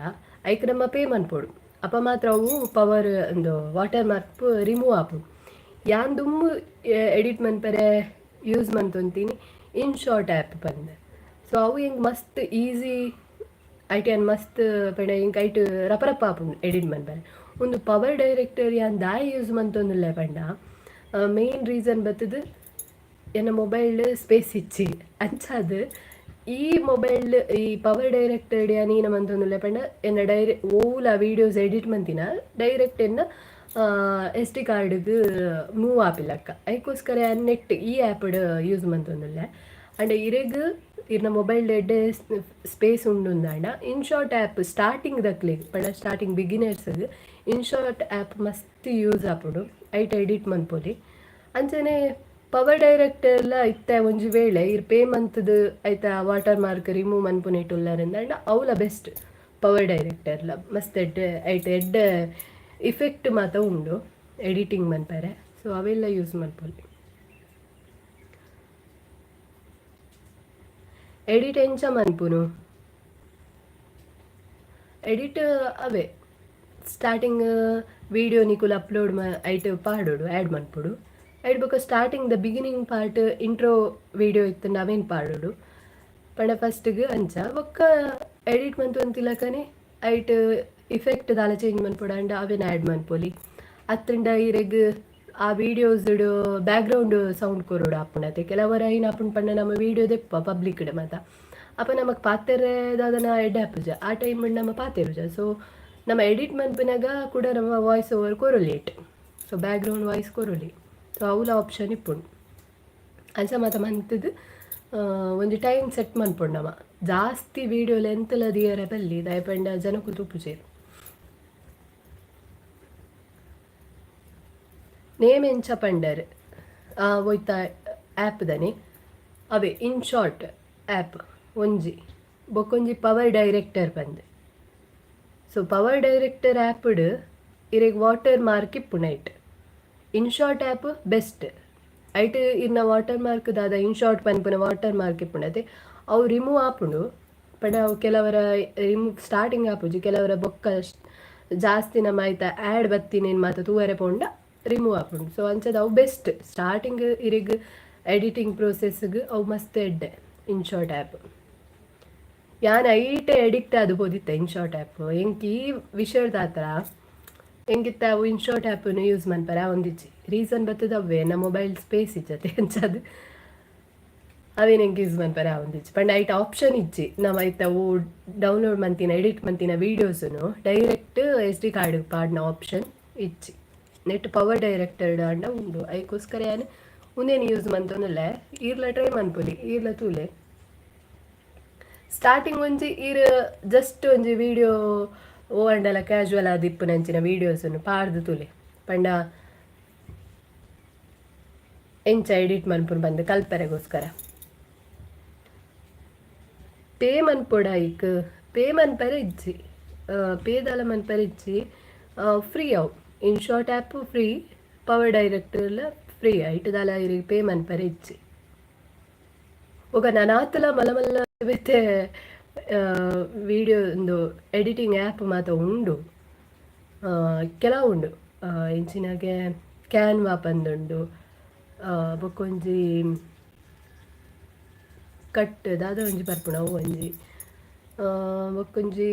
Speaker 1: ಐಕ್ ನಮ್ಮ ಪೇ ಮನ್ಪೊಡು ಅಪ್ಪ ಮಾತ್ರ ಅವು ಪವರ್ ಒಂದು ವಾಟರ್ ಮಾರ್ಕ್ ರಿಮೂವ್ ಆಪು. ಯಾನ್ ದುಮ್ಮು ಎಡಿಟ್ ಮನ್ಪರೆ ಯೂಸ್ ಮನ್ತೊಂತೀನಿ ಇನ್ ಶಾರ್ಟ್ ಆ್ಯಪ್ ಬಂದೆ. ಸೊ ಅವು ಹಿಂಗೆ ಮಸ್ತ್ ಈಸಿ ಐಟ್ ಯಾನ್ ಮಸ್ತ್ ಪಂಡ ಹಿಂಗೆ ಐಟ್ ರಪರಪ್ಪ ಆಪುಂಡು ಎಡಿಟ್ ಮನ್ಪರೆ. ಒಂದು ಪವರ್ ಡೈರೆಕ್ಟರ್ ಯಾನ್ ದಾಯಿ ಯೂಸ್ ಮನ್ತೊಂದುಲ್ಲೆ ಪಂಡ ಮೇನ್ ರೀಸನ್ ಬತ್ತದು ಎನ್ನ ಮೊಬೈಲ್ ಸ್ಪೇಸ್ ಇಚ್ಚಿ ಅಂಚಾದು ಈ ಮೊಬೈಲ್ ಈ ಪವರ್ ಡೈರೆಕ್ಟರ್ ನೀನ ಮಂತೊಂದುಲ್ಲೆ ಪಂಡ ಎನ್ನ ಓಲ ವೀಡಿಯೋಸ್ ಎಡಿಟ್ ಮಂತಿನ ಡೈರೆಕ್ಟ್ ಎನ್ನ SD ಕಾರ್ಡ್ಗೆ ಮೂವ್ ಆಪಿಲ್ಲಕ್ಕ ಅದಕ್ಕೋಸ್ಕರ ನೆಟ್ ಈ ಆ್ಯಪ್ ಯೂಸ್ ಮಂತೊಂದುಲ್ಲೆ. ಅಂಡ್ ಇರೆಗ್ ಇರ್ನ ಮೊಬೈಲ್ ಎಡ್ಡೆ ಸ್ಪೇಸ್ ಉಂಡುಂದಾಂಡ ಇನ್ಶಾರ್ಟ್ ಆ್ಯಪ್ ಸ್ಟಾರ್ಟಿಂಗ್ ದಕ್ಲಿಗೆ ಪಂಡ ಸ್ಟಾರ್ಟಿಂಗ್ ಬಿಗಿನರ್ಸ್ಗೆ ಇನ್ಶಾರ್ಟ್ ಆ್ಯಪ್ ಮಸ್ತ್ ಯೂಸ್ ಆಪುಡು ಐಟ್ ಎಡಿಟ್ ಮನ್ಪೊಲಿ. ಅಂಚನೆ ಪವರ್ ಡೈರೆಕ್ಟರ್ ಎಲ್ಲ ಇತ್ತೆ ಒಂಜಿ ವೇಳೆ ಇರ್ ಪೇ ಮಂತ್ದು ಐತ ವಾಟರ್ ಮಾರ್ಕ್ ರಿಮೂವ್ ಮನ್ಪುನೇಟುಲ್ಲಾರಿಂದ ಅವಲ ಬೆಸ್ಟ್ ಪವರ್ ಡೈರೆಕ್ಟರ್ಲ ಮಸ್ತ್ ಐಟ್ ಎಡ್ಡ ಇಫೆಕ್ಟ್ ಮಾತ ಉಂಡು ಎಡಿಟಿಂಗ್ ಮನ್ಪರೆ. ಸೊ ಅವೆಲ್ಲ ಯೂಸ್ ಮನ್ಪೊಲಿ. ಎಡಿಟ್ ಎಂಚ ಮನ್ಪುನು ಎಡಿಟ್ ಅವೇ ಸ್ಟಾರ್ಟಿಂಗ್ ವಿಡಿಯೋ ನಿಕುಲು ಅಪ್ಲೋಡ್ ಐಟ್ ಪಾಡೋಡು ಆ್ಯಡ್ ಮನ್ಪೊಡು ಐಟ್ ಬೊಕ starting the beginning part intro video ಇತ್ತು ಅವೇನು ಪಾಡೋಡು ಪಂಡ ಫಸ್ಟ್ಗೆ ಅಂಚ ಬೊಕ್ಕ ಎಡಿಟ್ ಮಂತೊಂತಿಲಕನೆ ಐಟ್ ಇಫೆಕ್ಟ್ ದಾಲ ಚೇಂಜ್ ಮನ್ಪೊಡ ಅಂಡ ಅವೇನು ಆ್ಯಡ್ ಮನ್ಪೊಲಿ. ಅತ್ತಂಡ ಇರೆಗ್ ಆ ವೀಡಿಯೋಸ್ಡು ಬ್ಯಾಕ್ಗ್ರೌಂಡ್ ಸೌಂಡ್ ಕೊರೋಡು ಆಪುಂಡತೆ ಕೆಲವರ ಏನು ಆಪುಂಡು ಪಂಡ ನಮ್ಮ ವೀಡಿಯೋ ದೆಪ್ಪ ಪಬ್ಲಿಕ್ಡ್ ಮಾತ ಅಪ್ಪ ನಮಗೆ ಪಾತೆರೆದಾದನ ಎಡ್ಡೆ ಆಪುಜ ಆ ಟೈಮ್ ನಮ್ಮ ಪಾತೆರುಜ. ಸೊ ನಮ್ಮ ಎಡಿಟ್ ಮನ್ಪಿನಾಗ ಕೂಡ ನಮ್ಮ ವಾಯ್ಸ್ ಓವರ್ ಕೊರೊಲೇಟ್ ಸೊ ಬ್ಯಾಕ್ಗ್ರೌಂಡ್ ವಾಯ್ಸ್ ಕೊರೊಲಿ. ಸೊ ಅವಲ ಆಪ್ಷನ್ ಇಪ್ಪುಂಡು ಅಂಚ ಮಾತ ಮಂತದ್ದು ಒಂದು ಟೈಮ್ ಸೆಟ್ ಮನ್ಪುಂಡು ನಮ್ಮ ಜಾಸ್ತಿ ವೀಡಿಯೋ ಲೆಂತ್ಲ ದಿಯರ ಬಲ್ಲಿ ದಯಪಂಡ ಜನಕ್ಕೂ ತುಪ್ಪುಜೇರು. ನೇಮ್ ಎಂಚ ಪಂಡರ್ ಒಯ್ತ ಆ್ಯಪ್ ದನೆ ಅವೇ ಇನ್ ಶಾರ್ಟ್ ಆ್ಯಪ್ ಒಂಜಿ ಬೊಕ್ಕೊಂಜಿ ಪವರ್ ಡೈರೆಕ್ಟರ್ ಬಂದೆ. ಸೊ ಪವರ್ ಡೈರೆಕ್ಟರ್ ಆ್ಯಪ್ಡ್ ಇರೆಗ್ ವಾಟರ್ ಮಾರ್ಕ್ ಇಪ್ಪುಂಡು ಐಟ್ ಇನ್ ಶಾರ್ಟ್ ಆ್ಯಪ್ ಬೆಸ್ಟ್ ಐಟ್ ಇರ್ನ ವಾಟರ್ ಮಾರ್ಕ್ ದಾದ ಇನ್ ಶಾರ್ಟ್ ಪನ್ಪುನ ವಾಟರ್ ಮಾರ್ಕ್ ಇಪ್ಪುಂಡತೆ ಅವು ರಿಮೂವ್ ಆಪುಂಡು ಪಂಡ ಅವು ಕೆಲವರ ರಿಮೂವ್ ಸ್ಟಾರ್ಟಿಂಗ್ ಆಪುಜಿ ಕೆಲವರ ಬೊಕ್ಕ ಜಾಸ್ತಿ ನಮ್ಮ ಆಯ್ತಾ ಆ್ಯಡ್ ಬತ್ತಿನೇನು ಮಾತ ತೂವರೆ ಪೋಂಡ ರಿಮೂವ್ ಆಪುಂಡು. ಸೊ ಅಂಚದ ಅವು ಬೆಸ್ಟ್ ಸ್ಟಾರ್ಟಿಂಗ್ ಇರೆಗ್ ಎಡಿಟಿಂಗ್ ಪ್ರೋಸೆಸ್ಗೆ ಅವು ಮಸ್ತ್ ಎಡ್ಡೆ ಇನ್ ಶಾರ್ಟ್ ಆ್ಯಪ್. ಯಾನ್ ಐಟೆ ಎಡಿಕ್ಟ್ ಅದು ಬೋದಿತ್ತ ಇನ್ ಶಾರ್ಟ್ ಆ್ಯಪ್ ಎಂಕ್ ಈ ವಿಷಯದ ಹತ್ರ ಹೆಂಗಿತ್ತ ಅವು ಇನ್ ಶಾರ್ಟ್ ಆ್ಯಪನ್ನು ಯೂಸ್ ಮನ್ಪರೆ ಒಂದಿಜ್ಜಿ ರೀಸನ್ ಬರ್ತದೆ ಅವೇ ನಮ್ಮ ಮೊಬೈಲ್ ಸ್ಪೇಸ್ ಇಜ್ಜತೆ ಅಂಚದು ಅವೇನು ಹೆಂಗೆ ಯೂಸ್ ಮನ್ಪರೆ ಒಂದಿಜ್ಜಿ ಪಂಡ ಐಟ್ ಆಪ್ಷನ್ ಇಜ್ಜಿ ನಾವು ಆಯ್ತಾ ಅವು ಡೌನ್ಲೋಡ್ ಮಂತಿನ ಎಡಿಟ್ ಮಂತಿನ ವೀಡಿಯೋಸನ್ನು ಡೈರೆಕ್ಟ್ SD ಕಾರ್ಡ್ ಪಾಡ್ನ ಆಪ್ಷನ್ ಇಜ್ಜಿ ನೆಟ್ ಪವರ್ ಡೈರೆಕ್ಟರ್ ಅಂಡ ಉಂಡು ಅದಕ್ಕೋಸ್ಕರ ಯಾನು ಉಂದೇನು ಯೂಸ್ ಮಂತೊಂದುಲ್ಲೆ ಈರ್ಲ ಟ್ರೈ ಮನ್ಪೊಲಿ ಈರ್ಲ ತೂಲೆ ಸ್ಟಾರ್ಟಿಂಗ್ ಒಂಜಿ ಈರ್ ಜಸ್ಟ್ ಒಂಜಿ ವೀಡಿಯೋ ಓ ಅಂಡಲ ಕ್ಯಾಶುವಲ್ ಆದಿಪ್ಪು ನಂಚಿನ ವೀಡಿಯೋಸನ್ನು ಪಾಡ್ದು ತೂಲೆ ಪಂಡ ಎಂಚ ಎಡಿಟ್ ಮನ್ಪುರು ಬಂದು ಕಲ್ಪರೆಗೋಸ್ಕರ ಪೇ ಮನ್ಪೊಡ ಐಕ್ ಪೇ ಮನ್ಪರೆ ಇಜ್ಜಿ ಪೇದಾಲ ಮನ್ಪರೆ ಇಜ್ಜಿ ಫ್ರೀ ಅವು InShot app free power ಡೈರೆಕ್ಟರ್ಲ ಫ್ರೀ ಐಟದಾಲ ಇರಿಗೆ ಪೇ ಮನ್ಪರೆ ಇಜ್ಜಿ ಒಗ ನನಾತಲ ಮಲಮಲ್ಲ ಮತ್ತೆ ವಿಡಿಯೋ ಒಂದು ಎಡಿಟಿಂಗ್ ಆ್ಯಪ್ ಮಾತ ಉಂಡು ಕೆಲವು ಉಂಡು ಇಂಚಿನಾಗೆ ಕ್ಯಾನ್ವಾ ಪಂದುಂಡು ಬೊಕೊಂಜಿ ಕಟ್ ದಾದ ಒಂಜಿ ಬರ್ಪುಣ ಅವು ಒಂಜಿ ಬೊಕೊಂಜಿ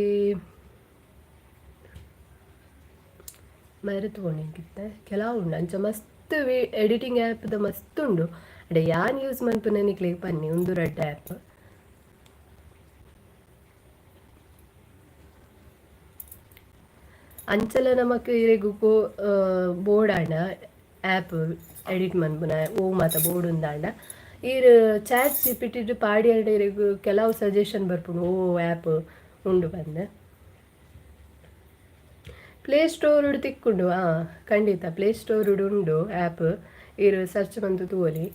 Speaker 1: ಮರೆತು ಪೋಣಿಕ್ಕಿತ್ತೆ ಕೆಲವು ಉಂಡು ಅಂಚ ಮಸ್ತ್ ಎಡಿಟಿಂಗ್ ಆ್ಯಪ್ದ ಮಸ್ತ್ ಉಂಡು ಅಡೆ ಯಾನ್ ಯೂಸ್ ಮನ್ಪುನ ನಿಕ್ಲಿಗೆ ಪನ್ನಿ ಒಂದು ರಡ್ಡ ಆ್ಯಪ್ ಅಂಚಲ ನಮಕ್ ಇರೆಗು ಬೋರ್ಡ್ ಆಂಡ ಆ್ಯಪ್ ಎಡಿಟ್ ಮನ್ಪುನ ಓ ಮಾತ ಬೋರ್ಡ್ ಉಂದಾಂಡ ಈರ್ ಚಾಟ್ ಜಿಪಿಟಿ ಪಾಡಿ ಆಂಡ ಇರೆಗು ಕೆಲವು ಸಜೆಷನ್ ಬರ್ಪುಂಡು ಓ ಆ್ಯಪ್ ಉಂಡು ಬಂದೆ ಪ್ಲೇ ಸ್ಟೋರ್ ತಿಕ್ಕೊಂಡು ಖಂಡಿತ ಪ್ಲೇ ಸ್ಟೋರ್ ಉಂಡು ಆ್ಯಪ್ ಇರು ಸರ್ಚ್ ಬಂದು ತೋಲಿ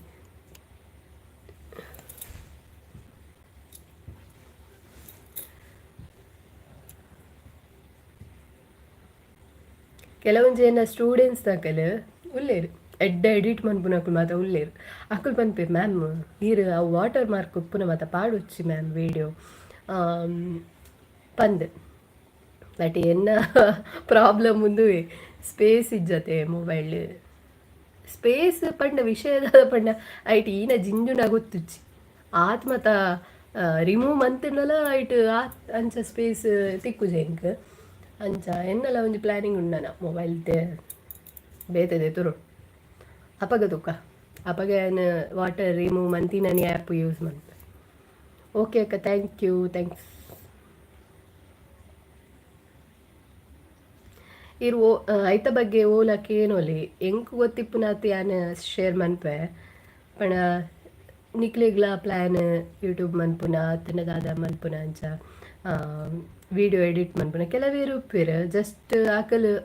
Speaker 1: ಕೆಲವೊಂದು ಜನ ಸ್ಟೂಡೆಂಟ್ಸ್ ತಕಲು ಉಲ್ಲೇರು ಎಡ್ಡ ಎಡಿಟ್ ಮನ್ಪುನಕುಲು ಮಾತ ಉಲ್ಲೇರು ಅಕುಲು ಪನ್ಪೆ ಮ್ಯಾಮ್ ಈರು ಅವು ವಾಟರ್ ಮಾರ್ಕ್ ಉಪ್ಪುನ ಮಾತ ಪಾಡೊಚ್ಚಿ ಮ್ಯಾಮ್ ವಿಡಿಯೋ ಪಂದ್ ಬಟ್ ಎನ್ನ ಪ್ರಾಬ್ಲಮ್ ಒಂದು ಸ್ಪೇಸ್ ಇಜ್ಜತೆ ಮೊಬೈಲ್ ಸ್ಪೇಸ್ ಪಂಡ ವಿಷಯದ ಪಂಡ ಐಟ್ ಈನ ಜಿಂಜುನ ಗೊತ್ತುಚ್ಚಿ ಆತ್ ಮತ ರಿಮೂವ್ ಮಂತನಲ ಐಟ್ ಆತ್ ಅಂಚ ಸ್ಪೇಸ್ ತಿಕ್ಕುಜೆಂಕ್ ಅಂಚ ಎನ್ನಲ ಒಂಜಿ ಪ್ಲಾನಿಂಗ್ ಉಂಡನ ಮೊಬೈಲ್ ಬೇತದೆ ತುರು ಅಪಗ ತುಕ್ಕ ಅಪಗ ವಾಟರ್ ರಿಮೂವ್ ಮಂತಿನನಿ ಆ್ಯಪ್ ಯೂಸ್ ಮನ್ಪ ಓಕೆ ಅಕ್ಕ ಥ್ಯಾಂಕ್ಸ್ ಇರು ಐತ ಬಗ್ಗೆ ಓಲಕ್ಕೆ ಏನೋಲಿ ಎಂಕ್ ಗೊತ್ತಿಪ್ಪುನಾತಿ ಯಾನ್ ಶೇರ್ ಮನ್ಪೆ ಪಣ ನಿಕ್ಲಿಗ್ಲ ಪ್ಲ್ಯಾನ್ ಯೂಟ್ಯೂಬ್ ಮನ್ಪುನ ತನ್ನದಾದ ಮನ್ಪುನ ಅಂಚ ವಿಡಿಯೋ ಎಡಿಟ್ ಮನ್ಪುನ ಕೆಲವೇರು ಉಪ್ಪಿರು ಜಸ್ಟ್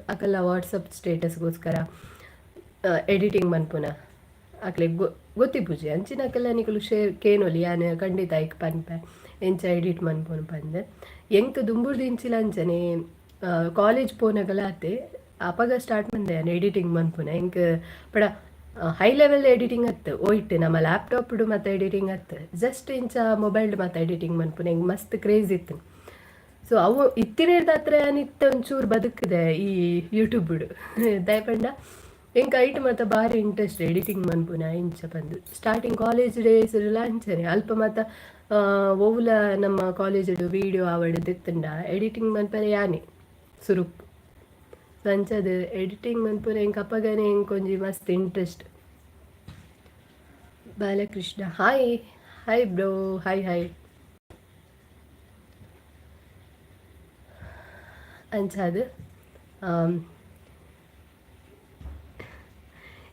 Speaker 1: ಅಕಲ್ಲ ವಾಟ್ಸಪ್ ಸ್ಟೇಟಸ್ಗೋಸ್ಕರ ಎಡಿಟಿಂಗ್ ಮನ್ಪುನ ಅಕ್ಲೆಗ್ ಗೊತ್ತಿಪ್ಪುಜಿ ಅಂಚಿನಕ್ಕೆಲ್ಲ ನಿಕಲು ಶೇರ್ ಕೇನೊಲಿ ಯಾನ್ ಖಂಡಿತ ಐಕ್ ಪನ್ಪೆ ಎಂಚ ಎಡಿಟ್ ಮನ್ಪುನ ಪಂದೆ ಎಂಕ್ ದುಂಬುರ್ದು ಇಂಚಿಲ ಅಂಚನೆ ಕಾಲೇಜ್ ಪೋನಗಲ ಆತೆ ಅಪಗ ಸ್ಟಾರ್ಟ್ ಮಂದೆ ಯಾನ್ ಎಡಿಟಿಂಗ್ ಮನ್ಪುನ ಎಂಕ್ ಪಡ ಹೈ ಲೆವೆಲ್ ಎಡಿಟಿಂಗ್ ಅತ್ತು ಓಯ್ಟ್ ನಮ್ಮ ಲ್ಯಾಪ್ಟಾಪ್ಡು ಮತ್ತು ಎಡಿಟಿಂಗ್ ಅತ್ತು ಜಸ್ಟ್ ಇಂಚ ಮೊಬೈಲ್ಡ್ ಮತ್ತು ಎಡಿಟಿಂಗ್ ಮನ್ಪುನ ಹೆಂಗೆ ಮಸ್ತ್ ಕ್ರೇಜ್ ಇತ್ತು ಸೊ ಅವು ಇತ್ತಿನೇರ್ದ ಹತ್ರ ಏನಿತ್ತು ಒಂಚೂರು ಬದುಕಿದೆ ಈ ಯೂಟ್ಯೂಬ್ಡು ದಯಪಂಡ ಹೆಂಗೆ ಐಟ್ ಮತ್ತು ಭಾರಿ ಇಂಟ್ರೆಸ್ಟ್ ಎಡಿಟಿಂಗ್ ಮನ್ಪುನ ಇಂಚ ಬಂದು ಸ್ಟಾರ್ಟಿಂಗ್ ಕಾಲೇಜ್ ಡೇಸ್ ಅಂಚನೆ ಅಲ್ಪ ಮತ್ತು ಓವುಲ ನಮ್ಮ ಕಾಲೇಜಡು ವೀಡಿಯೋ ಆವಡ್ದು ಇತ್ತಂಡ ಎಡಿಟಿಂಗ್ ಮನ್ಪರೆ ಯಾನೆ ಸುರುಪ್ ಸಂಚದು ಎಡಿಟಿಂಗ್ ಮನ್ಪುರ ಹೆಂಗೆ ಅಪ್ಪಗನೆ ಹೆಂಗೆ ಕೊಂಚಿ ಮಸ್ತ್ interest Balakrishna hi bro hi ಅಂಚದು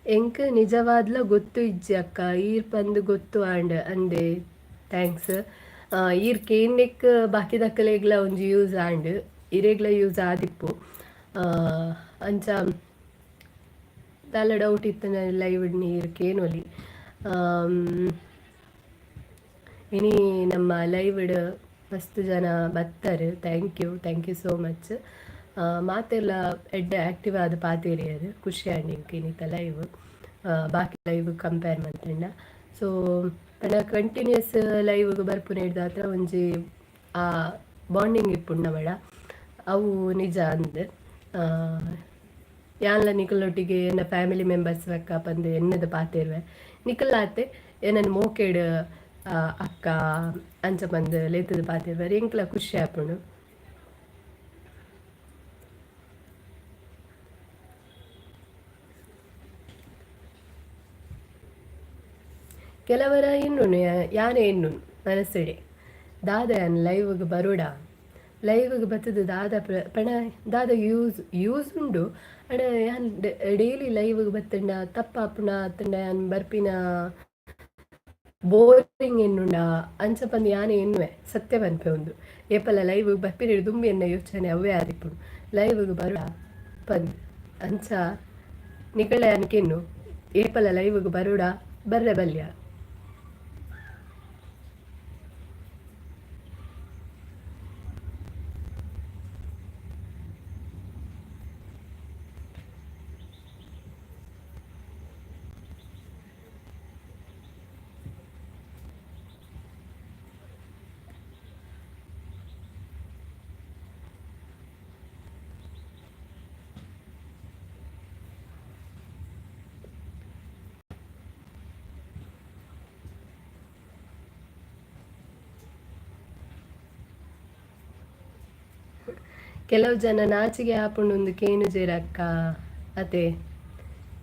Speaker 1: ಎಂಕ್ ನಿಜವಾದ್ಲ ಗೊತ್ತು ಇಜ್ಜಿ ಅಕ್ಕ ಈರ್ ಪಂದು ಗೊತ್ತು ಅಂದೆ ಥ್ಯಾಂಕ್ಸ್ ಈರ್ ಕೇನ್ನೆಕ್ ಬಾಕಿ ದಕ್ಕಲೆಗ್ಲ ಒಂಜಿ ಯೂಸ್ ಆಂಡ್ ಇರೆಗ್ಲ ಯೂಸ್ ಆದಿಪ್ಪು ಅಂಚ ದಾಲ ಡೌಟ್ ಇತ್ತು ಲೈವ್ ನೀರು ಕೇನೊಲಿ ಇನಿ ನಮ್ಮ ಲೈವ್ಡ್ ಮಸ್ತ್ ಜನ ಬತ್ತಾರೆ ಥ್ಯಾಂಕ್ ಯು ಸೋ ಮಚ್ ಮಾತೆಲ್ಲ ಎಡ್ಡ ಆ್ಯಕ್ಟಿವ್ ಆದ ಪಾತೇರಿ ಅದು ಖುಷಿ ಆಂಡಿಂಕ್ ಇನ್ನಿತ ಲೈವ್ ಬಾಕಿ ಲೈವ್ ಕಂಪೇರ್ ಮಾಡ್ತಂಡ ಸೊ ಪಂಡ ಕಂಟಿನ್ಯೂಸ್ ಲೈವ್ಗೆ ಬರ್ಪುನ ಹಿಡ್ದ ಹತ್ರ ಒಂಜಿ ಬಾಂಡಿಂಗ್ ಇಪ್ಪುಂಡು ನಮಡ ಅವು ನಿಜ ಅಂದ್ ಯಾನ್ಲ ನಿಕಲೊಟ್ಟಿಗೆ ಎನ್ನ ಫ್ಯಾಮಿಲಿ ಮೆಂಬರ್ಸ್ ಲೆಕ್ಕ ಬಂದು ಎನ್ನದ ಪಾತೇರ್ವೆ ನಿಕಲ್ಲಾತೆ ಏನನ್ನು ಮೋಕೆಡ್ ಅಕ್ಕ ಅಂಚ ಬಂದು ಲೇತದ ಪಾತೇರ್ವೆ ಎಂಕ್ಲ ಖುಷಿ ಆಪುಂಡು ಕೆಲವರ ಎನ್ನುನು ಯಾನೇ ಎನ್ನುನು ಮನಸ್ಸಿಡೆ ದಾದ ಯಾನ್ ಲೈವ್ಗೆ ಬರೋಡ ಲೈವ್ಗೆ ಬರ್ತದೆ ಪಣ ದಾದ ಯೂಸ್ ಉಂಡು ಅಡ ಯಾನ್ ಡೈಲಿ ಲೈವ್ಗೆ ಬತ್ತಂಡ ತಪ್ಪಾಪುಣ ಅತ್ತಂಡ ಯಾನ್ ಬರ್ಪಿನ ಬೋರಿಂಗ್ ಎನ್ನುಂಡ ಅಂಚ ಪಂದು ಯಾನೆ ಎನ್ನುವೆ ಸತ್ಯ ಬನ್ಪೆ ಒಂದು ಏಪಲ ಲೈವ್ಗೆ ಬರ್ಪಿನ ದುಂಬಿ ಎನ್ನ ಯೋಚನೆ ಅವೇ ಆದಿಪ್ಪುಡು ಲೈವ್ಗೆ ಬರೋಡ ಪಂದ್ ಅಂಚ ನಿಕಳ ಯಾನಕೆನ್ನು ಏಪಲ ಲೈವ್ಗೆ ಬರೋಡ ಬರ್ರೆ ಬಲ್ಯ ಕೆಲವು ಜನ ನಾಚಿಗೆ ಆಪುಂಡು ಒಂದು ಕೇನು ಜೇರಕ್ಕ ಅತೆ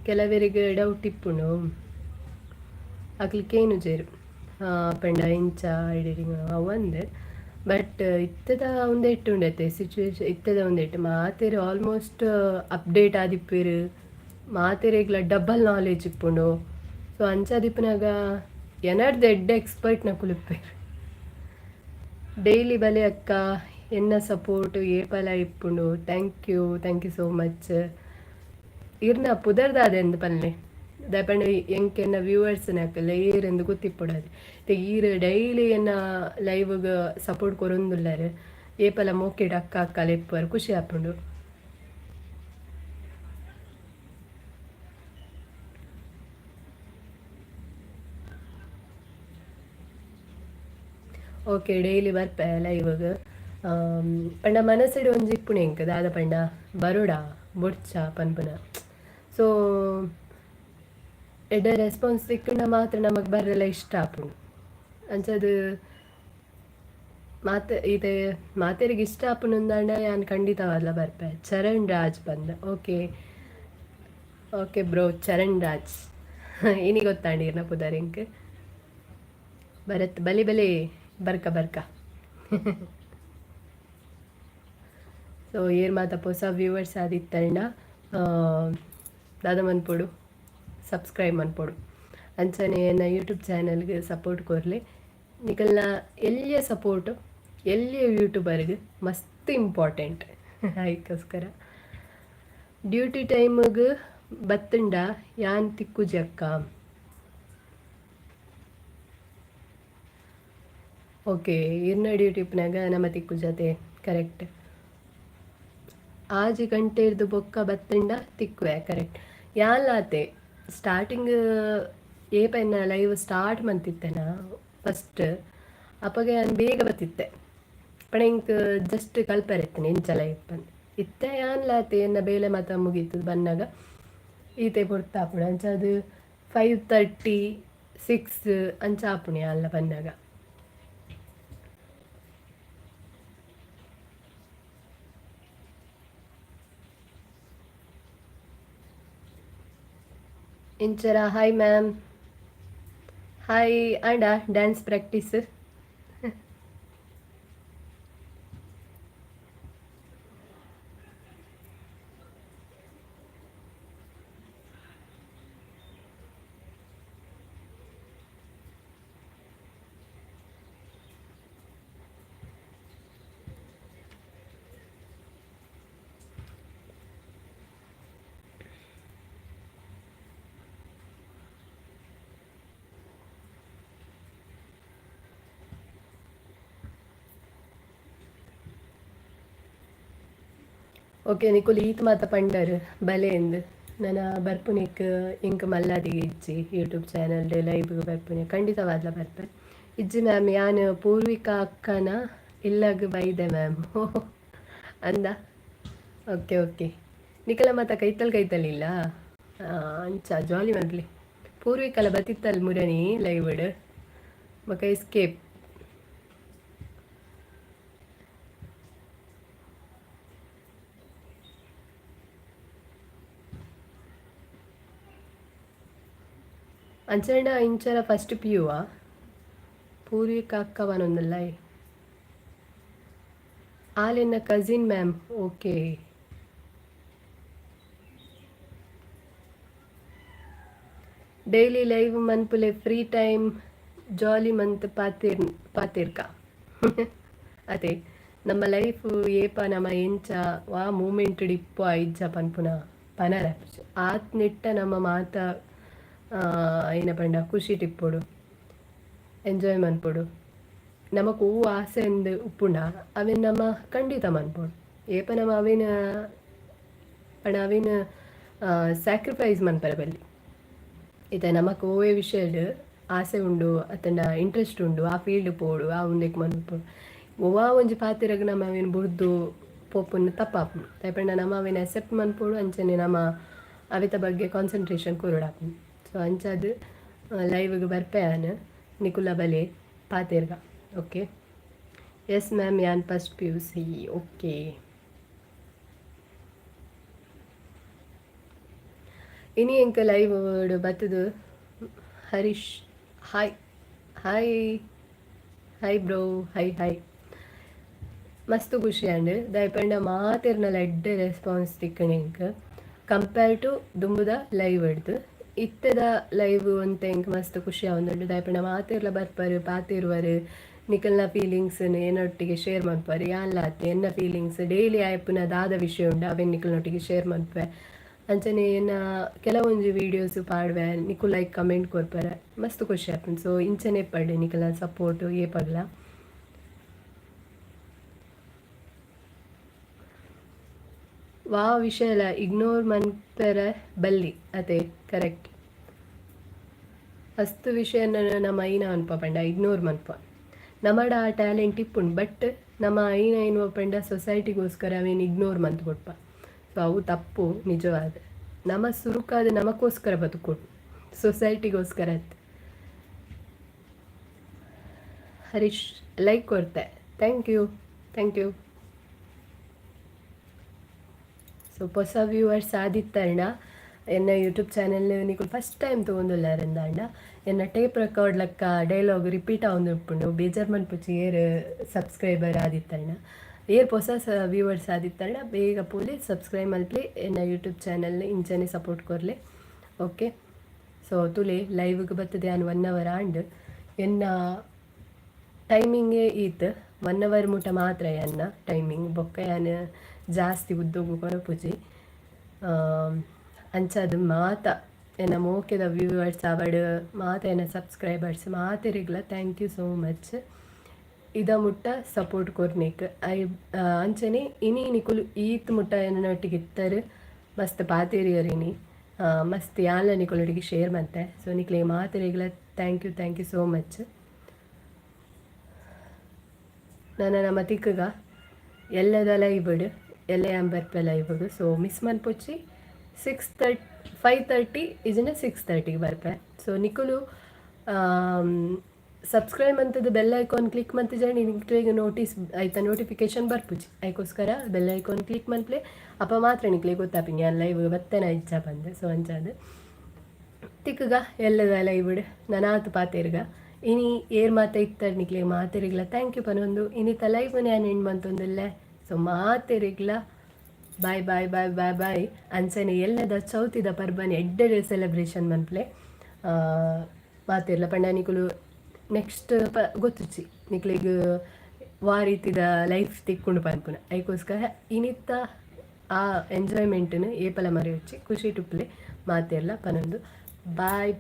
Speaker 1: ಕೆಲವರಿಗೆ ಡೌಟ್ ಇಪ್ಪುಂಡು ಅಕ್ಲಿಕೇನು ಜೇರು ಪಂಡ ಇಂಚ ಎಡಿಟಿಂಗ್ ಅವಂದು ಬಟ್ ಇತ್ತದ ಒಂದೇ ಇಟ್ಟು ಉಂಡೈತೆ ಸಿಚುವೇಶನ್ ಇತ್ತದ ಒಂದೇ ಇಟ್ಟು ಮಾತೇರು ಆಲ್ಮೋಸ್ಟ್ ಅಪ್ಡೇಟ್ ಆದಿಪ್ಪೇರು ಮಾತೇರೆಗ್ಲ ಡಬಲ್ ನಾಲೆಜ್ ಇಪ್ಪುಂಡು ಸೊ ಅಂಚಾದಿಪ್ಪನಾಗ ಎನರ್ದು ಎಡ್ಡ ಎಕ್ಸ್ಪರ್ಟ್ನ ಕುಲುಪ್ಪೇರು ಡೈಲಿ ಬಲೆ ಅಕ್ಕ ಎನ್ನ ಸಪೋರ್ಟ್ ಏಪಲ ಇಪ್ಪುಂಡು ಥ್ಯಾಂಕ್ ಯು ಸೋ ಮಚ್ ಇರ್ನ ಪುದರ್ದಾದೆ ಎಂದು ಪಲ್ಲೆ ದಯಪಂಡ ಎಂಕೆನ್ನ ವ್ಯೂವರ್ಸ್ನಾಕಲ್ಲ ಏರೆಂದು ಗೊತ್ತಿಪ್ಪುಡದು ಈರು ಡೈಲಿ ಎನ್ನ ಲೈವ್ಗೆ ಸಪೋರ್ಟ್ ಕೊರೊಂದುಲ್ಲಾರು ಏಪಲ ಮೋಕೆಡ್ ಅಕ್ಕ ಅಕ್ಕ ಲೆಪ್ಪರು ಖುಷಿ ಆಪುಂಡು. ಓಕೆ ಡೈಲಿ ಬರ್ಪೆ ಲೈವ್ಗೆ ಪಂಡ ಮನಸ್ಸಿಡು ಒಂಜಿ ಇಪ್ಪುಣೆ ಎಂಕ್ ದಾದ ಪಂಡ ಬರೋಡ ಬೊಡ್ಚ ಪನ್ಪುನ ಸೊ ಎಡ್ಡ ರೆಸ್ಪಾನ್ಸ್ ಸಿಕ್ಕಂಡ ಮಾತ್ರ ನಮಗೆ ಬರಲ್ಲ ಇಷ್ಟ ಆಪುಂಡು ಅಂಚದು ಇದೆ ಮಾತೇರಿಗೆ ಇಷ್ಟ ಆಪುಂಡು ಯಾನ್ ಖಂಡಿತವಾದ್ಲ ಬರ್ಪೆ. ಚರಣ್ ರಾಜ್ ಬಂದ ಓಕೆ ಬ್ರೋ ಚರಣ್ ರಾಜ್ ಇನಿ ಗೊತ್ತಾಂಡಿರ್ನ ಪುದರ್ ಎಂಕ್ ಬರತ್ ಬಲಿ ಬರ್ಕ ಸೊ ಏರ್ ಮಾತ ಹೊಸ ವ್ಯೂವರ್ಸ್ ಆದಿತ್ತಂಡ ದಾದ ಮನ್ಪೊಡು ಸಬ್ಸ್ಕ್ರೈಬ್ ಮನ್ಪೊಡು ಅಂಚನೆ ನನ್ನ ಯೂಟ್ಯೂಬ್ ಚಾನಲ್ಗೆ ಸಪೋರ್ಟ್ ಕೊರ್ಲಿ ನಿಕಲ್ನ ಎಲ್ಲಿಯ ಸಪೋರ್ಟು ಎಲ್ಲಿಯ ಯೂಟ್ಯೂಬರ್ಗೆ ಮಸ್ತ್ ಇಂಪಾರ್ಟೆಂಟ್ ಅದಕ್ಕೋಸ್ಕರ ಡ್ಯೂಟಿ ಟೈಮಿಗೆ ಬತ್ತಂಡ ಯಾನ್ ತಿಕ್ಕುಜಿ ಅಕ್ಕ ಓಕೆ ಇರ್ನ ಡ್ಯೂಟಿಪ್ನಾಗ ನಮ್ಮ ತಿಕ್ಕು ಜೊತೆ ಕರೆಕ್ಟ್ ಆಜಿ ಗಂಟೆ ಇರ್ದು ಬೊಕ್ಕ ಬತ್ತಂಡ ತಿಕ್ಕುವೆ ಕರೆಕ್ಟ್ ಯಾನ್ಲಾತೆ ಸ್ಟಾರ್ಟಿಂಗ್ ಏಪನ್ನ ಲೈವ್ ಸ್ಟಾರ್ಟ್ ಮಂತಿತ್ತೆನ ಫಸ್ಟ್ ಅಪ್ಪಗೆ ನಾನು ಬೇಗ ಬತ್ತಿತ್ತೆ ಪಣ ಇಂಕ್ ಜಸ್ಟ್ ಕಲ್ಪರೆತ್ತನೆ ಇಂಚ ಲೈವ್ ಬಂದು ಇತ್ತೆ ಯಾನ್ಲಾತೆ ಎನ್ನ ಬೇಲೆ ಮಾತ ಮುಗೀತು ಬಂದಾಗ ಈತೆ ಪುಡ್ತಾಪುಣ ಅಂಚ ಅದು 5:30 6 ಅಂಚ ಆಪುಣಿ ಅಲ್ಲ ಬಂದಾಗ ಇಂಚರ ಹಾಯ್ ಮ್ಯಾಮ್ ಹಾಯ್ ಆಂಡ ಡ್ಯಾನ್ಸ್ ಪ್ರಾಕ್ಟೀಸ್ ಓಕೆ ನಿಕುಲ್ ಈತ್ ಮಾತ ಪಂಡರ್ ಬಲೆಂದು ನನ್ನ ಬರ್ಪುನಿಕ್ ಇಂಕ್ ಮಲ್ಲಾದಿಗೆ ಇಜ್ಜಿ ಯೂಟ್ಯೂಬ್ ಚಾನಲ್ ಲೈವ್ಗೆ ಬರ್ಪುನಿ ಖಂಡಿತವಾದ್ಲ ಬರ್ಪೆ ಇಜ್ಜಿ ಮ್ಯಾಮ್ ಯಾನು ಪೂರ್ವಿಕಾ ಅಕ್ಕನ ಇಲ್ಲಾಗ ಬೈದೆ ಮ್ಯಾಮ್ ಅಂದ ಓಕೆ ನಿಕಲ ಮಾತ ಕೈತಲ್ ಇಲ್ಲ ಅಂಚ ಜಾಲಿ ಮಾಡ್ಲಿ ಪೂರ್ವಿಕಲ ಬತ್ತಿತ್ತಲ್ ಮುರಣಿ ಲೈವ್ಡ್ ಮಕ ಎಸ್ಕೇಪ್ ಅಂಚನ ಇಂಚರ ಫಸ್ಟ್ PU ಪೂರ್ವಿಕಾ ಅಕ್ಕವನೊಂದಲ್ಲ ಆಲೆನ್ನ cousin ma'am okay daily live ಮನ್ಪುಲೆ ಫ್ರೀ ಟೈಮ್ ಜಾಲಿ ಮಂತ್ ಪಾತಿರ್ಕ ಅದೇ ನಮ್ಮ ಲೈಫ್ ಏಪ ನಮ್ಮ ಎಂಚ ವಾ ಮೂಮೆಂಟ್ ಡಿಪ್ಪು ಐಜ್ಜ ಪನ್ಪುನ ಪನರ ಆತ್ ನಿಟ್ಟ ನಮ್ಮ ಮಾತ ಏನ ಪಂಡ ಖುಷಿ ಟಿಪ್ಪೊಡು ಎಂಜಾಯ್ ಮನ್ಪೊಡು ನಮಕ್ ಹೂ ಆಸೆ ಎಂದು ಉಪ್ಪುಂಡ ಅವೇನು ನಮ್ಮ ಖಂಡಿತ ಮನ್ಪೊಡು ಏಪ ನಮ್ಮ ಅವೇನು ಪಣ ಅವೇನು ಸ್ಯಾಕ್ರಿಫೈಸ್ ಮನ್ಪರ ಬಲ್ಲಿ ಇತ ನಮಕ್ ಓವೇ ವಿಷಯಡ್ ಆಸೆ ಉಂಡು ಅತಂಡ ಇಂಟ್ರೆಸ್ಟ್ ಉಂಡು ಆ ಫೀಲ್ಡ್ ಪೋಡು ಆ ಉಂಡೆಕ್ ಮನ್ಪೊಡು ಓವಾ ಒಂಜಿ ಪಾತಿರಗ ನಮ್ಮ ಅವೇನು ಬುಡ್ದು ಪೋಪುನ್ನು ತಪ್ಪಾಪುಂಡು ತೈಪಂಡ ನಮ್ಮ ಅವೇನು ಅಕ್ಸೆಪ್ಟ್ ಮನ್ಪೊಡು ಅಂಚನೆ ನಮ್ಮ ಅವಿತ ಬಗ್ಗೆ ಕಾನ್ಸಂಟ್ರೇಷನ್ ಕೊರಡಾಪುಂಡು ಸೊ ಅಂಚದು ಲೈವ್ಗೆ ಬರ್ಪೆಯಾನ ನಿಕುಲ ಬಲೆ ಪಾತೆರ್ಗ ಓಕೆ ಎಸ್ ಮ್ಯಾಮ್ ಯಾನ್ ಫಸ್ಟ್ PUC ಓಕೆ ಇನಿ ಎಂಕ ಲೈವ್ ಬತ್ತದು Harish. Hi hi hi bro. Hi ಮಸ್ತ್ ಖುಷಿ ಅಂಡ್ ದಯಪಂಡ ಮಾತಿರ್ನಲ ಎಡ್ಡೆ ರೆಸ್ಪಾನ್ಸ್ ತಿಕ್ಕಣಿಂಕ್ ಕಂಪೇರ್ ಟು ದುಂಬುದ ಲೈವ್ ಹಿಡ್ದು ಇತ್ತದ ಲೈವ್ ಅಂತ ಎಂಕ್ ಮಸ್ತ್ ಖುಷಿ ಆವೊಂದುಂಡು ದಯಪಂಡ ಮಾತಿರ್ಲ ಬರ್ಪರು ಪಾತಿರುವರು ನಿಕಲ್ನ ಫೀಲಿಂಗ್ಸ್ ಏನೊಟ್ಟಿಗೆ ಶೇರ್ ಮನ್ಪರು ಯಾನ್ಲಾತಿ ಎನ್ನ ಫೀಲಿಂಗ್ಸ್ ಡೈಲಿ ಆಯ್ಪುನ ದಾದ ವಿಷಯ ಉಂಡು ಅವೆನ್ ನಿಕಲ್ನೊಟ್ಟಿಗೆ ಶೇರ್ ಮನ್ಪೆ ಅಂಚನೆ ಎನ್ನ ಕೆಲವೊಂಜಿ ವೀಡಿಯೋಸ್ ಪಾಡ್ವೆ ನಿಕು ಲೈಕ್ ಕಮೆಂಟ್ ಕೊರ್ಪರ ಮಸ್ತ್ ಖುಷಿ ಆಪುಂಡು. ಸೊ ಇಂಚನೆ ಪಡ್ಡೆ ನಿಕಲ್ನ ಸಪೋರ್ಟ್ ಏಪಗ್ಲ ವಾ ವಿಷಯಲ ಇಗ್ನೋರ್ ಮನ್ಪೆರ ಬಲ್ಲಿ ಅದೇ ಕರೆಕ್ಟ್ ಅಸ್ತು ವಿಷಯನ ನಮ್ಮ ಐನ ಅನ್ಪಂಡ ಇಗ್ನೋರ್ ಮನ್ಪ ನಮ್ಮಡ ಆ ಟ್ಯಾಲೆಂಟ್ ಇಪ್ಪುಂಡು ಬಟ್ ನಮ್ಮ ಐನ ಏನು ಪಂಡ ಸೊಸೈಟಿಗೋಸ್ಕರ ಅವೇನು ಇಗ್ನೋರ್ ಮಂತ್ ಕೊಡ್ಪ. ಸೊ ಅವು ತಪ್ಪು ನಿಜವಾದ ನಮ್ಮ ಸುರುಕಾದ ನಮಗೋಸ್ಕರ ಬದುಕೊಡು ಸೊಸೈಟಿಗೋಸ್ಕರ ಅಂತ. ಹರೀಶ್ ಲೈಕ್ ಕೊಡ್ತೆ ಥ್ಯಾಂಕ್ ಯು. ಸೊ ಹೊಸ ವ್ಯೂವರ್ಸ್ ಆದಿತ್ತಂಡ ಎನ್ನ ಯೂಟ್ಯೂಬ್ ಚಾನೆಲ್ ನೀವು ಫಸ್ಟ್ ಟೈಮ್ ತೊಗೊಂದುಲ್ಲಾರಂದಾಂಡ ಎನ್ನ ಟೇಪ್ ರೆಕಾರ್ಡ್ ಲಕ್ಕ ಡೈಲಾಗ್ ರಿಪೀಟ್ ಆವೊಂದುಪ್ಪುಂಡು ಬೇಜಾರು ಮನ್ಪುಚ್ಚಿ ಏರ್ ಸಬ್ಸ್ಕ್ರೈಬರ್ ಆದಿತ್ತಂಡ ಏರ್ ಹೊಸ ವ್ಯೂವರ್ಸ್ ಆದಿತ್ತಂಡ ಬೇಗ ಪೂಲೆ ಸಬ್ಸ್ಕ್ರೈಬ್ ಮಲ್ಪಲಿ ಎನ್ನ ಯೂಟ್ಯೂಬ್ ಚಾನೆಲ್ ಇಂಚನೆ ಸಪೋರ್ಟ್ ಕೊರ್ಲೆ. ಓಕೆ ಸೊ ತುಲೆ ಲೈವ್ಗೆ ಬರ್ತದೆ ನಾನು 1 hour ಆಂಡ್ ಎನ್ನ ಟೈಮಿಂಗೇ ಈತ್ 1 hour ಮುಟ ಮಾತ್ರ ಎನ್ನ ಟೈಮಿಂಗ್ ಬೊಕ್ಕ ಯಾನು ಜಾಸ್ತಿ ಉದ್ದೋಗು ಕೊರಪುಜಿ ಅಂಚದು ಮಾತ ಎನ್ನ ಮೋಕೆದ ವ್ಯೂವರ್ಸ್ ಅವಡ್ ಮಾತ ಎನ್ನ ಸಬ್ಸ್ಕ್ರೈಬರ್ಸ್ ಮಾತಿರಿಗ್ಲ ಥ್ಯಾಂಕ್ ಯು ಸೋ ಮಚ್. ಇದ ಮುಟ್ಟ ಸಪೋರ್ಟ್ ಕೊರ್ನಿಕ್ ಐ ಅಂಚನೆ ಇನಿ ನಿಕುಲು ಈತ್ ಮುಟ್ಟ ಎನ್ನೊಟ್ಟಿಗೆ ಇತ್ತರು ಮಸ್ತ್ ಪಾತಿರಿಯರಿನಿ ಮಸ್ತ್ ಯಾನ್ಲ ನಿಕುಲೊಟ್ಟಿಗೆ ಶೇರ್ ಮತ್ತೆ. ಸೊ ನಿಕ್ಲಿಗೆ ಮಾತಿರಿಗ್ಲ ಥ್ಯಾಂಕ್ ಯು ಸೋ ಮಚ್. ನನ್ನ ನಮ್ಮ ತಿಕ್ಕಗ ಎಲ್ಲದ ಲೈವ್ ಎಲ್ಲ ಬರ್ಪೆ ಲೈವ್ಗೆ ಸೊ ಮಿಸ್ ಮನ್ಪೊಚ್ಚಿ 5:30 ಇಜನ 6:30 ಬರ್ಪೆ. ಸೊ ನಿಕುಲು ಸಬ್ಸ್ಕ್ರೈಬ್ ಅಂತದ್ದು ಬೆಲ್ ಐಕಾನ್ ಕ್ಲಿಕ್ ಮಂತಿಜ ನಿಕ್ಲಿಗೆ ನೋಟಿಸ್ ಆಯ್ತಾ ನೋಟಿಫಿಕೇಶನ್ ಬರ್ಪುಜಿ ಅದಕ್ಕೋಸ್ಕರ ಬೆಲ್ ಐಕಾನ್ ಕ್ಲಿಕ್ ಮನ್ಪ್ಲೆ ಅಪ್ಪ ಮಾತ್ರ ನಿಕ್ಲಿಗೆ ಗೊತ್ತಾಪಿಂಗ್ ನಾನು ಲೈವ್ ಬತ್ತೇನ ಇಚ್ಛಾ ಬಂದೆ. ಸೊ ಅಂಚದು ತಿಕ್ಕಗ ಎಲ್ಲದ ಲೈವ್ ನನಾತು ಪಾತೇರ್ಗ ಇನಿ ಏರ್ ಮಾತ ಇತ್ತಾರೆ ನಿಕ್ಲಿಗೆ ಮಾತೇರಿಗ್ಲ ಥ್ಯಾಂಕ್ ಯು ಪನೊಂದು ಇನಿತ ಲೈವ್ ನಾನು ಎಂಡ್ ಮಂತೊಂದಿಲ್ಲ. ಸೊ ಮಾತೆರಿಗ್ಲ ಬಾಯ್ ಅಂಚನೆ ಎಲ್ಲದ ಚೌತಿದ ಪರ್ಬನೆ ಎಡ್ಡೆ ಸೆಲೆಬ್ರೇಷನ್ ಮನ್ಪ್ಲೆ ಮಾತಿರ್ಲ ಪಂಡ ನಿಕುಲು ನೆಕ್ಸ್ಟ್ ಗೊತ್ತುಚ್ಚಿ ನಿಕ್ಲಿಗೆ ವಾ ರೀತಿದ ಲೈಫ್ ತಿಕ್ಕೊಂಡು ಪನ್ಪುನ ಅದಕ್ಕೋಸ್ಕರ ಇನಿತ್ತ ಆ ಎಂಜಾಯ್ಮೆಂಟ್ನು ಏಪಲ ಮರೆಯೊಚ್ಚಿ ಖುಷಿ ಟುಪ್ಲೆ ಮಾತಿರ್ಲ ಪನೊಂದು ಬಾಯ್.